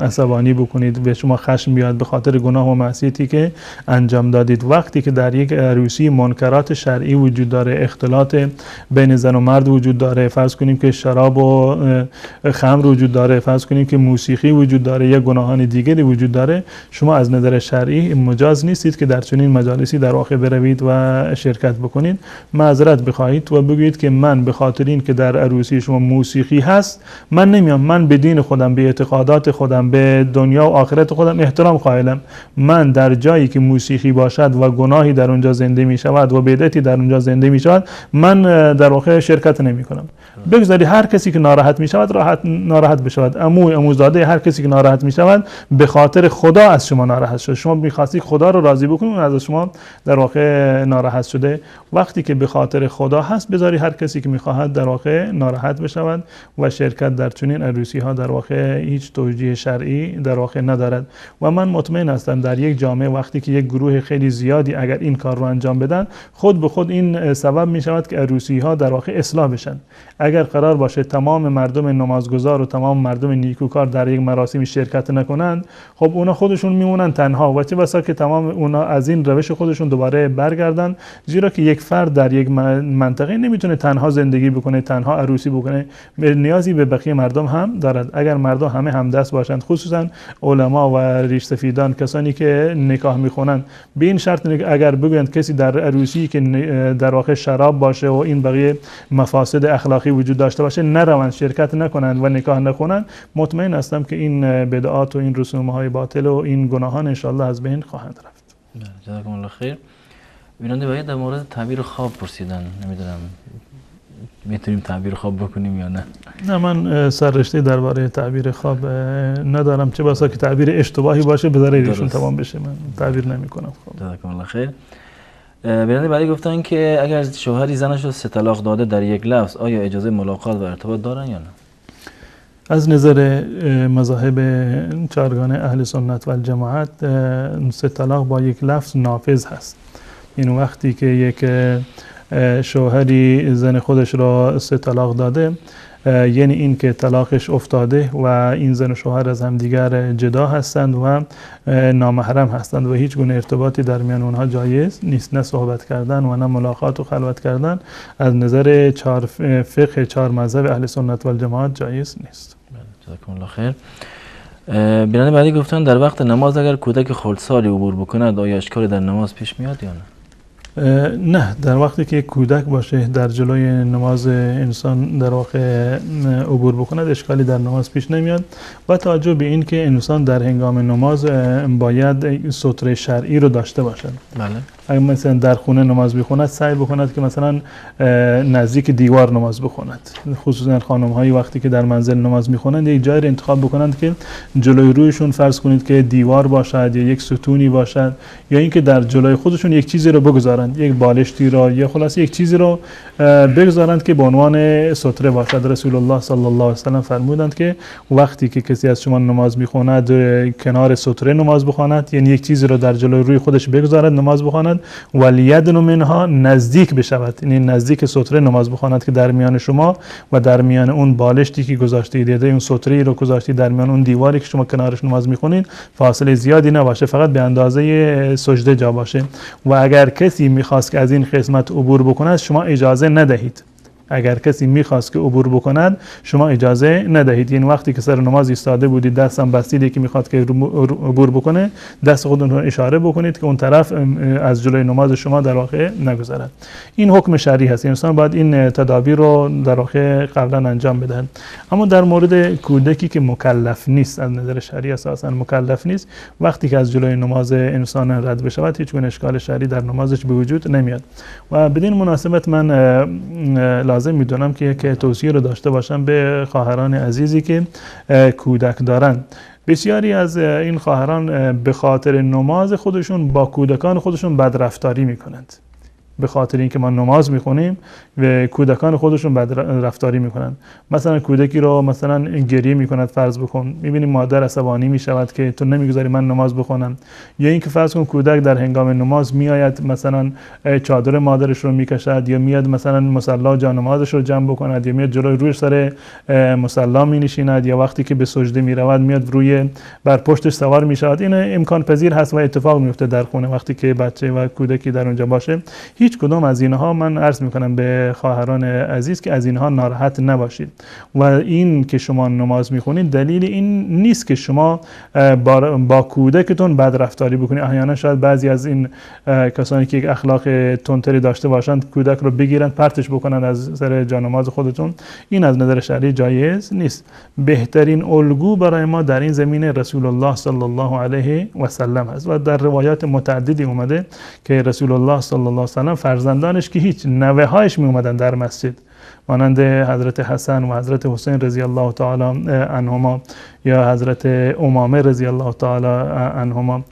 عصبانی بکنید، به شما خشم بیاد به خاطر گناه و معصیتی که انجام دادید. وقتی که در یک عروسی منکرات شرعی وجود داره، اختلاط بین زن و مرد وجود داره، فرض کنیم که شراب و خمر وجود داره، فرض کنیم که موسیقی وجود داره یا گناهان دیگری وجود داره، شما از نظر شرعی مجاز نیستید که در چنین مجالسی در واقع بروید و شرکت بکنید. معذرت بخواهید و بگویید که من به خاطر این که در عروسی شما موسیقی هست، من نمیام. من به دین خودم، به اعتقادات خودم، به دنیا و آخرت خودم احترام قائلم. من در جایی که موسیقی باشد و گناهی در اونجا زنده می شود و بدعتی در اونجا زنده می شود، من در واقع شرکت نمی کنم. بگذاری هر کسی که ناراحت می شود ناراحت بشود. اموزاده هر کسی که ناراحت می شود به خاطر خدا از شما ناراحت شد. شما می‌خواستی خدا رو راضی بکنید، از شما در واقع ناراحت شده. وقتی که به خاطر خدا هست، بذاری هر کسی که می‌خواهد در واقع ناراحت بشود و شرکت در چنین عروسی ها در واقع هیچ توجیه شرعی در واقع ندارد. و من مطمئن هستم در یک جامعه وقتی که یک گروه خیلی زیادی اگر این کار رو انجام بدن، خود به خود این سبب می شود که عروسی ها در واقع اصلاح بشن. اگر قرار باشه تمام مردم نمازگزار و تمام مردم نیکوکار در یک مراسمی شرکت نکنند، خب اونا خودشون میمونن تنها و چه بسا که تمام اونا از این روش خودشون دوباره برگردن. زیرا که یک فرد در یک منطقه نمیتونه تنها زندگی بکنه، تنها عروسی بکنه، نیازی به بقیه مردم هم دارد. اگر مردم همه همدست باشند، خصوصا علما و ریش سفیدان، کسانی که نکاح میخونن، به این شرط اگر بگویند کسی در عروسی که در واقع شراب باشه و این بقیه مفاسد اخلاقی وجود داشته باشه نروند، شرکت نکنند و نکاح نکنند، مطمئن هستم که این بدعات و این رسوم‌های باطل و این گناهان انشالله از بین خواهند رفت. جزاکم الله خیر. بیننده باید در مورد تعبیر خواب پرسیدن، نمیدونم میتونیم تعبیر خواب بکنیم یا نه؟ نه، من سررشته درباره تعبیر خواب ندارم، چه بسا که تعبیر اشتباهی باشه بذاره ایشون تمام بشه. من تعبیر نمی‌کنم. جزاکم الله خیر. بیننده بعدی گفتن که اگر شوهری زنش رو 3 طلاق داده در یک لفظ، آیا اجازه ملاقات و ارتباط دارن یا نه؟ از نظر مذاهب چهارگانه اهل سنت و الجماعت 3 طلاق با یک لفظ نافذ هست. این وقتی که یک شوهری زن خودش را 3 طلاق داده، یعنی این که طلاقش افتاده و این زن و شوهر از همدیگر جدا هستند و نامحرم هستند و هیچ گونه ارتباطی در میان اونها جایز نیست، نه صحبت کردن و نه ملاقات و خلوت کردن از نظر فقه 4 مذهب اهل سنت و الجماعت جایز نیست. جزاکم الله خیر. بیننده بعدی گفتن در وقت نماز اگر کودک خردسالی عبور بکند، آیا اشکالی در نماز پیش میاد یا نه؟ نه، در وقتی که کودک باشه در جلوی نماز انسان در واقع عبور بکند، اشکالی در نماز پیش نمیاد. با توجه به این که انسان در هنگام نماز باید ستره شرعی رو داشته باشد. بله. اگر مثلا در خونه نماز بخوند، سعی بکند که مثلا نزدیک دیوار نماز بخوند. خصوصا خانم هایی وقتی که در منزل نماز میخونند، یک جایی رو انتخاب بکنند که جلوی رویشون فرض کنید که دیوار باشد یا یک ستونی باشد، یا اینکه در جلوی خودشون یک چیزی رو بگذارند، یک بالشتی رو یا خلاص یک چیزی رو بگذارند که به عنوان ستره باشد. رسول الله صلی الله علیه و سلم فرمودند که وقتی که کسی از شما نماز میخواند کنار ستره نماز بخواند، یعنی یک چیزی رو در جلوی روی خودش بگذارد نماز بخواند، ولیدن منها نزدیک بشود، یعنی نزدیک ستره نماز بخواند که در میان شما و در میان اون بالشتی که گذاشتید یا اون ستره رو گذاشتید در میان اون دیواری که شما کنارش نماز میخونید فاصله زیادی نباشه، فقط به اندازه سجده جا باشه. و اگر کسی میخواست که از این قسمت عبور بکند، شما اجازه ندهید. اگر کسی میخواست که عبور بکند، شما اجازه ندهید. یعنی وقتی که سر نماز ایستاده بودید، دستم بستید که میخواد که عبور بکنه، دست خودتون رو اشاره بکنید که اون طرف از جلوی نماز شما در واقع نگذرد. این حکم شرعی هست. انسان باید این تدابیر رو در واقع قبلا انجام بده. اما در مورد کودکی که مکلف نیست، از نظر شرعی اساسا مکلف نیست، وقتی که از جلوی نماز انسان رد بشود، هیچ گونه اشکال شرعی در نمازش به وجود نمیاد. و بدین مناسبت من لازم میدونم که توصیه رو داشته باشم به خواهران عزیزی که کودک دارن. بسیاری از این خواهران به خاطر نماز خودشون با کودکان خودشون بدرفتاری میکنند. به خاطر اینکه ما نماز میخونیم و کودکان خودشون بد رفتاری میکنن. مثلا کودکی رو مثلا گریه میکند، فرض بکن، میبینیم مادر عصبانی میشود که تو نمیگذاری من نماز بخونم، یا اینکه فرض کن کودک در هنگام نماز میآید مثلا چادر مادرش رو میکشد، یا میاد مثلا مصلی جا نمازش رو جمع بکند، یا میاد جلوی روش سر مصلی مینشیند، یا وقتی که به سجده میرود میاد روی بر پشتش سوار میشود. این امکان پذیر هست و اتفاق میفته در خونه وقتی که بچه و کودکی در اونجا باشه. هیچ کدام از اینها من عرض میکنم به خواهران عزیز که از اینها ناراحت نباشید و این که شما نماز میخونید دلیل این نیست که شما با کودکتون بد رفتاری بکنید. احیانا شاید بعضی از این کسانی که یک اخلاق تندتری داشته باشند کودک رو بگیرن پرتش بکنن از سر جانماز خودتون. این از نظر شرعی جایز نیست. بهترین الگو برای ما در این زمینه رسول الله صلی الله علیه و سلم است و در روایات متعددی اومده که رسول الله صلی الله علیه و سلم فرزندانش که هیچ نوه‌هایش می اومدن در مسجد مانند حضرت حسن و حضرت حسین رضی الله تعالی عنهما یا حضرت امامه رضی الله تعالی عنهما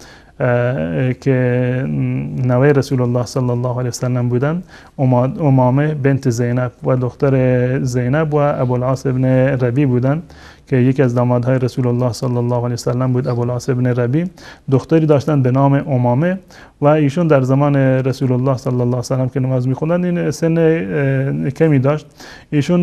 که نوه رسول الله صلی الله علیه و سلم بودند، امامه بنت زینب و دختر زینب و ابوالعاص ابن ربی بودند که یکی از دامادهای رسول الله صلی الله علیه و سلم بود. ابوالعاص ابن ربی دختری داشتند به نام امامه و ایشون در زمان رسول الله صلی الله علیه و سلم که نماز می‌خوندند این سن کمی داشت. ایشون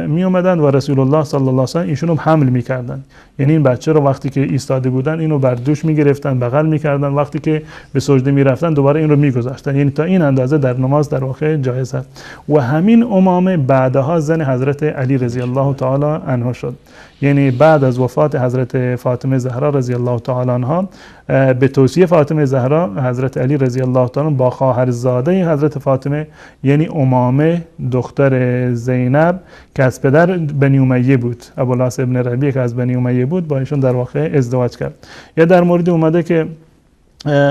می اومدن و رسول الله صلی الله علیه و سلم ایشون رو حمل می‌کردند. یعنی این بچه رو وقتی که ایستاده بودن اینو بر دوش می‌گرفتن، بغل می‌کردن، وقتی که به سجده می‌رفتن دوباره این رو می‌گذاشتن. یعنی تا این اندازه در نماز در واقع جایز است. و همین امامه بعدها زن حضرت علی رضی الله تعالی عنه شد. یعنی بعد از وفات حضرت فاطمه زهرا رضی الله تعالی عنها به توصیه فاطمه زهرا حضرت علی رضی الله تعالی با خواهرزاده حضرت فاطمه یعنی امامه دختر زینب که از پدر بنی امیه بود، ابوالعاص ابن ربیعه که از بنی امیه بود، با ایشون در واقع ازدواج کرد. یا در مورد اومده که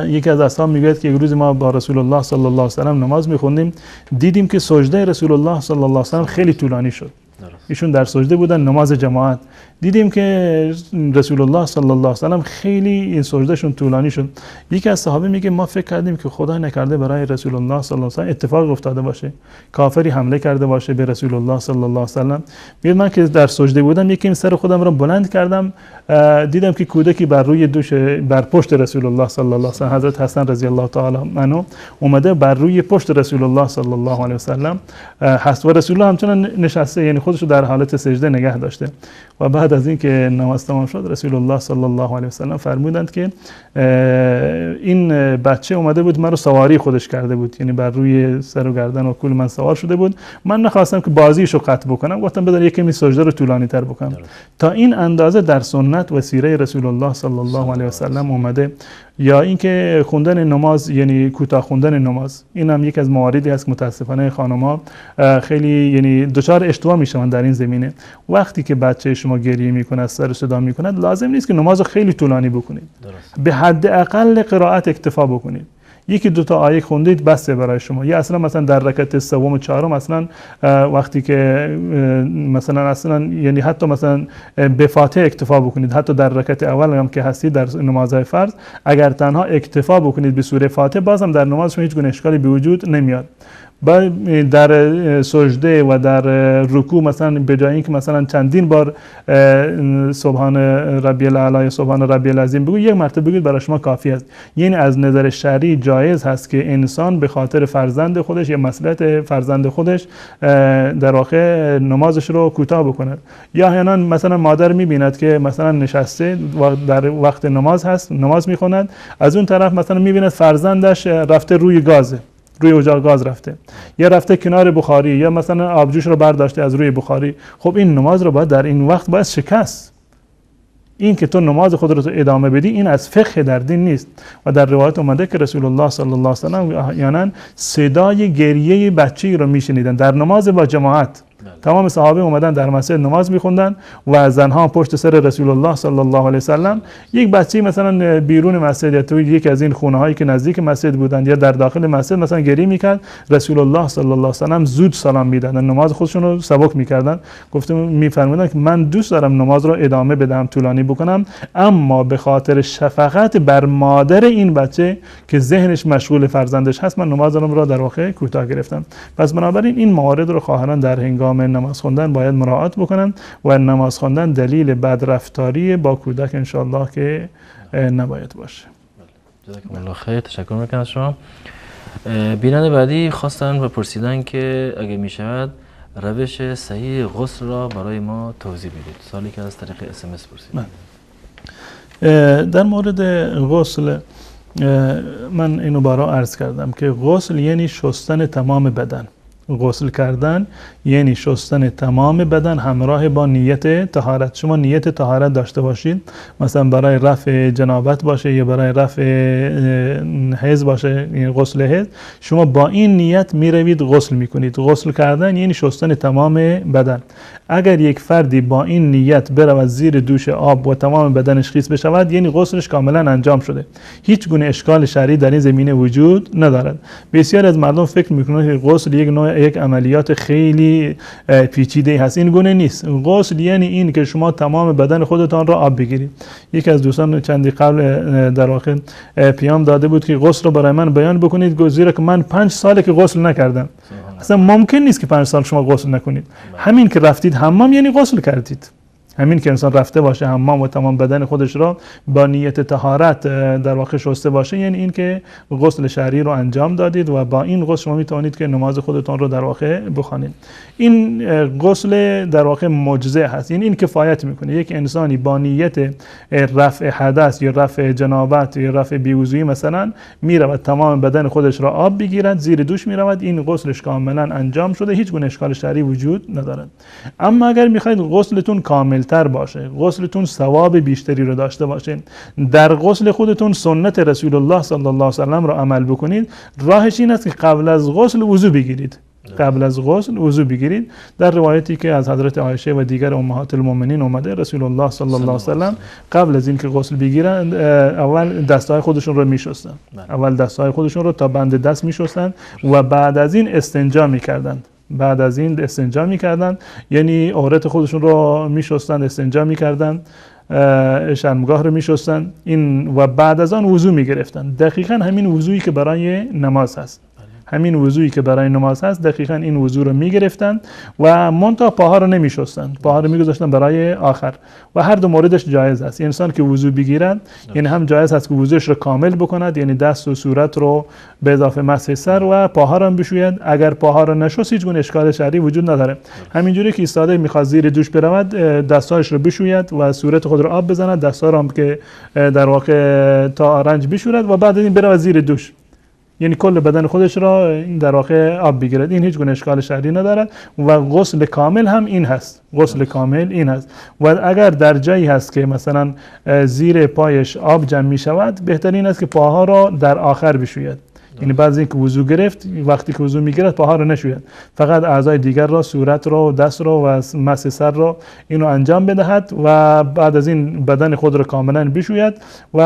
یکی از اصحاب میگه که یک روز ما با رسول الله صلی الله علیه و سلم نماز میخوندیم، دیدیم که سجده رسول الله صلی الله علیه و سلم خیلی طولانی شد. ایشون در سجده بودن نماز جماعت، دیدیم که رسول الله صلی الله علیه و سلم خیلی این سجدهشون طولانی شد. یکی از صحابه میگه ما فکر کردیم که خدا نکرده برای رسول الله صلی الله علیه و سلم اتفاق افتاده باشه، کافری حمله کرده باشه به رسول الله صلی الله علیه و سلم. میگه من که در سجده بودم یکی سر خودم رو بلند کردم، دیدم که کودکی بر روی دوش بر پشت رسول الله صلی الله علیه و سلم حضرت حسن رضی الله تعالی عنه اومده بر روی پشت رسول الله صلی الله علیه و سلم هست و رسول الله همچنان نشسته، یعنی خودش رو در حالت سجده نگه داشته. و بعد از اینکه نماز تمام شد رسول الله صلی الله علیه و سلم فرمودند که این بچه اومده بود من رو سواری خودش کرده بود، یعنی بر روی سر و گردن و کول من سوار شده بود. من نخواستم که بازیشو قطع بکنم، گفتم بذار یک کمی سجده رو طولانی تر بکنم. تا این اندازه در سنت و سیره رسول الله صلی الله علیه و سلم اومده. یا اینکه خوندن نماز یعنی کوتاه خوندن نماز، این هم یک از مواردی است که متاسفانه خانم‌ها خیلی یعنی دچار اشتباه میشن در این زمینه. وقتی که بچه شما گریه میکنه، سر صدا میکنه، لازم نیست که نماز رو خیلی طولانی بکنید. به حد اقل قرائت اکتفا بکنید. یکی دو تا آیه خوندید بسه برای شما. یا اصلا مثلا در رکعت سوم و چهارم اصلا وقتی که مثلا یعنی حتی مثلا به فاتحه اکتفا بکنید، حتی در رکعت اول هم که هستید در نمازهای فرض اگر تنها اکتفا بکنید به سوره فاتحه بازم در نماز شما هیچ گونه اشکالی به وجود نمیاد. در سجده و در رکوع مثلا به جای اینکه مثلا چندین بار سبحان ربی الاعلی یا سبحان ربی العظیم بگوید، یک مرتبه بگوید برای شما کافی است. یعنی از نظر شرعی جایز هست که انسان به خاطر فرزند خودش یا مصلحت فرزند خودش در واقع نمازش رو کوتاه بکند. یا احیانا مثلا مادر میبیند که مثلا نشسته و در وقت نماز هست نماز میخواند، از اون طرف مثلا میبیند فرزندش رفته روی گازه، روی اجاق گاز رفته، یا رفته کنار بخاری، یا مثلا آبجوش رو برداشته از روی بخاری. خب این نماز رو باید در این وقت باید شکست. این که تو نماز خود رو ادامه بدی این از فقه در دین نیست. و در روایت اومده که رسول الله صلی الله علیه و سلم احیانا صدای گریه بچه‌ای رو میشنیدن در نماز با جماعت. تمام صحابه اومدن در مسجد نماز میخوندن و زنها پشت سر رسول الله صلی الله علیه و سلم. یک بچه‌ای مثلا بیرون مسجد یا تو یک از این خونه هایی که نزدیک مسجد بودند یا در داخل مسجد مثلا گریه میکرد، رسول الله صلی الله علیه و سلم زود سلام میدادن، نماز خودشون رو سبک میکردن. گفتم میفرمودن که من دوست دارم نماز رو ادامه بدم، طولانی بکنم، اما به خاطر شفقت بر مادر این بچه که ذهنش مشغول فرزندش هست من نمازم را در واقع کوتاه گرفتم. پس بنابراین این موارد رو خواهران در هنگام نماز خوندن باید مراعات بکنن و نماز خوندن دلیل بدرفتاری با کودک انشاءالله که نباید باشه. جزاکم الله خیر، تشکر میکنم از شما. بیننده بعدی خواستن بپرسیدن که اگه میشود روش صحیح غسل را برای ما توضیح بدید. سوالی که از طریق SMS پرسیدن. در مورد غسل من اینو برای عرض کردم که غسل یعنی شستن تمام بدن. غسل کردن یعنی شستن تمام بدن همراه با نیت طهارت. شما نیت طهارت داشته باشید، مثلا برای رفع جنابت باشه یا برای رفع حیض باشه، یعنی غسل حیض، شما با این نیت میروید غسل میکنید. غسل کردن یعنی شستن تمام بدن. اگر یک فردی با این نیت برود زیر دوش آب و تمام بدنش خیس بشود، یعنی غسلش کاملا انجام شده. هیچ گونه اشکال شرعی در این زمینه وجود ندارد. بسیار از مردم فکر میکنند که غسل یک عملیات خیلی پیچیده هست. این گونه نیست. غسل یعنی این که شما تمام بدن خودتان را آب بگیرید. یکی از دوستان چندی قبل در واقع پیام داده بود که غسل رو برای من بیان بکنید، زیرا که من 5 ساله که غسل نکردم. اصلا ممکن نیست که 5 سال شما غسل نکنید. همین که رفتید حمام یعنی غسل کردید. همین که انسان رفته باشه حمام و تمام بدن خودش را با نیت طهارت در واقع شسته باشه، یعنی این که غسل شرعی رو انجام دادید و با این غسل شما میتونید که نماز خودتون رو در واقع بخوانید. این غسل در واقع معجزه هست، یعنی این کفایت میکنه. یک انسانی با نیت رفع حدث یا رفع جنابت یا رفع بیوضویی مثلا میرود تمام بدن خودش را آب بگیرد، زیر دوش میرود، این غسلش کاملا انجام شده، هیچ گونه اشکال شرعی وجود ندارد. اما اگر میخواید غسلتون کامل تر باشه، غسلتون ثواب بیشتری رو داشته باشه، در غسل خودتون سنت رسول الله صلی الله علیه و سلم رو عمل بکنید، راهش این است که قبل از غسل وضو بگیرید. قبل از غسل وضو بگیرید. در روایتی که از حضرت عایشه و دیگر امهات المؤمنین اومده، رسول الله صلی الله علیه و سلم قبل از اینکه غسل بگیرند اول دستهای خودشون رو میشستن. اول دستهای خودشون رو تا بند دست میشستن و بعد از این استنجا میکردند. بعد از این استنجا میکردند، یعنی عورت خودشون رو میشستند، استنجا میکردند، شرمگاه رو میشستند، این و بعد از آن وضو میگرفتند. دقیقاً همین وضویی که برای نماز هست. همین وضویی که برای نماز هست، دقیقاً این وضو رو میگرفتند و منتها پاها رو نمیشستند، پاها رو میگذاشتن برای آخر. و هر دو موردش جایز است. انسان که وضو بگیرد، یعنی هم جایز هست که وضوش رو کامل بکند، یعنی دست و صورت رو به اضافه مسح سر و پاها رو بشوید. اگر پاها رو نشست هیچ گونه اشکال شرعی وجود نداره. همینجوری که ایستاده میخواد زیر دوش برود، دستایش رو بشوید و صورت خود رو آب بزند، دستا رو هم که در واقع تا آرنج بشورد و بعد این برود زیر دوش، یعنی کل بدن خودش را در واقع آب بگیرد. این هیچ گونه اشکال شرعی ندارد و غسل کامل هم این هست. غسل کامل این هست. و اگر در جایی هست که مثلا زیر پایش آب جمع می شود، بهترین است که پاها را در آخر بشوید. یعنی بعد از اینکه وضو گرفت، وقتی که وضو میگیرد پاها رو نشوید، فقط اعضای دیگر را، صورت را، دست را و مس سر را اینو انجام بدهد و بعد از این بدن خود را کاملا بشوید و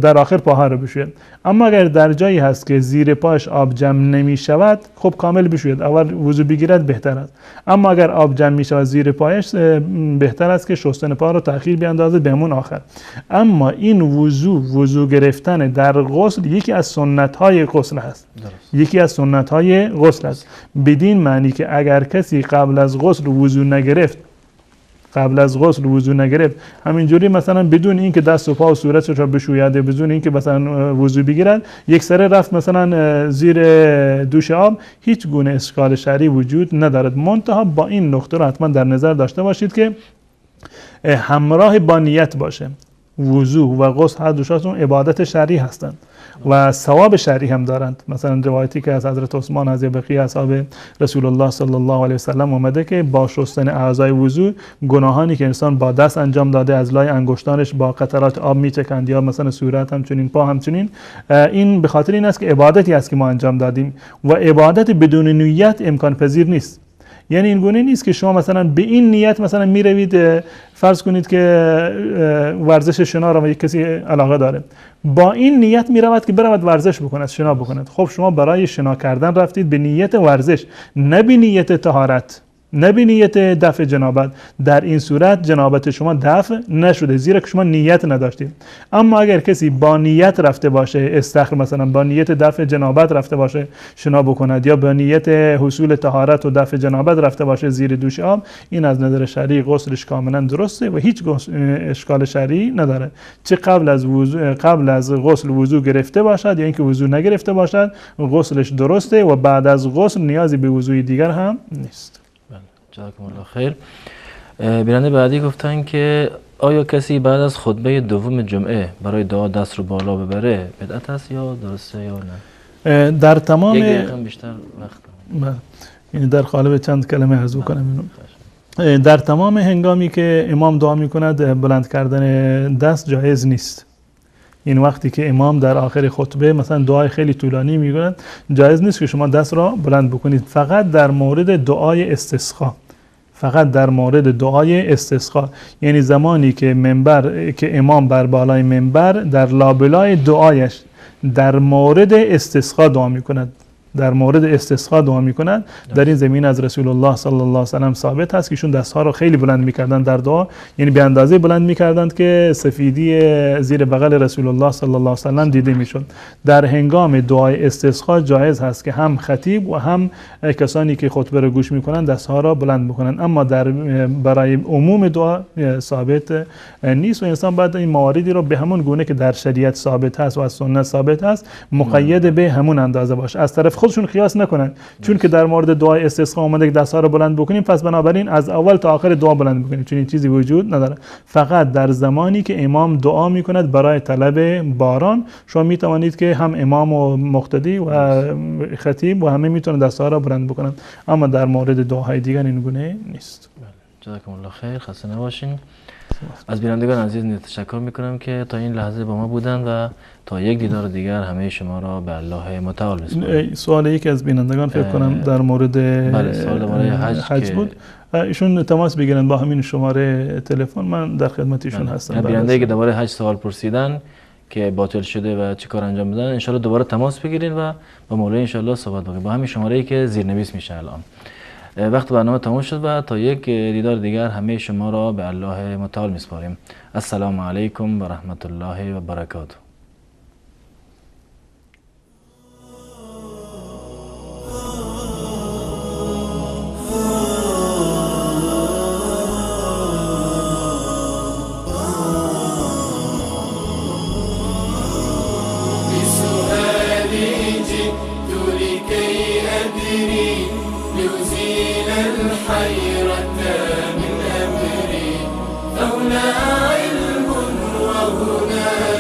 در آخر پاها را بشوید. اما اگر در جایی هست که زیر پاش آب جمع نمی شود، خب کامل بشوید، اول وضو بگیرد بهتر است. اما اگر آب جمع می شود زیر پایش، بهتر است که شستن پا را تأخیر بیاندازد به همون آخر. اما این وضو گرفتن در غسل یکی از سنت های غسل هست. یکی از سنت های غسل است، بدین معنی که اگر کسی قبل از غسل وضو نگرفت، همینجوری مثلا بدون اینکه دست و پا و صورتش را بشوید، بدون اینکه مثلا وضو بگیرد، یک سره رفت مثلا زیر دوش آب، هیچ گونه اشکال شرعی وجود ندارد. منتها با این نکته را حتما در نظر داشته باشید که همراه با نیت باشه. وضو و غسل هر دوشون عبادت شرعی هستند و ثواب شرعی هم دارند. مثلا روایتی که از حضرت عثمان از بقیه اصحاب رسول الله صلی الله علیه و سلم اومده که با شستن اعضای وضو، گناهانی که انسان با دست انجام داده از لای انگشتانش با قطرات آب میچکند، یا مثلا صورت همچنین، پا همچنین، این به خاطر این است که عبادتی است که ما انجام دادیم و عبادت بدون نیت امکان پذیر نیست. یعنی این گونه نیست که شما مثلا به این نیت مثلا میروید، فرض کنید که ورزش شنا را یک کسی علاقه داره، با این نیت میرود که برود ورزش بکند، شنا بکند. خب شما برای شنا کردن رفتید به نیت ورزش، نه به نیت طهارت، نه به نیت دفع جنابت. در این صورت جنابت شما دفع نشده، زیرا که شما نیت نداشتید. اما اگر کسی با نیت رفته باشه، استخر مثلا با نیت دفع جنابت رفته باشه شنا بکند، یا با نیت حصول طهارت و دفع جنابت رفته باشه زیر دوش آب، این از نظر شرعی غسلش کاملا درسته و هیچ اشکال شرعی نداره. چه قبل از غسل وضو گرفته باشد یا اینکه وضو نگرفته باشد، غسلش درسته و بعد از غسل نیازی به وضوی دیگر هم نیست. جزاکم الله خیر. بیننده بعدی گفتن که آیا کسی بعد از خطبه دوم جمعه برای دعا دست رو بالا ببره بدعت است یا درسته یا نه؟ در تمام یک دقیقه بیشتر وقت یعنی در قالب چند کلمه عرض کنم اینو. در تمام هنگامی که امام دعا میکند بلند کردن دست جایز نیست. این وقتی که امام در آخر خطبه مثلا دعای خیلی طولانی میگوید جایز نیست که شما دست را بلند بکنید. فقط در مورد دعای استسقا، فقط در مورد دعای استسقا، یعنی زمانی که امام بر بالای منبر در لابلای دعایش در مورد استسقا دعا میکند، در مورد استسقا دعا میکنند. در این زمین از رسول الله صلی الله علیه و سلم ثابت هست که ایشون دستها رو خیلی بلند میکردند در دعا، یعنی به اندازه بلند میکردند که سفیدی زیر بغل رسول الله صلی الله علیه و سلم دیده میشد. در هنگام دعای استسقا جایز هست که هم خطیب و هم کسانی که خطبه رو گوش میکنند دستها را بلند بکنند، اما برای عموم دعا ثابت نیست و انسان باید این مواردی رو به همون گونه که در شریعت ثابت هست و از سنت ثابت هست مقید به همون اندازه باشه. از طرف خودشون قیاس نکنن، چون که در مورد دعای استسقا اومده که دست‌ها رو بلند بکنیم پس بنابراین از اول تا آخر دعا بلند بکنیم، چون این چیزی وجود نداره. فقط در زمانی که امام دعا میکند برای طلب باران شما میتوانید که هم امام و مقتدی و خطیب و همه میتونن دست‌ها رو بلند بکنن، اما در مورد دعاهای دیگر این گونه نیست. جزاکم الله خیر، خسته نباشین. از بینندگان عزیز تشکر میکنم که تا این لحظه با ما بودن و تا یک دیدار دیگر همه شما را به الله متعال میسپارم. سوال یکی از بینندگان فکر کنم در مورد سوال درباره حج بود. ایشون تماس بگیرن با همین شماره تلفن، من در خدمت ایشون هستم. بیننده که درباره حج سوال پرسیدن که باطل شده و چی کار انجام بدن، ان شاءالله دوباره تماس بگیرین و با مولای ان شاءالله صحبت بکنید با همین شماره‌ای که زیرنویس میشه الان. وقت برنامه تمام شد و تا یک دیدار دیگر همه شما را به الله متعال میسپاریم. السلام علیکم و رحمت الله و برکاته. الحيرة من أمري فهنا علم وهنا